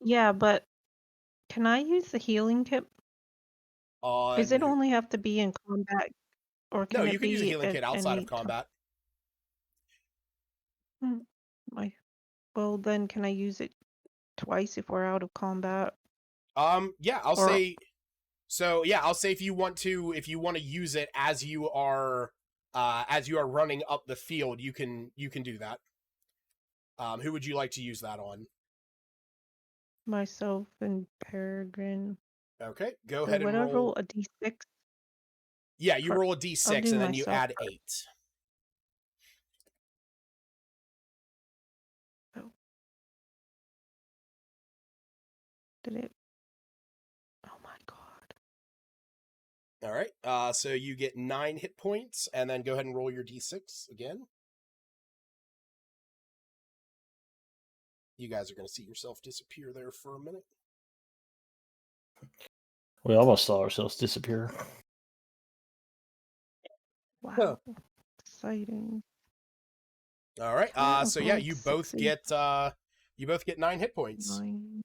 [SPEAKER 4] Yeah, but can I use the healing kit? Does it only have to be in combat, or can
[SPEAKER 1] No,
[SPEAKER 4] it
[SPEAKER 1] you can use a
[SPEAKER 4] be
[SPEAKER 1] healing
[SPEAKER 4] at
[SPEAKER 1] kit outside
[SPEAKER 4] any
[SPEAKER 1] of combat.
[SPEAKER 4] Well, then can I use it twice if we're out of combat?
[SPEAKER 1] Yeah, I'll say. So yeah, I'll say if you want to use it as you are running up the field, you can do that. Who would you like to use that on?
[SPEAKER 4] Myself and Peregrine.
[SPEAKER 1] Okay, go
[SPEAKER 4] So
[SPEAKER 1] ahead and
[SPEAKER 4] would I
[SPEAKER 1] roll.
[SPEAKER 4] roll a d6?
[SPEAKER 1] Yeah, you roll a
[SPEAKER 4] I'll
[SPEAKER 1] d6
[SPEAKER 4] do
[SPEAKER 1] and then you
[SPEAKER 4] myself
[SPEAKER 1] add
[SPEAKER 4] first.
[SPEAKER 1] 8.
[SPEAKER 4] Oh. Did it? Oh my god.
[SPEAKER 1] All right. So you get 9 hit points, and then go ahead and roll your d6 again. You guys are going to see yourself disappear there for a minute.
[SPEAKER 3] We almost saw ourselves disappear.
[SPEAKER 4] Wow. Exciting.
[SPEAKER 1] All right.
[SPEAKER 4] Okay,
[SPEAKER 1] So yeah, you both get 9 hit points.
[SPEAKER 4] 9.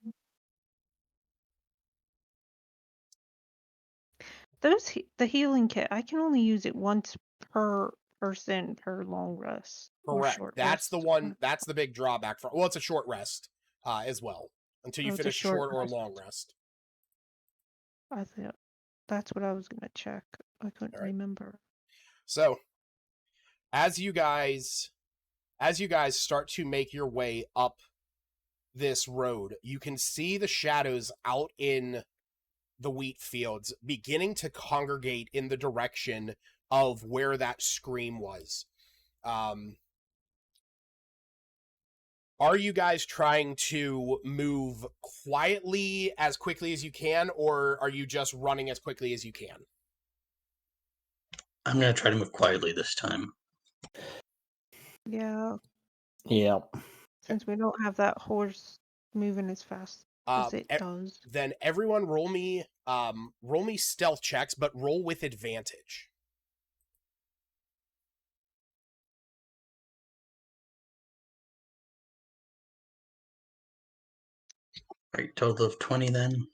[SPEAKER 4] The healing kit, I can only use it once per person per long rest.
[SPEAKER 1] Correct.
[SPEAKER 4] Or short
[SPEAKER 1] That's
[SPEAKER 4] rest.
[SPEAKER 1] the one. That's the big drawback for. Well, it's a short rest as well until you finish a short or long rest.
[SPEAKER 4] I thought that's what I was gonna check. I couldn't remember.
[SPEAKER 1] So, as you guys start to make your way up this road, you can see the shadows out in the wheat fields beginning to congregate in the direction of where that scream was. Are you guys trying to move quietly as quickly as you can, or are you just running as quickly as you can?
[SPEAKER 5] I'm going to try to move quietly this time.
[SPEAKER 4] Yeah.
[SPEAKER 3] Yeah.
[SPEAKER 4] Since we don't have that horse moving as fast as it does.
[SPEAKER 1] Then everyone roll me stealth checks, but roll with advantage.
[SPEAKER 5] Right, total of 20 then.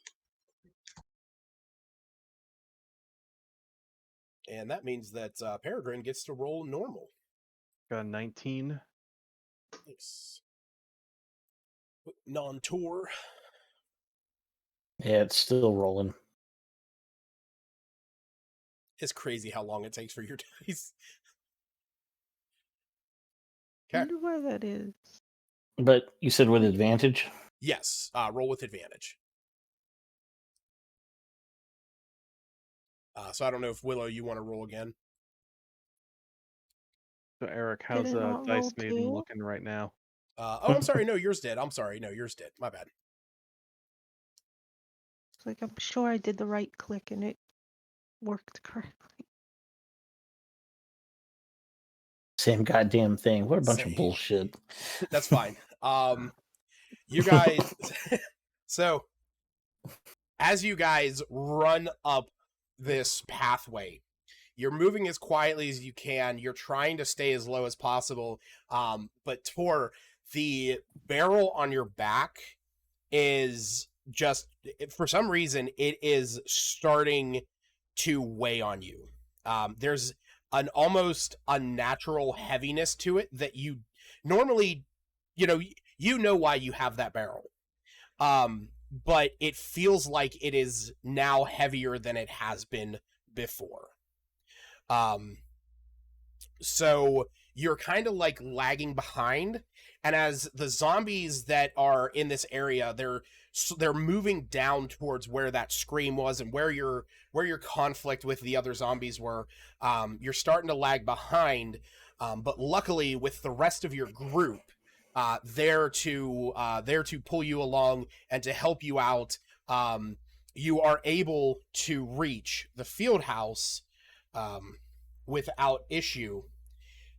[SPEAKER 1] And that means that Peregrine gets to roll normal.
[SPEAKER 2] Got a 19.
[SPEAKER 1] Nice. Non-tour.
[SPEAKER 3] Yeah, it's still rolling.
[SPEAKER 1] It's crazy how long it takes for your dice.
[SPEAKER 4] I wonder why that is.
[SPEAKER 3] But you said with advantage?
[SPEAKER 1] Yes, roll with advantage. So I don't know if Willow, you want to roll again.
[SPEAKER 2] So Eric, how's Dice Maiden looking right now?
[SPEAKER 1] I'm sorry. No, yours did. I'm sorry. No, yours did. My bad.
[SPEAKER 4] It's like I'm sure I did the right click and it worked correctly.
[SPEAKER 3] Same goddamn thing. What a bunch of bullshit.
[SPEAKER 1] That's fine. You guys. So, as you guys run up this pathway, you're moving as quietly as you can. You're trying to stay as low as possible. But Tor, the barrel on your back is just, for some reason, it is starting to weigh on you. There's an almost unnatural heaviness to it that you normally, you know why you have that barrel. But it feels like it is now heavier than it has been before. So you're kind of like lagging behind, and as the zombies that are in this area, they're moving down towards where that scream was and where your conflict with the other zombies were. You're starting to lag behind, but luckily with the rest of your group there to pull you along and to help you out, you are able to reach the field house without issue.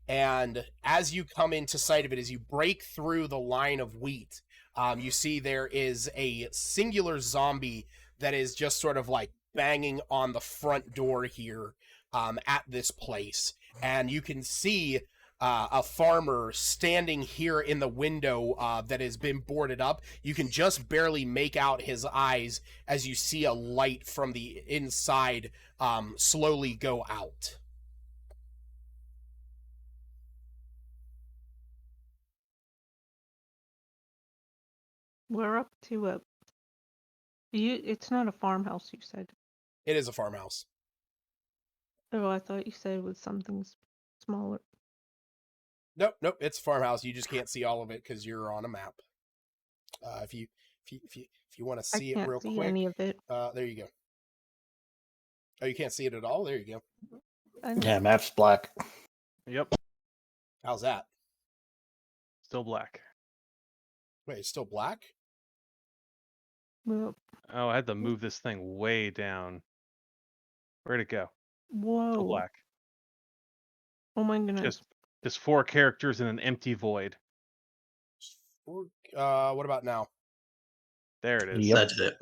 [SPEAKER 1] And as you come into sight of it, as you break through the line of wheat, you see there is a singular zombie that is just sort of like banging on the front door here at this place. And you can see a farmer standing here in the window that has been boarded up. You can just barely make out his eyes as you see a light from the inside slowly go out.
[SPEAKER 4] We're up to it's not a farmhouse, you said.
[SPEAKER 1] It is a farmhouse.
[SPEAKER 4] Oh, I thought you said it was something smaller.
[SPEAKER 1] Nope, it's a farmhouse. You just can't see all of it because you're on a map. If you want to see it real quick,
[SPEAKER 4] any of it.
[SPEAKER 1] There you go. Oh, you can't see it at all? There you go.
[SPEAKER 3] Yeah, map's black.
[SPEAKER 2] Yep.
[SPEAKER 1] How's that?
[SPEAKER 2] Still black.
[SPEAKER 1] Wait, it's still black?
[SPEAKER 4] Well,
[SPEAKER 2] Oh, I had to move this thing way down. Where'd it go?
[SPEAKER 4] whoa.
[SPEAKER 2] Still black.
[SPEAKER 4] Oh my goodness.
[SPEAKER 2] Just 4 characters in an empty void.
[SPEAKER 1] What about now?
[SPEAKER 2] There it is.
[SPEAKER 3] Yep.
[SPEAKER 5] That's it.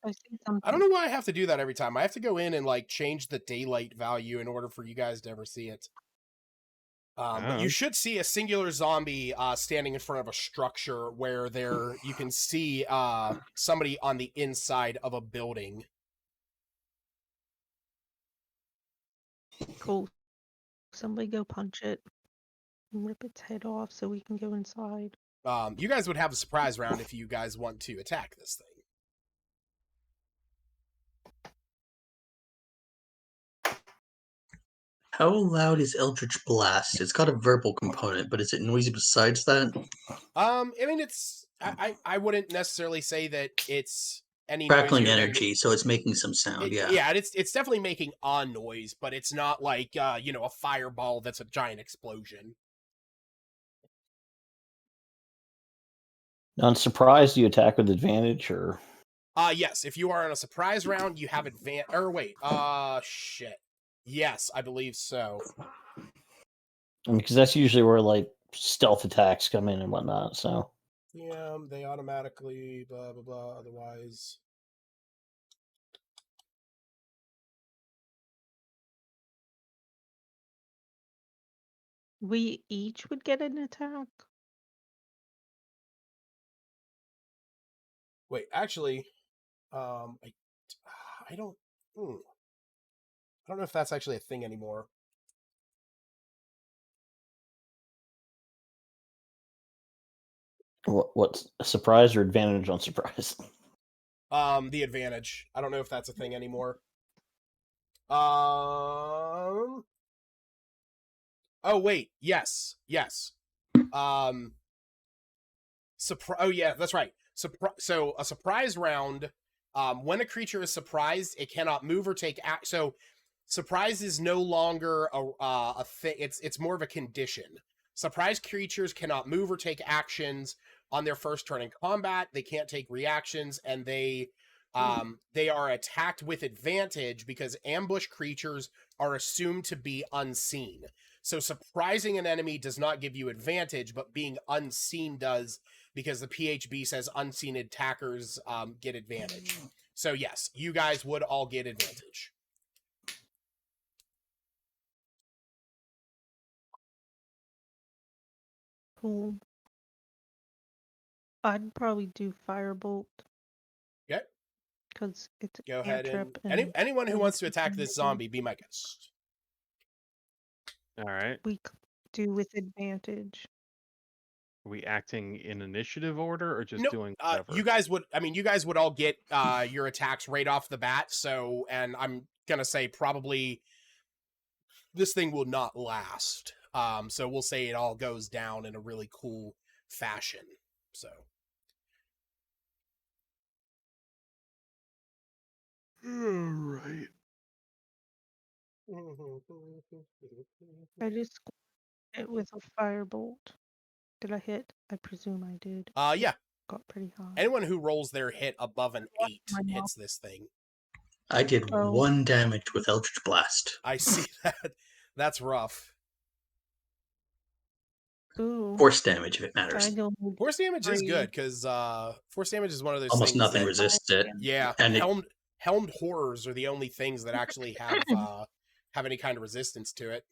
[SPEAKER 4] I see something.
[SPEAKER 1] I don't know why I have to do that every time. I have to go in and like change the daylight value in order for you guys to ever see it. But you should see a singular zombie standing in front of a structure where you can see somebody on the inside of a building.
[SPEAKER 4] Cool. Somebody go punch it. Rip its head off so we can go inside.
[SPEAKER 1] You guys would have a surprise round if you guys want to attack this thing.
[SPEAKER 5] How loud is Eldritch Blast? It's got a verbal component, but is it noisy besides that?
[SPEAKER 1] I mean, it's I wouldn't necessarily say that it's any
[SPEAKER 5] Crackling
[SPEAKER 1] noisier than
[SPEAKER 5] energy, so it's making some sound. Yeah.
[SPEAKER 1] It's definitely making a noise, but it's not like a fireball that's a giant explosion.
[SPEAKER 3] On surprise, do you attack with advantage or?
[SPEAKER 1] Yes. If you are on a surprise round, you have advantage. Or wait, shit. Yes, I believe so.
[SPEAKER 3] Because that's usually where like stealth attacks come in and whatnot. So
[SPEAKER 1] Yeah, they automatically blah blah blah. Otherwise,
[SPEAKER 4] We each would get an attack.
[SPEAKER 1] wait. Actually, I don't. I don't know if that's actually a thing anymore.
[SPEAKER 3] what's a surprise or advantage on surprise?
[SPEAKER 1] The advantage. I don't know if that's a thing anymore. Oh wait, yes. Oh yeah, that's right. So a surprise round. When a creature is surprised, it cannot move or take act. So surprise is no longer a thing. It's more of a condition. Surprised creatures cannot move or take actions on their first turn in combat. They can't take reactions, and they are attacked with advantage because ambush creatures are assumed to be unseen. So surprising an enemy does not give you advantage, but being unseen does, because the PHB says unseen attackers get advantage. So yes, you guys would all get advantage.
[SPEAKER 4] Cool. I'd probably do Firebolt.
[SPEAKER 1] Okay.
[SPEAKER 4] Because it's a
[SPEAKER 1] Go ahead
[SPEAKER 4] cantrip
[SPEAKER 1] and anyone who wants to attack this zombie, be my guest.
[SPEAKER 2] All right.
[SPEAKER 4] we do with advantage.
[SPEAKER 2] Are we acting in initiative order or just
[SPEAKER 1] No,
[SPEAKER 2] doing whatever?
[SPEAKER 1] you guys would all get your attacks right off the bat. So, and I'm gonna say probably this thing will not last. So we'll say it all goes down in a really cool fashion. So.
[SPEAKER 2] Right.
[SPEAKER 4] I just hit with a firebolt. Did I hit? I presume I did.
[SPEAKER 1] Yeah.
[SPEAKER 4] Got pretty high.
[SPEAKER 1] Anyone who rolls their hit above an 8
[SPEAKER 4] My mouth.
[SPEAKER 1] hits this thing.
[SPEAKER 5] I did
[SPEAKER 4] Oh.
[SPEAKER 5] 1 damage with Eldritch Blast.
[SPEAKER 1] I see that. That's rough.
[SPEAKER 4] Ooh.
[SPEAKER 5] Force damage, if it
[SPEAKER 4] I
[SPEAKER 5] matters.
[SPEAKER 4] don't need
[SPEAKER 1] Force damage is
[SPEAKER 4] 3.
[SPEAKER 1] good because force damage is one of those
[SPEAKER 5] Almost
[SPEAKER 1] things
[SPEAKER 5] nothing
[SPEAKER 1] that,
[SPEAKER 5] resists it.
[SPEAKER 1] yeah,
[SPEAKER 5] And it,
[SPEAKER 1] helmed horrors are the only things that actually have have any kind of resistance to it.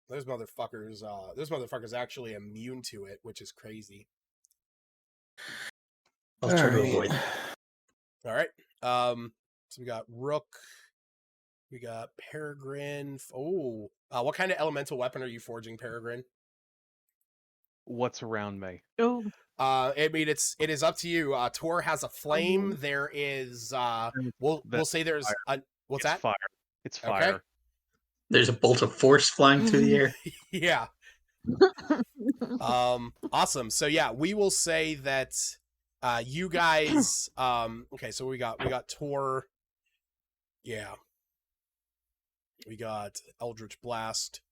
[SPEAKER 1] Those motherfuckers actually immune to it, which is crazy.
[SPEAKER 5] I'll try to avoid.
[SPEAKER 1] All right. So we got Rook. We got Peregrine. Oh, what kind of elemental weapon are you forging, Peregrine?
[SPEAKER 2] What's around me?
[SPEAKER 4] Oh,
[SPEAKER 1] I mean, it is up to you. Tor has a flame. There is we'll say there's a what's
[SPEAKER 2] It's
[SPEAKER 1] that?
[SPEAKER 2] fire. It's
[SPEAKER 1] Okay.
[SPEAKER 2] fire.
[SPEAKER 5] There's a bolt of force flying through the air.
[SPEAKER 1] Yeah. Awesome. So yeah, we will say that you guys okay, so we got Tor. Yeah. We got Eldritch Blast,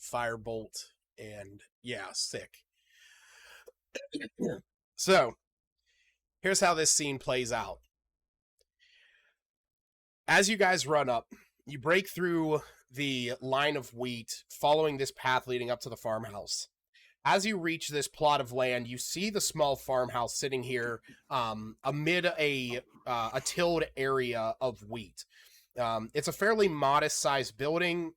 [SPEAKER 1] Firebolt, and yeah, sick. So, here's how this scene plays out. As you guys run up, you break through the line of wheat, following this path leading up to the farmhouse. As you reach this plot of land, you see the small farmhouse sitting here amid a tilled area of wheat. It's a fairly modest-sized building,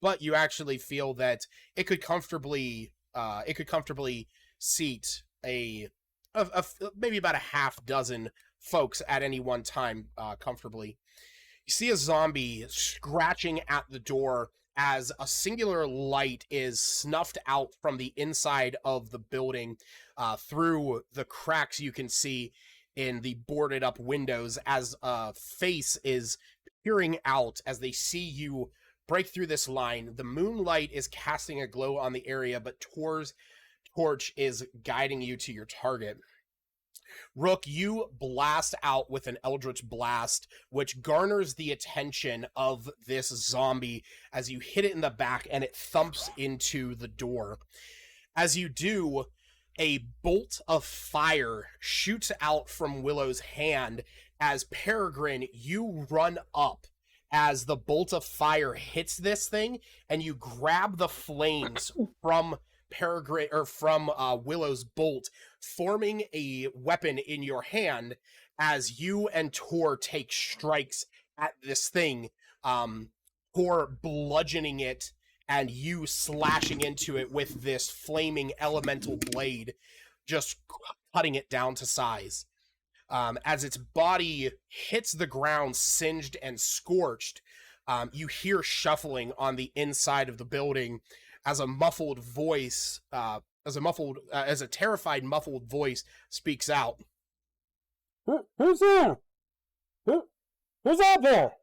[SPEAKER 1] but you actually feel that it could comfortably seat a maybe about a half dozen folks at any one time comfortably. You see a zombie scratching at the door as a singular light is snuffed out from the inside of the building through the cracks you can see in the boarded up windows as a face is peering out as they see you break through this line. The moonlight is casting a glow on the area, but Tor's torch is guiding you to your target. Rook, you blast out with an Eldritch Blast, which garners the attention of this zombie as you hit it in the back and it thumps into the door. As you do, a bolt of fire shoots out from Willow's hand as Peregrine, you run up as the bolt of fire hits this thing and you grab the flames from Peregrine or from Willow's bolt, forming a weapon in your hand as you and Tor take strikes at this thing, Tor bludgeoning it and you slashing into it with this flaming elemental blade, just cutting it down to size. As its body hits the ground singed and scorched, you hear shuffling on the inside of the building as a muffled voice, as a terrified muffled voice speaks out. Who's there? Who's out there?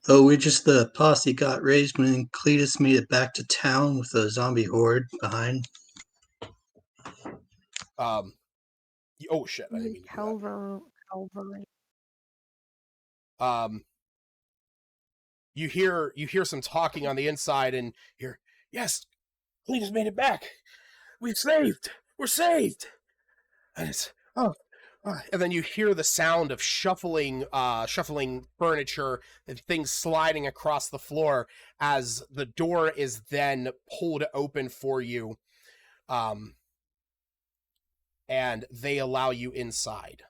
[SPEAKER 5] Oh, we're just the posse got raised when Cletus made it back to town with a zombie horde behind.
[SPEAKER 1] Oh shit! I didn't mean to do that. You hear some talking on the inside, and you're yes, Cletus made it back. We're saved, and it's and then you hear the sound of shuffling furniture and things sliding across the floor as the door is then pulled open for you, and they allow you inside.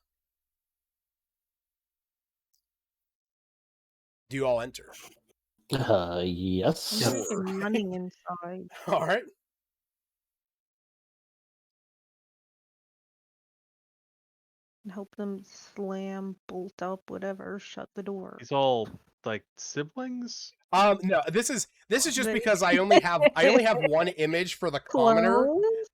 [SPEAKER 1] Do you all enter?
[SPEAKER 3] Yes.
[SPEAKER 4] I'm running inside.
[SPEAKER 1] All right.
[SPEAKER 4] and help them slam, bolt up, whatever, shut the door.
[SPEAKER 2] These all like siblings?
[SPEAKER 1] No, this is just
[SPEAKER 4] They-
[SPEAKER 1] because I only have one image for the commoner.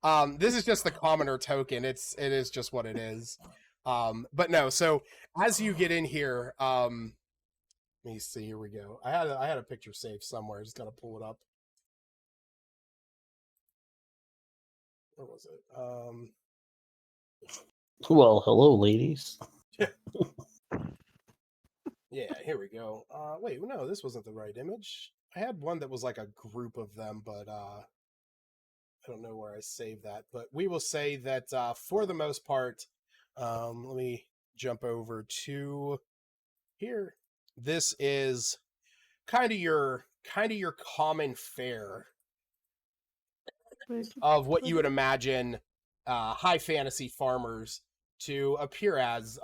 [SPEAKER 4] Clones?
[SPEAKER 1] This is just the commoner token. It is just what it is. But no, so as you get in here, let me see, here we go. I had a picture saved somewhere. I just gotta pull it up. Where was it?
[SPEAKER 3] Well, hello, ladies.
[SPEAKER 1] Yeah, here we go. Wait, no, this wasn't the right image. I had one that was like a group of them, but I don't know where I saved that. But we will say that for the most part, let me jump over to here. This is kind of your common fare of what you would imagine high fantasy farmers to appear as.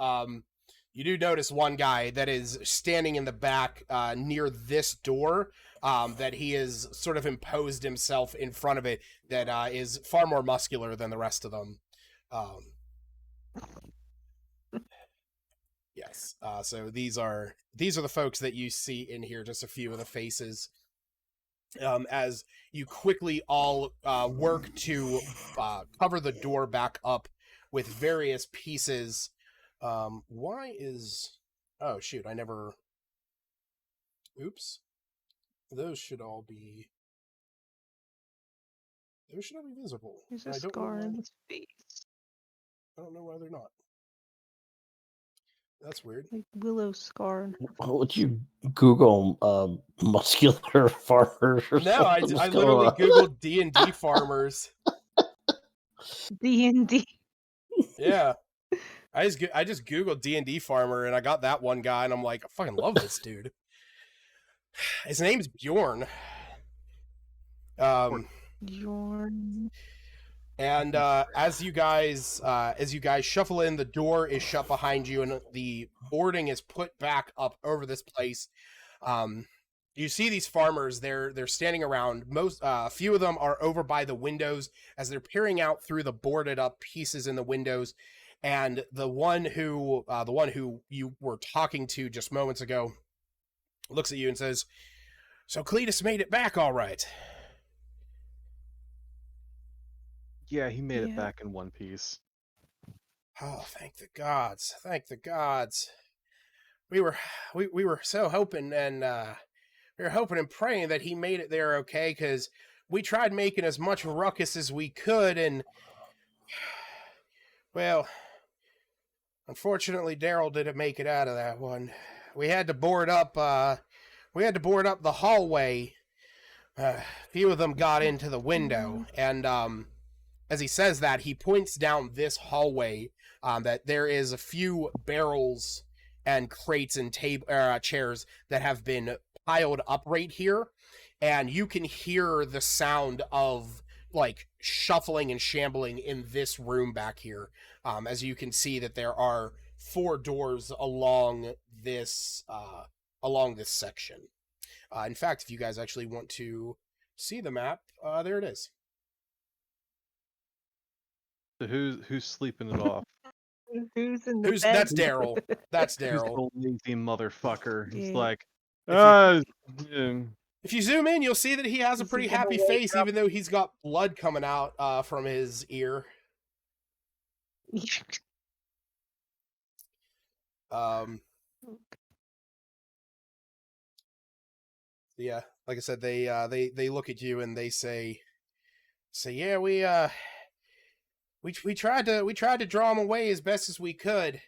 [SPEAKER 1] You do notice one guy that is standing in the back near this door, that he has sort of imposed himself in front of it, that is far more muscular than the rest of them. Yes. So these are the folks that you see in here, just a few of the faces. As you quickly all work to cover the door back up with various pieces. Why is... Oh, shoot, I never... Oops. Those should all be visible.
[SPEAKER 4] There's a
[SPEAKER 1] I don't know
[SPEAKER 4] scar
[SPEAKER 1] why...
[SPEAKER 4] in his face.
[SPEAKER 1] I don't know why they're not. That's weird.
[SPEAKER 4] Like Willow scar.
[SPEAKER 3] Why would you Google muscular farmers? Or
[SPEAKER 1] No, I
[SPEAKER 3] something? What's
[SPEAKER 1] literally
[SPEAKER 3] going on?
[SPEAKER 1] Googled D&D farmers.
[SPEAKER 4] D&D.
[SPEAKER 1] Yeah. I just Googled D&D farmer, and I got that one guy, and I'm like, I fucking love this dude. His name's Bjorn.
[SPEAKER 4] Bjorn.
[SPEAKER 1] And as you guys shuffle in, the door is shut behind you, and the boarding is put back up over this place. You see these farmers. They're standing around. A few of them are over by the windows as they're peering out through the boarded up pieces in the windows. And the one who you were talking to just moments ago looks at you and says, "So Cletus made it back all right."
[SPEAKER 2] Yeah, he made it
[SPEAKER 4] Yeah.
[SPEAKER 2] back in one piece.
[SPEAKER 1] Oh, thank the gods! Thank the gods! We were so hoping, and we were hoping and praying that he made it there okay, because we tried making as much ruckus as we could, and well, unfortunately, Daryl didn't make it out of that one. We had to board up. We had to board up the hallway. A few of them got into the window, and as he says that, he points down this hallway. That there is a few barrels and crates and chairs that have been piled up right here, and you can hear the sound of like shuffling and shambling in this room back here. As you can see that there are 4 doors along this section. In fact, if you guys actually want to see the map, there it is.
[SPEAKER 2] So who's sleeping it off?
[SPEAKER 4] Who's in the bed?
[SPEAKER 1] That's Daryl. That's
[SPEAKER 2] Who's
[SPEAKER 1] Daryl.
[SPEAKER 2] the lazy motherfucker? He's
[SPEAKER 4] Yeah.
[SPEAKER 2] like,
[SPEAKER 1] If
[SPEAKER 2] yeah.
[SPEAKER 1] If you zoom in, you'll see that he has a
[SPEAKER 4] Is he
[SPEAKER 1] pretty
[SPEAKER 4] gonna
[SPEAKER 1] happy
[SPEAKER 4] wake
[SPEAKER 1] face,
[SPEAKER 4] up?
[SPEAKER 1] even though he's got blood coming out from his ear. Yeah, like I said, they look at you and they say, yeah, we tried to draw him away as best as we could.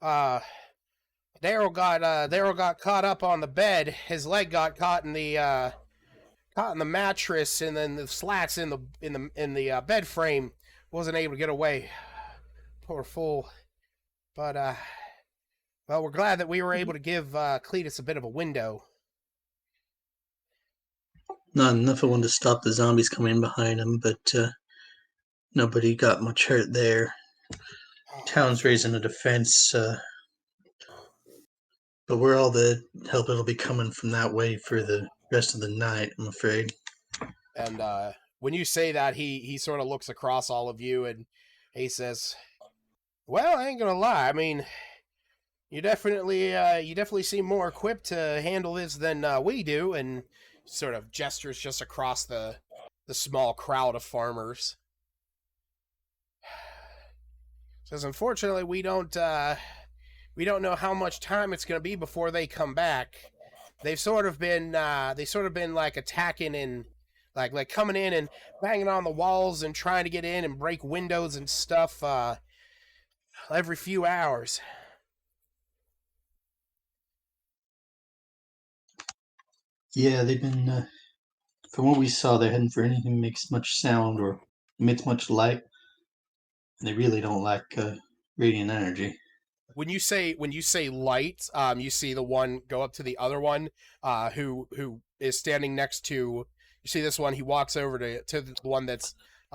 [SPEAKER 1] Daryl got caught up on the bed. His leg got caught in the mattress, and then the slats in the bed frame. Wasn't able to get away. Poor fool. But well, we're glad that we were able to give Cletus a bit of a window.
[SPEAKER 5] Not enough of one to stop the zombies coming in behind him, but nobody got much hurt there. Town's raising a defense, but where all the help it'll be coming from that way for the rest of the night, I'm afraid.
[SPEAKER 1] And when you say that, he sort of looks across all of you and he says, Well, I ain't gonna lie. I mean, you definitely seem more equipped to handle this than we do, and sort of gestures just across the small crowd of farmers. Says, unfortunately, we don't know how much time it's gonna be before they come back. They've sort of been like attacking and like coming in and banging on the walls and trying to get in and break windows and stuff every few hours.
[SPEAKER 5] Yeah, they've been. From what we saw, they're heading for anything that makes much sound or emits much light. And they really don't like radiant energy.
[SPEAKER 1] When you say light, you see the one go up to the other one, who is standing next to. You see this one. He walks over to the one that's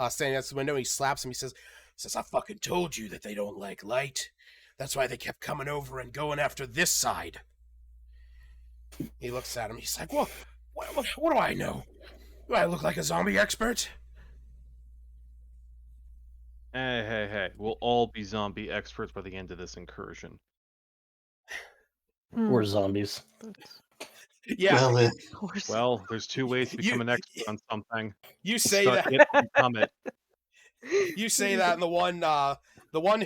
[SPEAKER 1] standing next to the window. And he slaps him. He says, "I fucking told you that they don't like light. That's why they kept coming over and going after this side." He looks at him. He's like, "Well, what do I know? Do I look like a zombie expert?"
[SPEAKER 2] Hey. We'll all be zombie experts by the end of this incursion.
[SPEAKER 3] We're zombies.
[SPEAKER 1] Yeah.
[SPEAKER 5] Well,
[SPEAKER 4] Of course.
[SPEAKER 2] Well, there's two ways to become an expert on something.
[SPEAKER 1] You say
[SPEAKER 2] Start
[SPEAKER 1] that.
[SPEAKER 2] it or become it.
[SPEAKER 1] You say that, and the one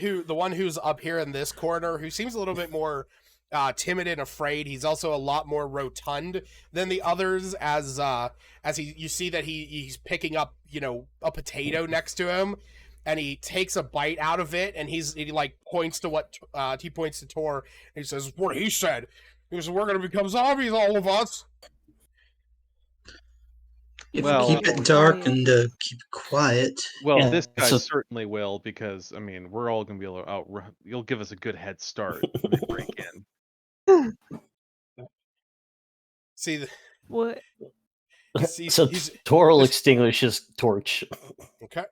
[SPEAKER 1] who's up here in this corner, who seems a little bit more timid and afraid. He's also a lot more rotund than the others. As you see that he's picking up a potato next to him, and he takes a bite out of it, and he like points to what he points to Tor, and he says, "What he said. He says we're gonna become zombies, all of us."
[SPEAKER 5] if
[SPEAKER 2] Well,
[SPEAKER 5] keep it dark and keep it quiet.
[SPEAKER 2] Well,
[SPEAKER 3] Yeah,
[SPEAKER 2] this guy
[SPEAKER 3] so-
[SPEAKER 2] certainly will, because I mean, we're all gonna be able to you'll give us a good head start when they break in.
[SPEAKER 1] See,
[SPEAKER 4] What?
[SPEAKER 3] So Tor will extinguish his torch.
[SPEAKER 1] Okay.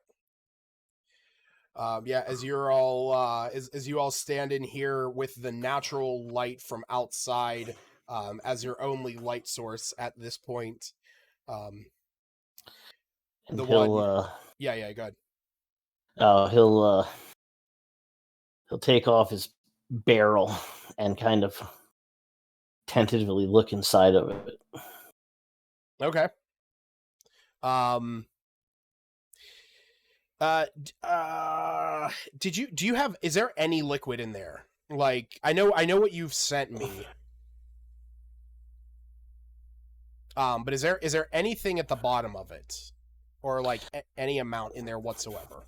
[SPEAKER 1] Yeah, as you're all as you all stand in here with the natural light from outside as your only light source at this point.
[SPEAKER 3] And
[SPEAKER 1] The
[SPEAKER 3] he'll
[SPEAKER 1] one, yeah, go ahead.
[SPEAKER 3] he'll take off his barrel and kind of tentatively look inside of it.
[SPEAKER 1] Okay. Do you have? Is there any liquid in there? Like, I know what you've sent me. But is there anything at the bottom of it, or like any amount in there whatsoever?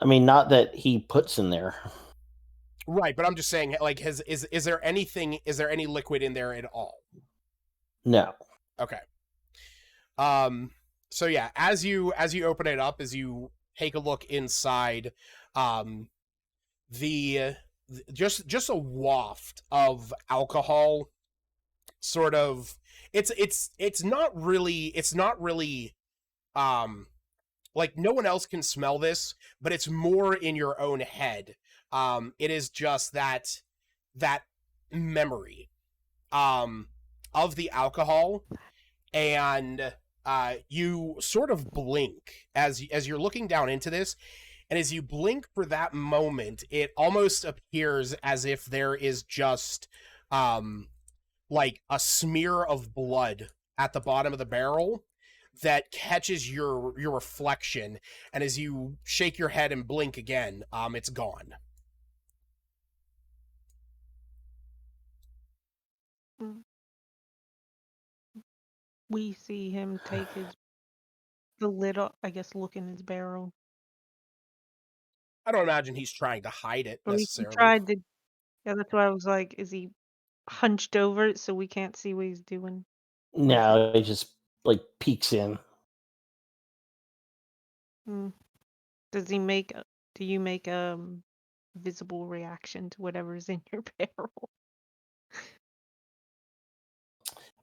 [SPEAKER 3] I mean, not that he puts in there.
[SPEAKER 1] Right, but I'm just saying, like, is there anything? Is there any liquid in there at all?
[SPEAKER 3] No.
[SPEAKER 1] Okay. So yeah, as you open it up, as you take a look inside, just a waft of alcohol, sort of. It's not really like no one else can smell this, but it's more in your own head. It is just that memory of the alcohol, and you sort of blink as you're looking down into this, and as you blink for that moment, it almost appears as if there is just like a smear of blood at the bottom of the barrel that catches your reflection, and as you shake your head and blink again, it's gone.
[SPEAKER 4] We see him take the lid off, I guess, look in his barrel.
[SPEAKER 1] I don't imagine he's trying to hide it
[SPEAKER 4] Or he
[SPEAKER 1] necessarily.
[SPEAKER 4] tried to. Yeah, that's why I was like, is he hunched over it so we can't see what he's doing?
[SPEAKER 3] No, he just like peeks in.
[SPEAKER 4] Does he make? Do you make visible reaction to whatever's in your barrel?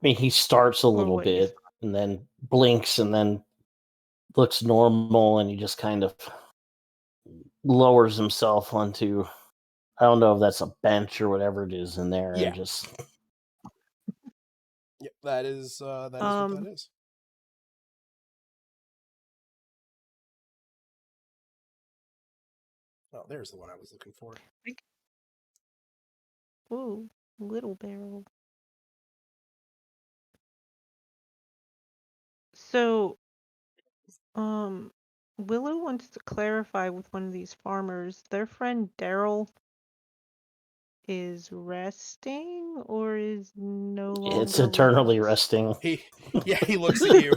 [SPEAKER 3] I mean, he starts a little bit and then blinks and then looks normal, and he just kind of lowers himself onto, I don't know if that's a bench or whatever it is in there, and just.
[SPEAKER 1] Yep, that is what that is. Oh, there's the one I was looking for.
[SPEAKER 4] Ooh, little barrel. So, Willow wants to clarify with one of these farmers. Their friend Daryl is resting or is no longer
[SPEAKER 3] It's eternally
[SPEAKER 4] with us?
[SPEAKER 3] resting.
[SPEAKER 1] He looks at you.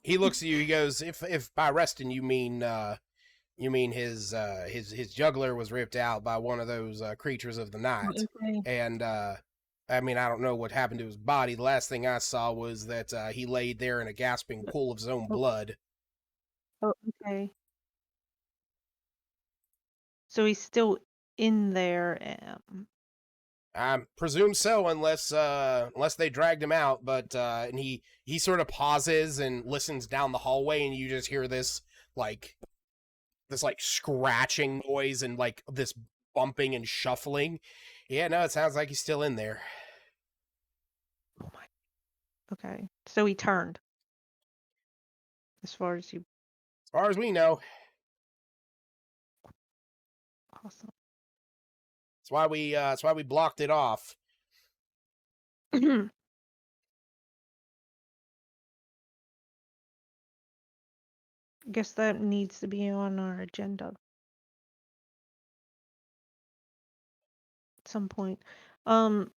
[SPEAKER 1] He looks at you. He goes, "If by resting you mean his jugular was ripped out by one of those creatures of the night,
[SPEAKER 4] Okay.
[SPEAKER 1] and I mean I don't know what happened to his body. The last thing I saw was that he laid there in a gasping pool of his own blood."
[SPEAKER 4] Oh, okay. So he's still in there.
[SPEAKER 1] I presume so, unless they dragged him out. But and he sort of pauses and listens down the hallway, and you just hear this like scratching noise and like this bumping and shuffling. Yeah, no, it sounds like he's still in there.
[SPEAKER 4] Oh my. Okay. So he turned. As far as
[SPEAKER 1] we know.
[SPEAKER 4] Awesome.
[SPEAKER 1] That's why we blocked it off.
[SPEAKER 4] Guess that needs to be on our agenda at some point. Can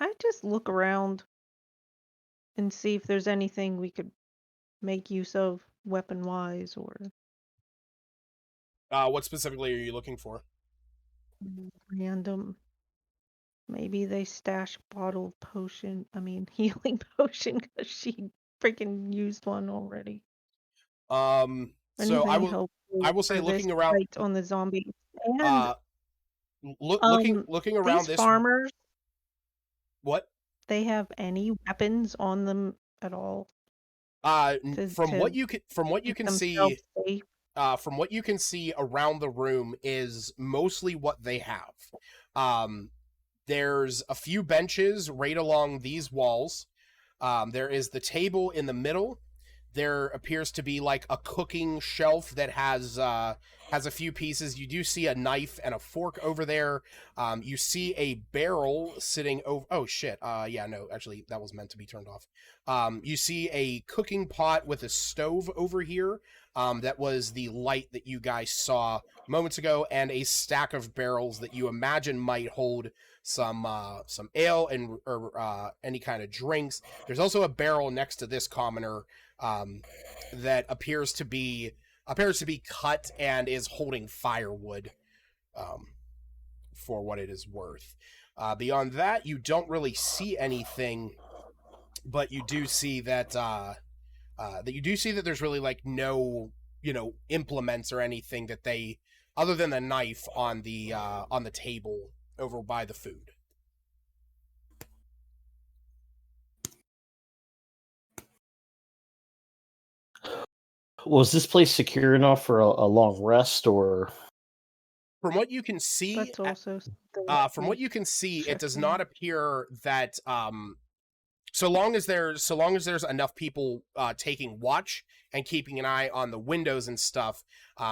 [SPEAKER 4] I just look around and see if there's anything we could make use of weapon-wise or
[SPEAKER 1] What specifically are you looking for?
[SPEAKER 4] random? Maybe they stash bottle potion. I mean, healing potion because she freaking used one already.
[SPEAKER 1] So I will say
[SPEAKER 4] for
[SPEAKER 1] looking
[SPEAKER 4] this
[SPEAKER 1] around.
[SPEAKER 4] fight on the zombies and
[SPEAKER 1] looking around
[SPEAKER 4] these
[SPEAKER 1] this
[SPEAKER 4] farmers.
[SPEAKER 1] What?
[SPEAKER 4] They have any weapons on them at all?
[SPEAKER 1] From what you can see,
[SPEAKER 4] safe?
[SPEAKER 1] from what you can see around the room is mostly what they have. There's a few benches right along these walls. There is the table in the middle. There appears to be like a cooking shelf that has a few pieces. You do see a knife and a fork over there. You see a barrel sitting over. Oh shit. Yeah, no, actually that was meant to be turned off. You see a cooking pot with a stove over here. That was the light that you guys saw moments ago, and a stack of barrels that you imagine might hold some ale and or any kind of drinks. There's also a barrel next to this commoner that appears to be cut and is holding firewood for what it is worth. Beyond that, you don't really see anything, but you do see that there's really like no implements or anything that they other than the knife on the table over by the food.
[SPEAKER 3] Was this place secure enough for a long rest, or?
[SPEAKER 1] From what you can see,
[SPEAKER 4] That's also
[SPEAKER 1] it does not appear that so long as there's enough people taking watch and keeping an eye on the windows and stuff,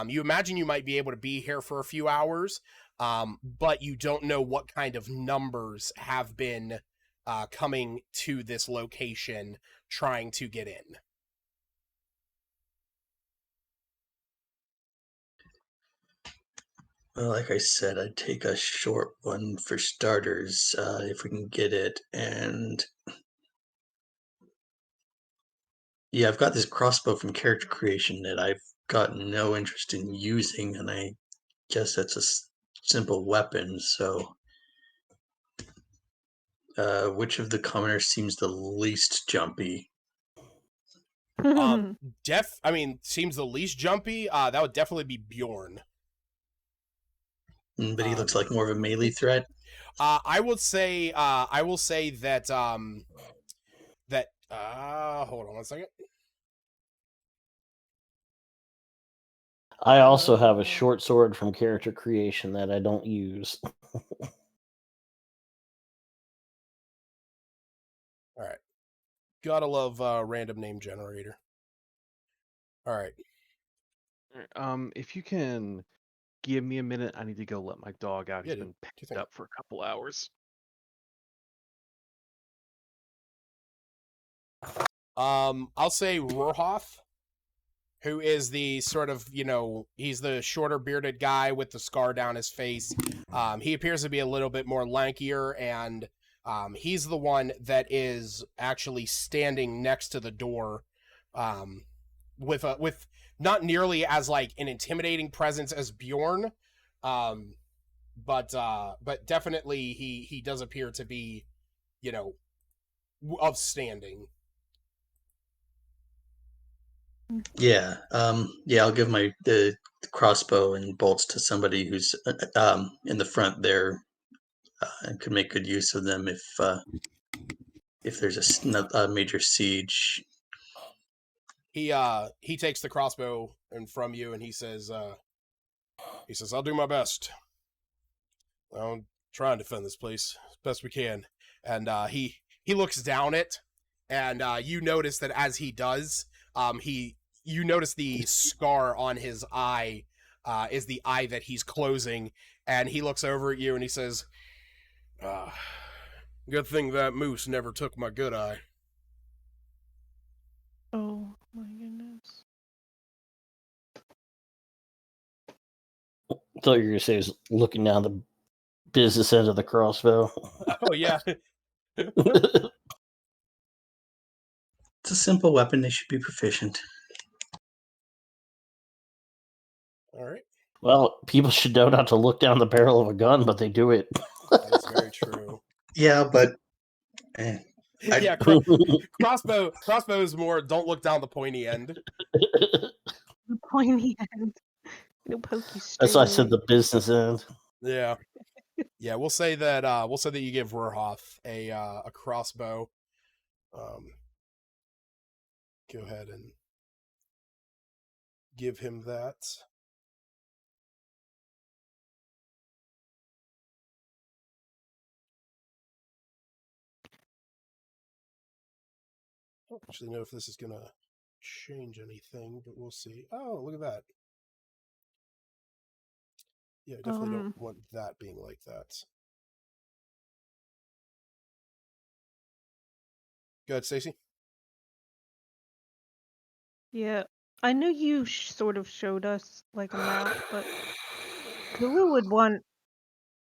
[SPEAKER 1] you imagine you might be able to be here for a few hours, but you don't know what kind of numbers have been coming to this location trying to get in.
[SPEAKER 5] Well, like I said, I'd take a short one for starters, if we can get it. And yeah, I've got this crossbow from character creation that I've got no interest in using, and I guess that's a simple weapon. So, which of the commoners seems the least jumpy?
[SPEAKER 1] Seems the least jumpy. That would definitely be Bjorn.
[SPEAKER 5] But he looks like more of a melee threat.
[SPEAKER 1] I will say that hold on one second.
[SPEAKER 3] I also have a short sword from character creation that I don't use.
[SPEAKER 1] All right. Gotta love random name generator. All right.
[SPEAKER 2] If you can give me a minute, I need to go let my dog out.
[SPEAKER 1] Yeah,
[SPEAKER 2] He's
[SPEAKER 1] dude.
[SPEAKER 2] been
[SPEAKER 1] Do you
[SPEAKER 2] picked
[SPEAKER 1] think?
[SPEAKER 2] up for a couple hours.
[SPEAKER 1] I'll say Rohrhoff, who is the sort of, he's the shorter bearded guy with the scar down his face. He appears to be a little bit more lankier, and he's the one that is actually standing next to the door, with not nearly as like an intimidating presence as Bjorn, um, but definitely he does appear to be, you know, of standing.
[SPEAKER 5] Yeah. Yeah. I'll give the crossbow and bolts to somebody who's in the front there, and could make good use of them if there's a major siege.
[SPEAKER 1] He takes the crossbow and from you, and he says, I'll do my best. I'll try and defend this place as best we can. And he looks down it, and you notice that as he does, you notice the scar on his eye is the eye that he's closing, and he looks over at you and he says, uh, "Good thing that moose never took my good eye."
[SPEAKER 4] Oh my goodness.
[SPEAKER 3] I thought you were gonna say he was looking down the business end of the crossbow.
[SPEAKER 1] Oh yeah.
[SPEAKER 5] It's a simple weapon. They should be proficient.
[SPEAKER 1] All right.
[SPEAKER 3] Well, people should know not to look down the barrel of a gun, but they do it.
[SPEAKER 1] That's very true.
[SPEAKER 5] Yeah, but
[SPEAKER 1] Yeah, crossbow is more don't look down the pointy end.
[SPEAKER 4] The pointy end. It'll poke you straight.
[SPEAKER 3] That's why I said the business end.
[SPEAKER 1] Yeah. Yeah, we'll say that you give Rohrhoff a crossbow. Go ahead and give him that. I don't actually know if this is gonna change anything, but we'll see. Oh, look at that. Yeah, I definitely don't want that being like that. Go ahead, Stacy.
[SPEAKER 4] Yeah, I knew you sort of showed us like a map, but who would want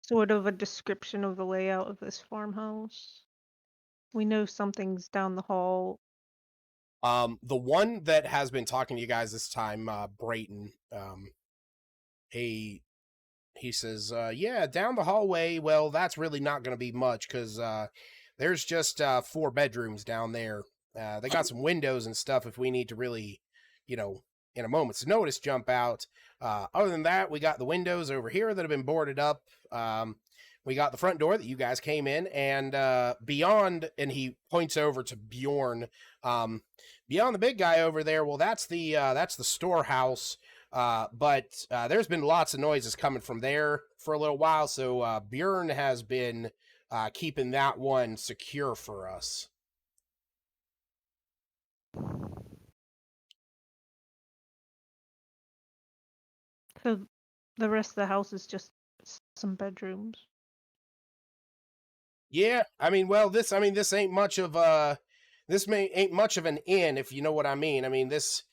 [SPEAKER 4] sort of a description of the layout of this farmhouse? We know something's down the hall.
[SPEAKER 1] The one that has been talking to you guys this time, Brayton, he says, yeah, down the hallway, well, that's really not going to be much, because there's just 4 bedrooms down there. They got some windows and stuff if we need to really, in a moment's notice, jump out. Other than that, we got the windows over here that have been boarded up. We got the front door that you guys came in, and beyond, and he points over to Bjorn, beyond the big guy over there, well, that's the storehouse. But there's been lots of noises coming from there for a little while, so Bjorn has been keeping that one secure for us.
[SPEAKER 4] So the rest of the house is just some bedrooms.
[SPEAKER 1] Yeah, I mean, well, this ain't much of ain't much of an inn, if you know what I mean. I mean, this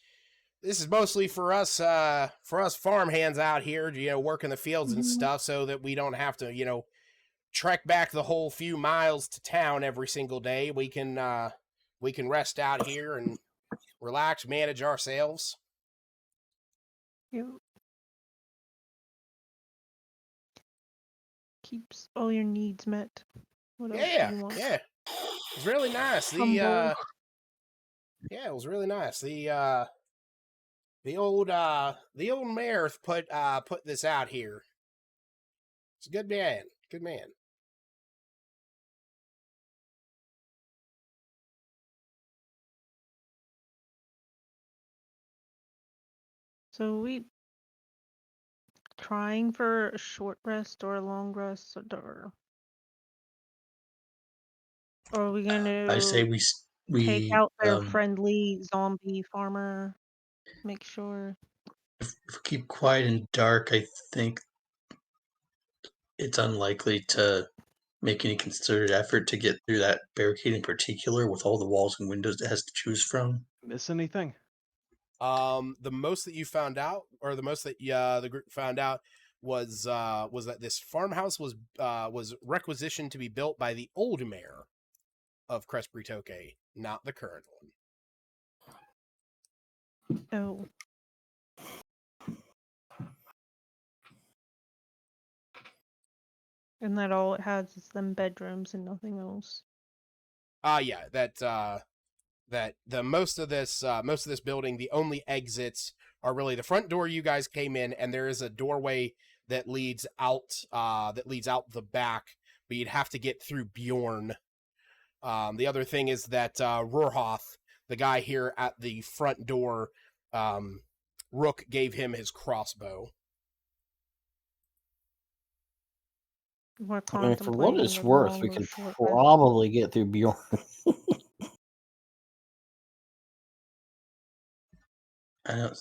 [SPEAKER 1] is mostly for us farmhands out here, working the fields and stuff, so that we don't have to, trek back the whole few miles to town every single day. We can rest out here and relax, manage ourselves.
[SPEAKER 4] Yep. Keeps all your needs met. What else do you want?
[SPEAKER 1] Yeah. It was really nice.
[SPEAKER 4] Humble.
[SPEAKER 1] Yeah, it was really nice. The old mayor put this out here. It's a good man. Good man.
[SPEAKER 4] So we trying for a short rest or a long rest, or are we gonna
[SPEAKER 5] I say we
[SPEAKER 4] take out their friendly zombie farmer? Make sure.
[SPEAKER 5] If we keep quiet and dark, I think it's unlikely to make any concerted effort to get through that barricade in particular with all the walls and windows it has to choose from.
[SPEAKER 2] Miss anything?
[SPEAKER 1] The most that you found out, or the most that the group found out, was that this farmhouse was requisitioned to be built by the old mayor of Crespitoke, not the current one.
[SPEAKER 4] Oh. And that all it has is them bedrooms and nothing else.
[SPEAKER 1] Yeah, that the most of this building, the only exits are really the front door you guys came in, and there is a doorway that leads out the back, but you'd have to get through Bjorn. The other thing is that Rorhoth, the guy here at the front door, Rook gave him his crossbow.
[SPEAKER 4] We're
[SPEAKER 3] I mean, for what
[SPEAKER 4] contemplating
[SPEAKER 3] it's
[SPEAKER 4] a
[SPEAKER 3] worth,
[SPEAKER 4] long
[SPEAKER 3] we
[SPEAKER 4] or
[SPEAKER 3] could
[SPEAKER 4] short rest.
[SPEAKER 3] probably get through Bjorn.
[SPEAKER 5] I don't.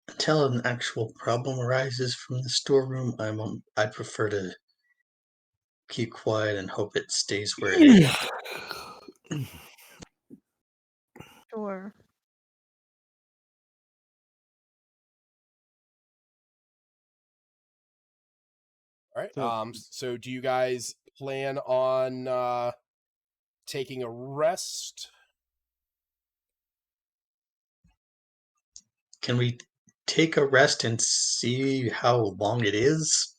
[SPEAKER 5] Until an actual problem arises from the storeroom, I prefer to keep quiet and hope it stays where it is.
[SPEAKER 4] Sure.
[SPEAKER 1] All right. So do you guys plan on taking a rest?
[SPEAKER 5] Can we take a rest and see how long it is?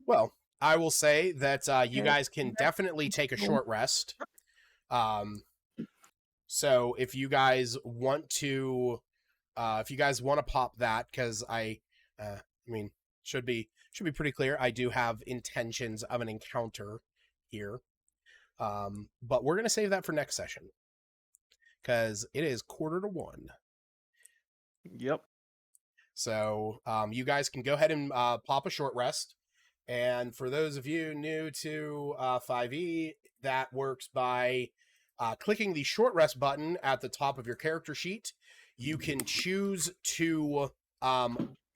[SPEAKER 1] Well, I will say that you
[SPEAKER 4] Yeah.
[SPEAKER 1] guys can definitely take a short rest. So if you guys want to pop that, because I mean, should be pretty clear. I do have intentions of an encounter here, but we're gonna save that for next session because it is 12:45.
[SPEAKER 2] Yep.
[SPEAKER 1] So you guys can go ahead and pop a short rest. And for those of you new to 5e, that works by clicking the short rest button at the top of your character sheet. You can choose to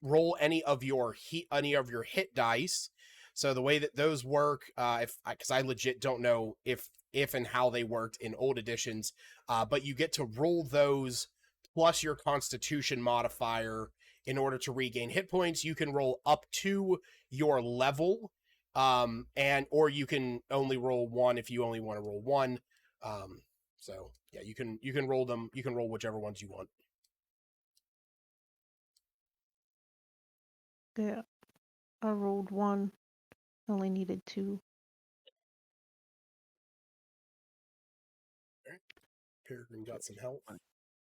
[SPEAKER 1] roll any of your hit dice. So the way that those work, because I legit don't know if and how they worked in old editions, but you get to roll those plus your Constitution modifier in order to regain hit points. You can roll up to your level, or you can only roll one if you only want to roll one. So yeah, you can roll them. You can roll whichever ones you want.
[SPEAKER 4] Yeah. I rolled 1. Only needed 2.
[SPEAKER 1] Peregrine got some help.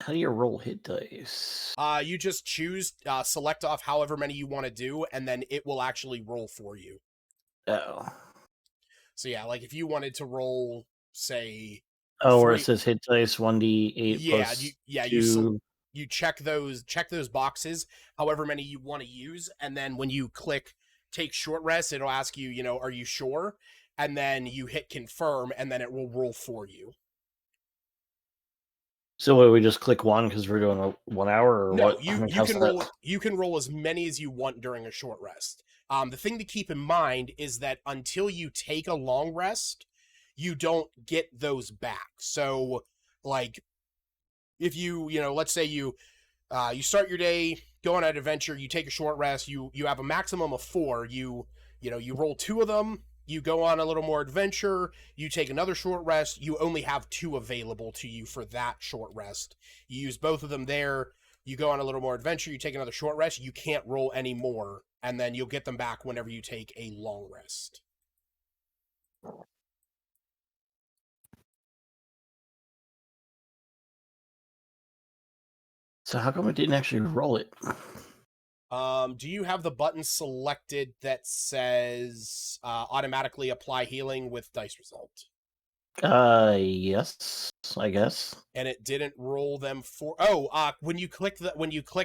[SPEAKER 3] How do you roll hit dice?
[SPEAKER 1] You just choose, select off however many you want to do, and then it will actually roll for you.
[SPEAKER 3] Oh.
[SPEAKER 1] So yeah, like if you wanted to roll, say,
[SPEAKER 3] where it says hit dice 1d8 plus 2.
[SPEAKER 1] You check those boxes, however many you want to use, and then when you click take short rest, it'll ask you, are you sure? And then you hit confirm, and then it will roll for you.
[SPEAKER 3] So what, do we just click 1 because we're doing a 1 hour, or
[SPEAKER 1] no,
[SPEAKER 3] what?
[SPEAKER 1] You can roll as many as you want during a short rest. The thing to keep in mind is that until you take a long rest, you don't get those back. So, like, if you let's say you start your day, go on an adventure, you take a short rest, you have a maximum of 4. You roll 2 of them. You go on a little more adventure, you take another short rest, you only have 2 available to you for that short rest. You use both of them there, you go on a little more adventure, you take another short rest, you can't roll any more, and then you'll get them back whenever you take a long rest.
[SPEAKER 3] So how come it didn't actually roll it?
[SPEAKER 1] Do you have the button selected that says automatically apply healing with dice result?
[SPEAKER 3] Yes, I guess.
[SPEAKER 1] And it didn't roll them for. When you click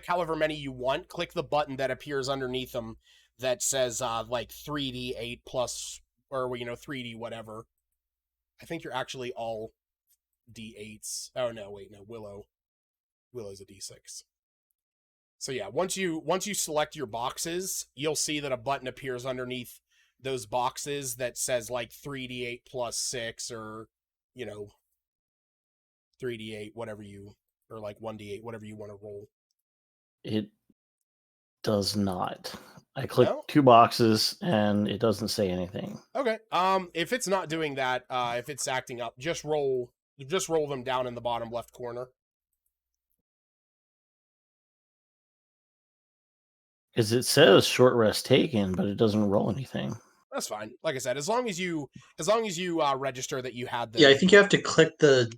[SPEAKER 1] however many you want, click the button that appears underneath them that says like 3d8 plus, or 3d whatever. I think you're actually all d8s. Oh no, wait, no, Willow's a d6. So yeah, once you select your boxes, you'll see that a button appears underneath those boxes that says like 3d8 plus 6 or 3d8 whatever you or like 1d8 whatever you want to roll.
[SPEAKER 3] It does not. I clicked
[SPEAKER 1] No?
[SPEAKER 3] 2 boxes and it doesn't say anything.
[SPEAKER 1] Okay. If it's not doing that, if it's acting up, just roll them down in the bottom left corner.
[SPEAKER 3] Because it says short rest taken, but it doesn't roll anything.
[SPEAKER 1] That's fine. Like I said, as long as you register that you had the
[SPEAKER 5] Yeah, I think you have to click the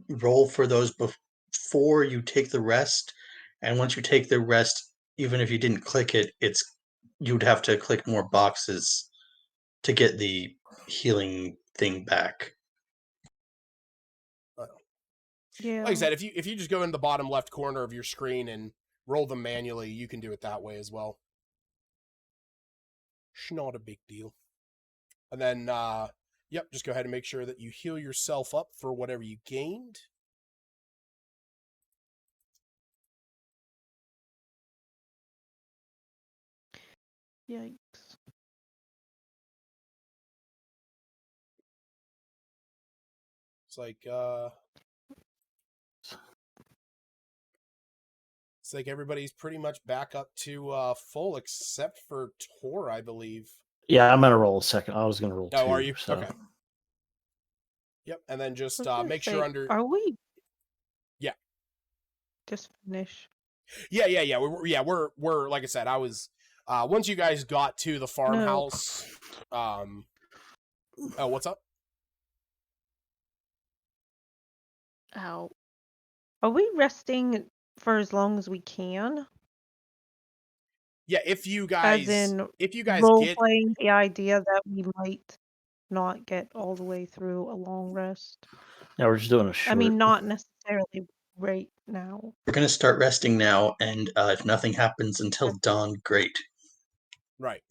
[SPEAKER 5] roll for those before you take the rest, and once you take the rest, even if you didn't click it, you'd have to click more boxes to get the healing thing back.
[SPEAKER 4] Yeah.
[SPEAKER 1] Like I said, if you just go in the bottom left corner of your screen and roll them manually, you can do it that way as well. It's not a big deal. And then, yep, just go ahead and make sure that you heal yourself up for whatever you gained.
[SPEAKER 4] Yikes.
[SPEAKER 1] It's like everybody's pretty much back up to full except for Tor, I believe.
[SPEAKER 3] Yeah, I'm gonna roll a second. I was gonna roll 2.
[SPEAKER 1] Oh, are you?
[SPEAKER 3] So.
[SPEAKER 1] Okay. Yep, and then just make
[SPEAKER 4] Say,
[SPEAKER 1] sure under.
[SPEAKER 4] Are we?
[SPEAKER 1] Yeah.
[SPEAKER 4] Just finish.
[SPEAKER 1] Yeah. We're like I said. I was once you guys got to the farmhouse. Oh, what's up?
[SPEAKER 4] Ow. Are we resting for as long as we can?
[SPEAKER 1] Yeah, if you guys
[SPEAKER 4] role
[SPEAKER 1] get
[SPEAKER 4] playing the idea that we might not get all the way through a long rest.
[SPEAKER 3] Yeah, we're just doing a short.
[SPEAKER 4] I mean, not necessarily right now.
[SPEAKER 5] We're going to start resting now, and if nothing happens until dawn, great.
[SPEAKER 1] Right.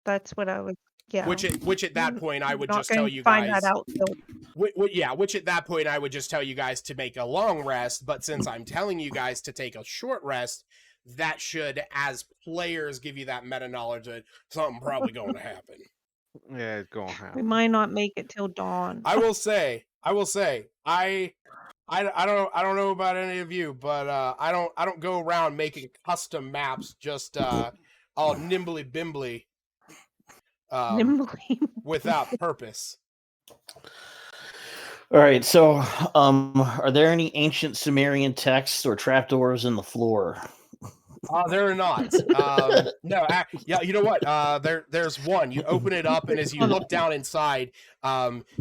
[SPEAKER 4] That's what I would. Yeah.
[SPEAKER 1] Which at that point I would
[SPEAKER 4] not
[SPEAKER 1] just tell you
[SPEAKER 4] find
[SPEAKER 1] guys.
[SPEAKER 4] That out till...
[SPEAKER 1] Which at that point I would just tell you guys to make a long rest. But since I'm telling you guys to take a short rest, that should, as players, give you that meta knowledge that something probably going to happen.
[SPEAKER 2] Yeah, it's going to happen.
[SPEAKER 4] We might not make it till dawn.
[SPEAKER 1] I will say, I don't know about any of you, but I don't go around making custom maps just all nimbly bimbly, without purpose.
[SPEAKER 3] All right, so are there any ancient Sumerian texts or trapdoors in the floor?
[SPEAKER 1] There are not. No, yeah, you know what? There's one. You open it up, and as you look down inside,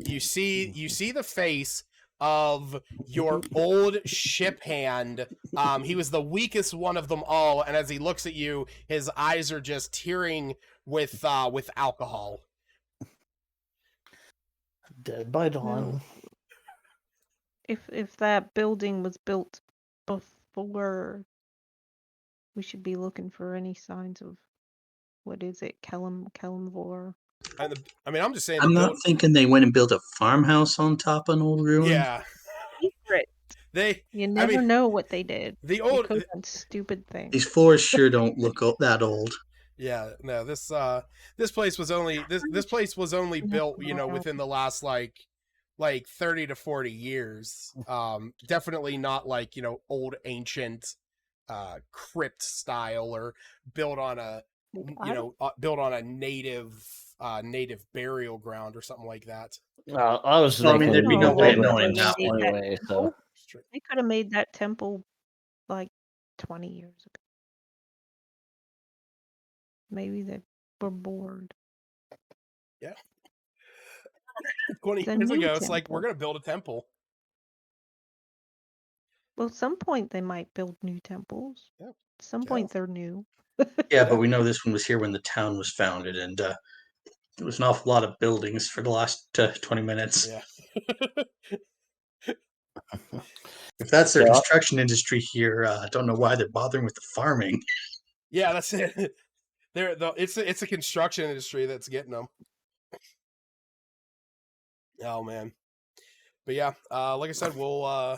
[SPEAKER 1] you see the face of your old ship hand. He was the weakest one of them all, and as he looks at you, his eyes are just tearing with alcohol.
[SPEAKER 3] Dead by dawn.
[SPEAKER 4] If that building was built before, we should be looking for any signs of, what is it, Kelemvor?
[SPEAKER 1] I mean, I'm just saying.
[SPEAKER 5] I'm not thinking they went and built a farmhouse on top of an old ruin.
[SPEAKER 1] Yeah.
[SPEAKER 4] Secret. You never know what they did.
[SPEAKER 1] The old
[SPEAKER 4] stupid thing.
[SPEAKER 5] These floors sure don't look that old.
[SPEAKER 1] Yeah, no. This place was only built, within the last like 30 to 40 years. Definitely not like, old ancient crypt style or built on a native burial ground or something like that.
[SPEAKER 3] I was
[SPEAKER 5] thinking, I mean, there'd be no way knowing
[SPEAKER 3] that anyway. So
[SPEAKER 4] they could have made that temple like 20 years ago. Maybe they were bored.
[SPEAKER 1] Yeah. 20 years ago, it's like, we're going to build a temple.
[SPEAKER 4] Well, at some point they might build new temples.
[SPEAKER 1] Yeah.
[SPEAKER 4] At some point they're new.
[SPEAKER 5] Yeah, but we know this one was here when the town was founded, and there was an awful lot of buildings for the last 20 minutes.
[SPEAKER 1] Yeah.
[SPEAKER 5] If that's their construction industry here, I don't know why they're bothering with the farming.
[SPEAKER 1] Yeah, that's it. It's a construction industry that's getting them. Oh man, but yeah, like I said, we'll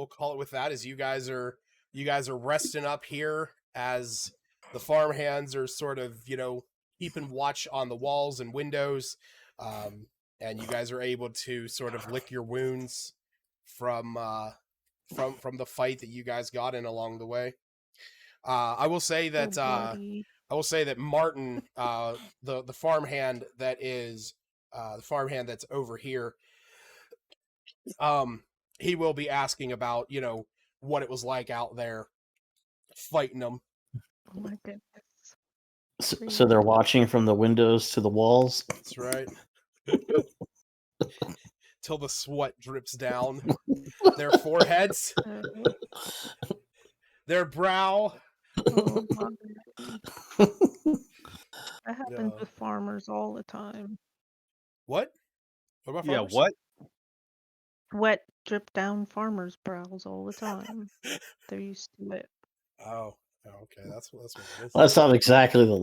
[SPEAKER 1] call it with that as you guys are You guys are resting up here as the farmhands are sort of, keeping watch on the walls and windows. And you guys are able to sort of lick your wounds from the fight that you guys got in along the way. I will say that Martin, the farmhand that is the farmhand that's over here, he will be asking about what it was like out there fighting them.
[SPEAKER 4] Oh my goodness.
[SPEAKER 3] So they're watching from the windows to the walls.
[SPEAKER 1] That's right. Till the sweat drips down their foreheads, their brow.
[SPEAKER 4] Oh my. That happens with farmers all the time.
[SPEAKER 1] What? What about
[SPEAKER 2] Yeah,
[SPEAKER 1] farmers?
[SPEAKER 2] what?
[SPEAKER 4] Wet drip down farmers' brows all the time. They're used to it.
[SPEAKER 1] Oh, okay. That's what it is.
[SPEAKER 3] Well, that's not exactly the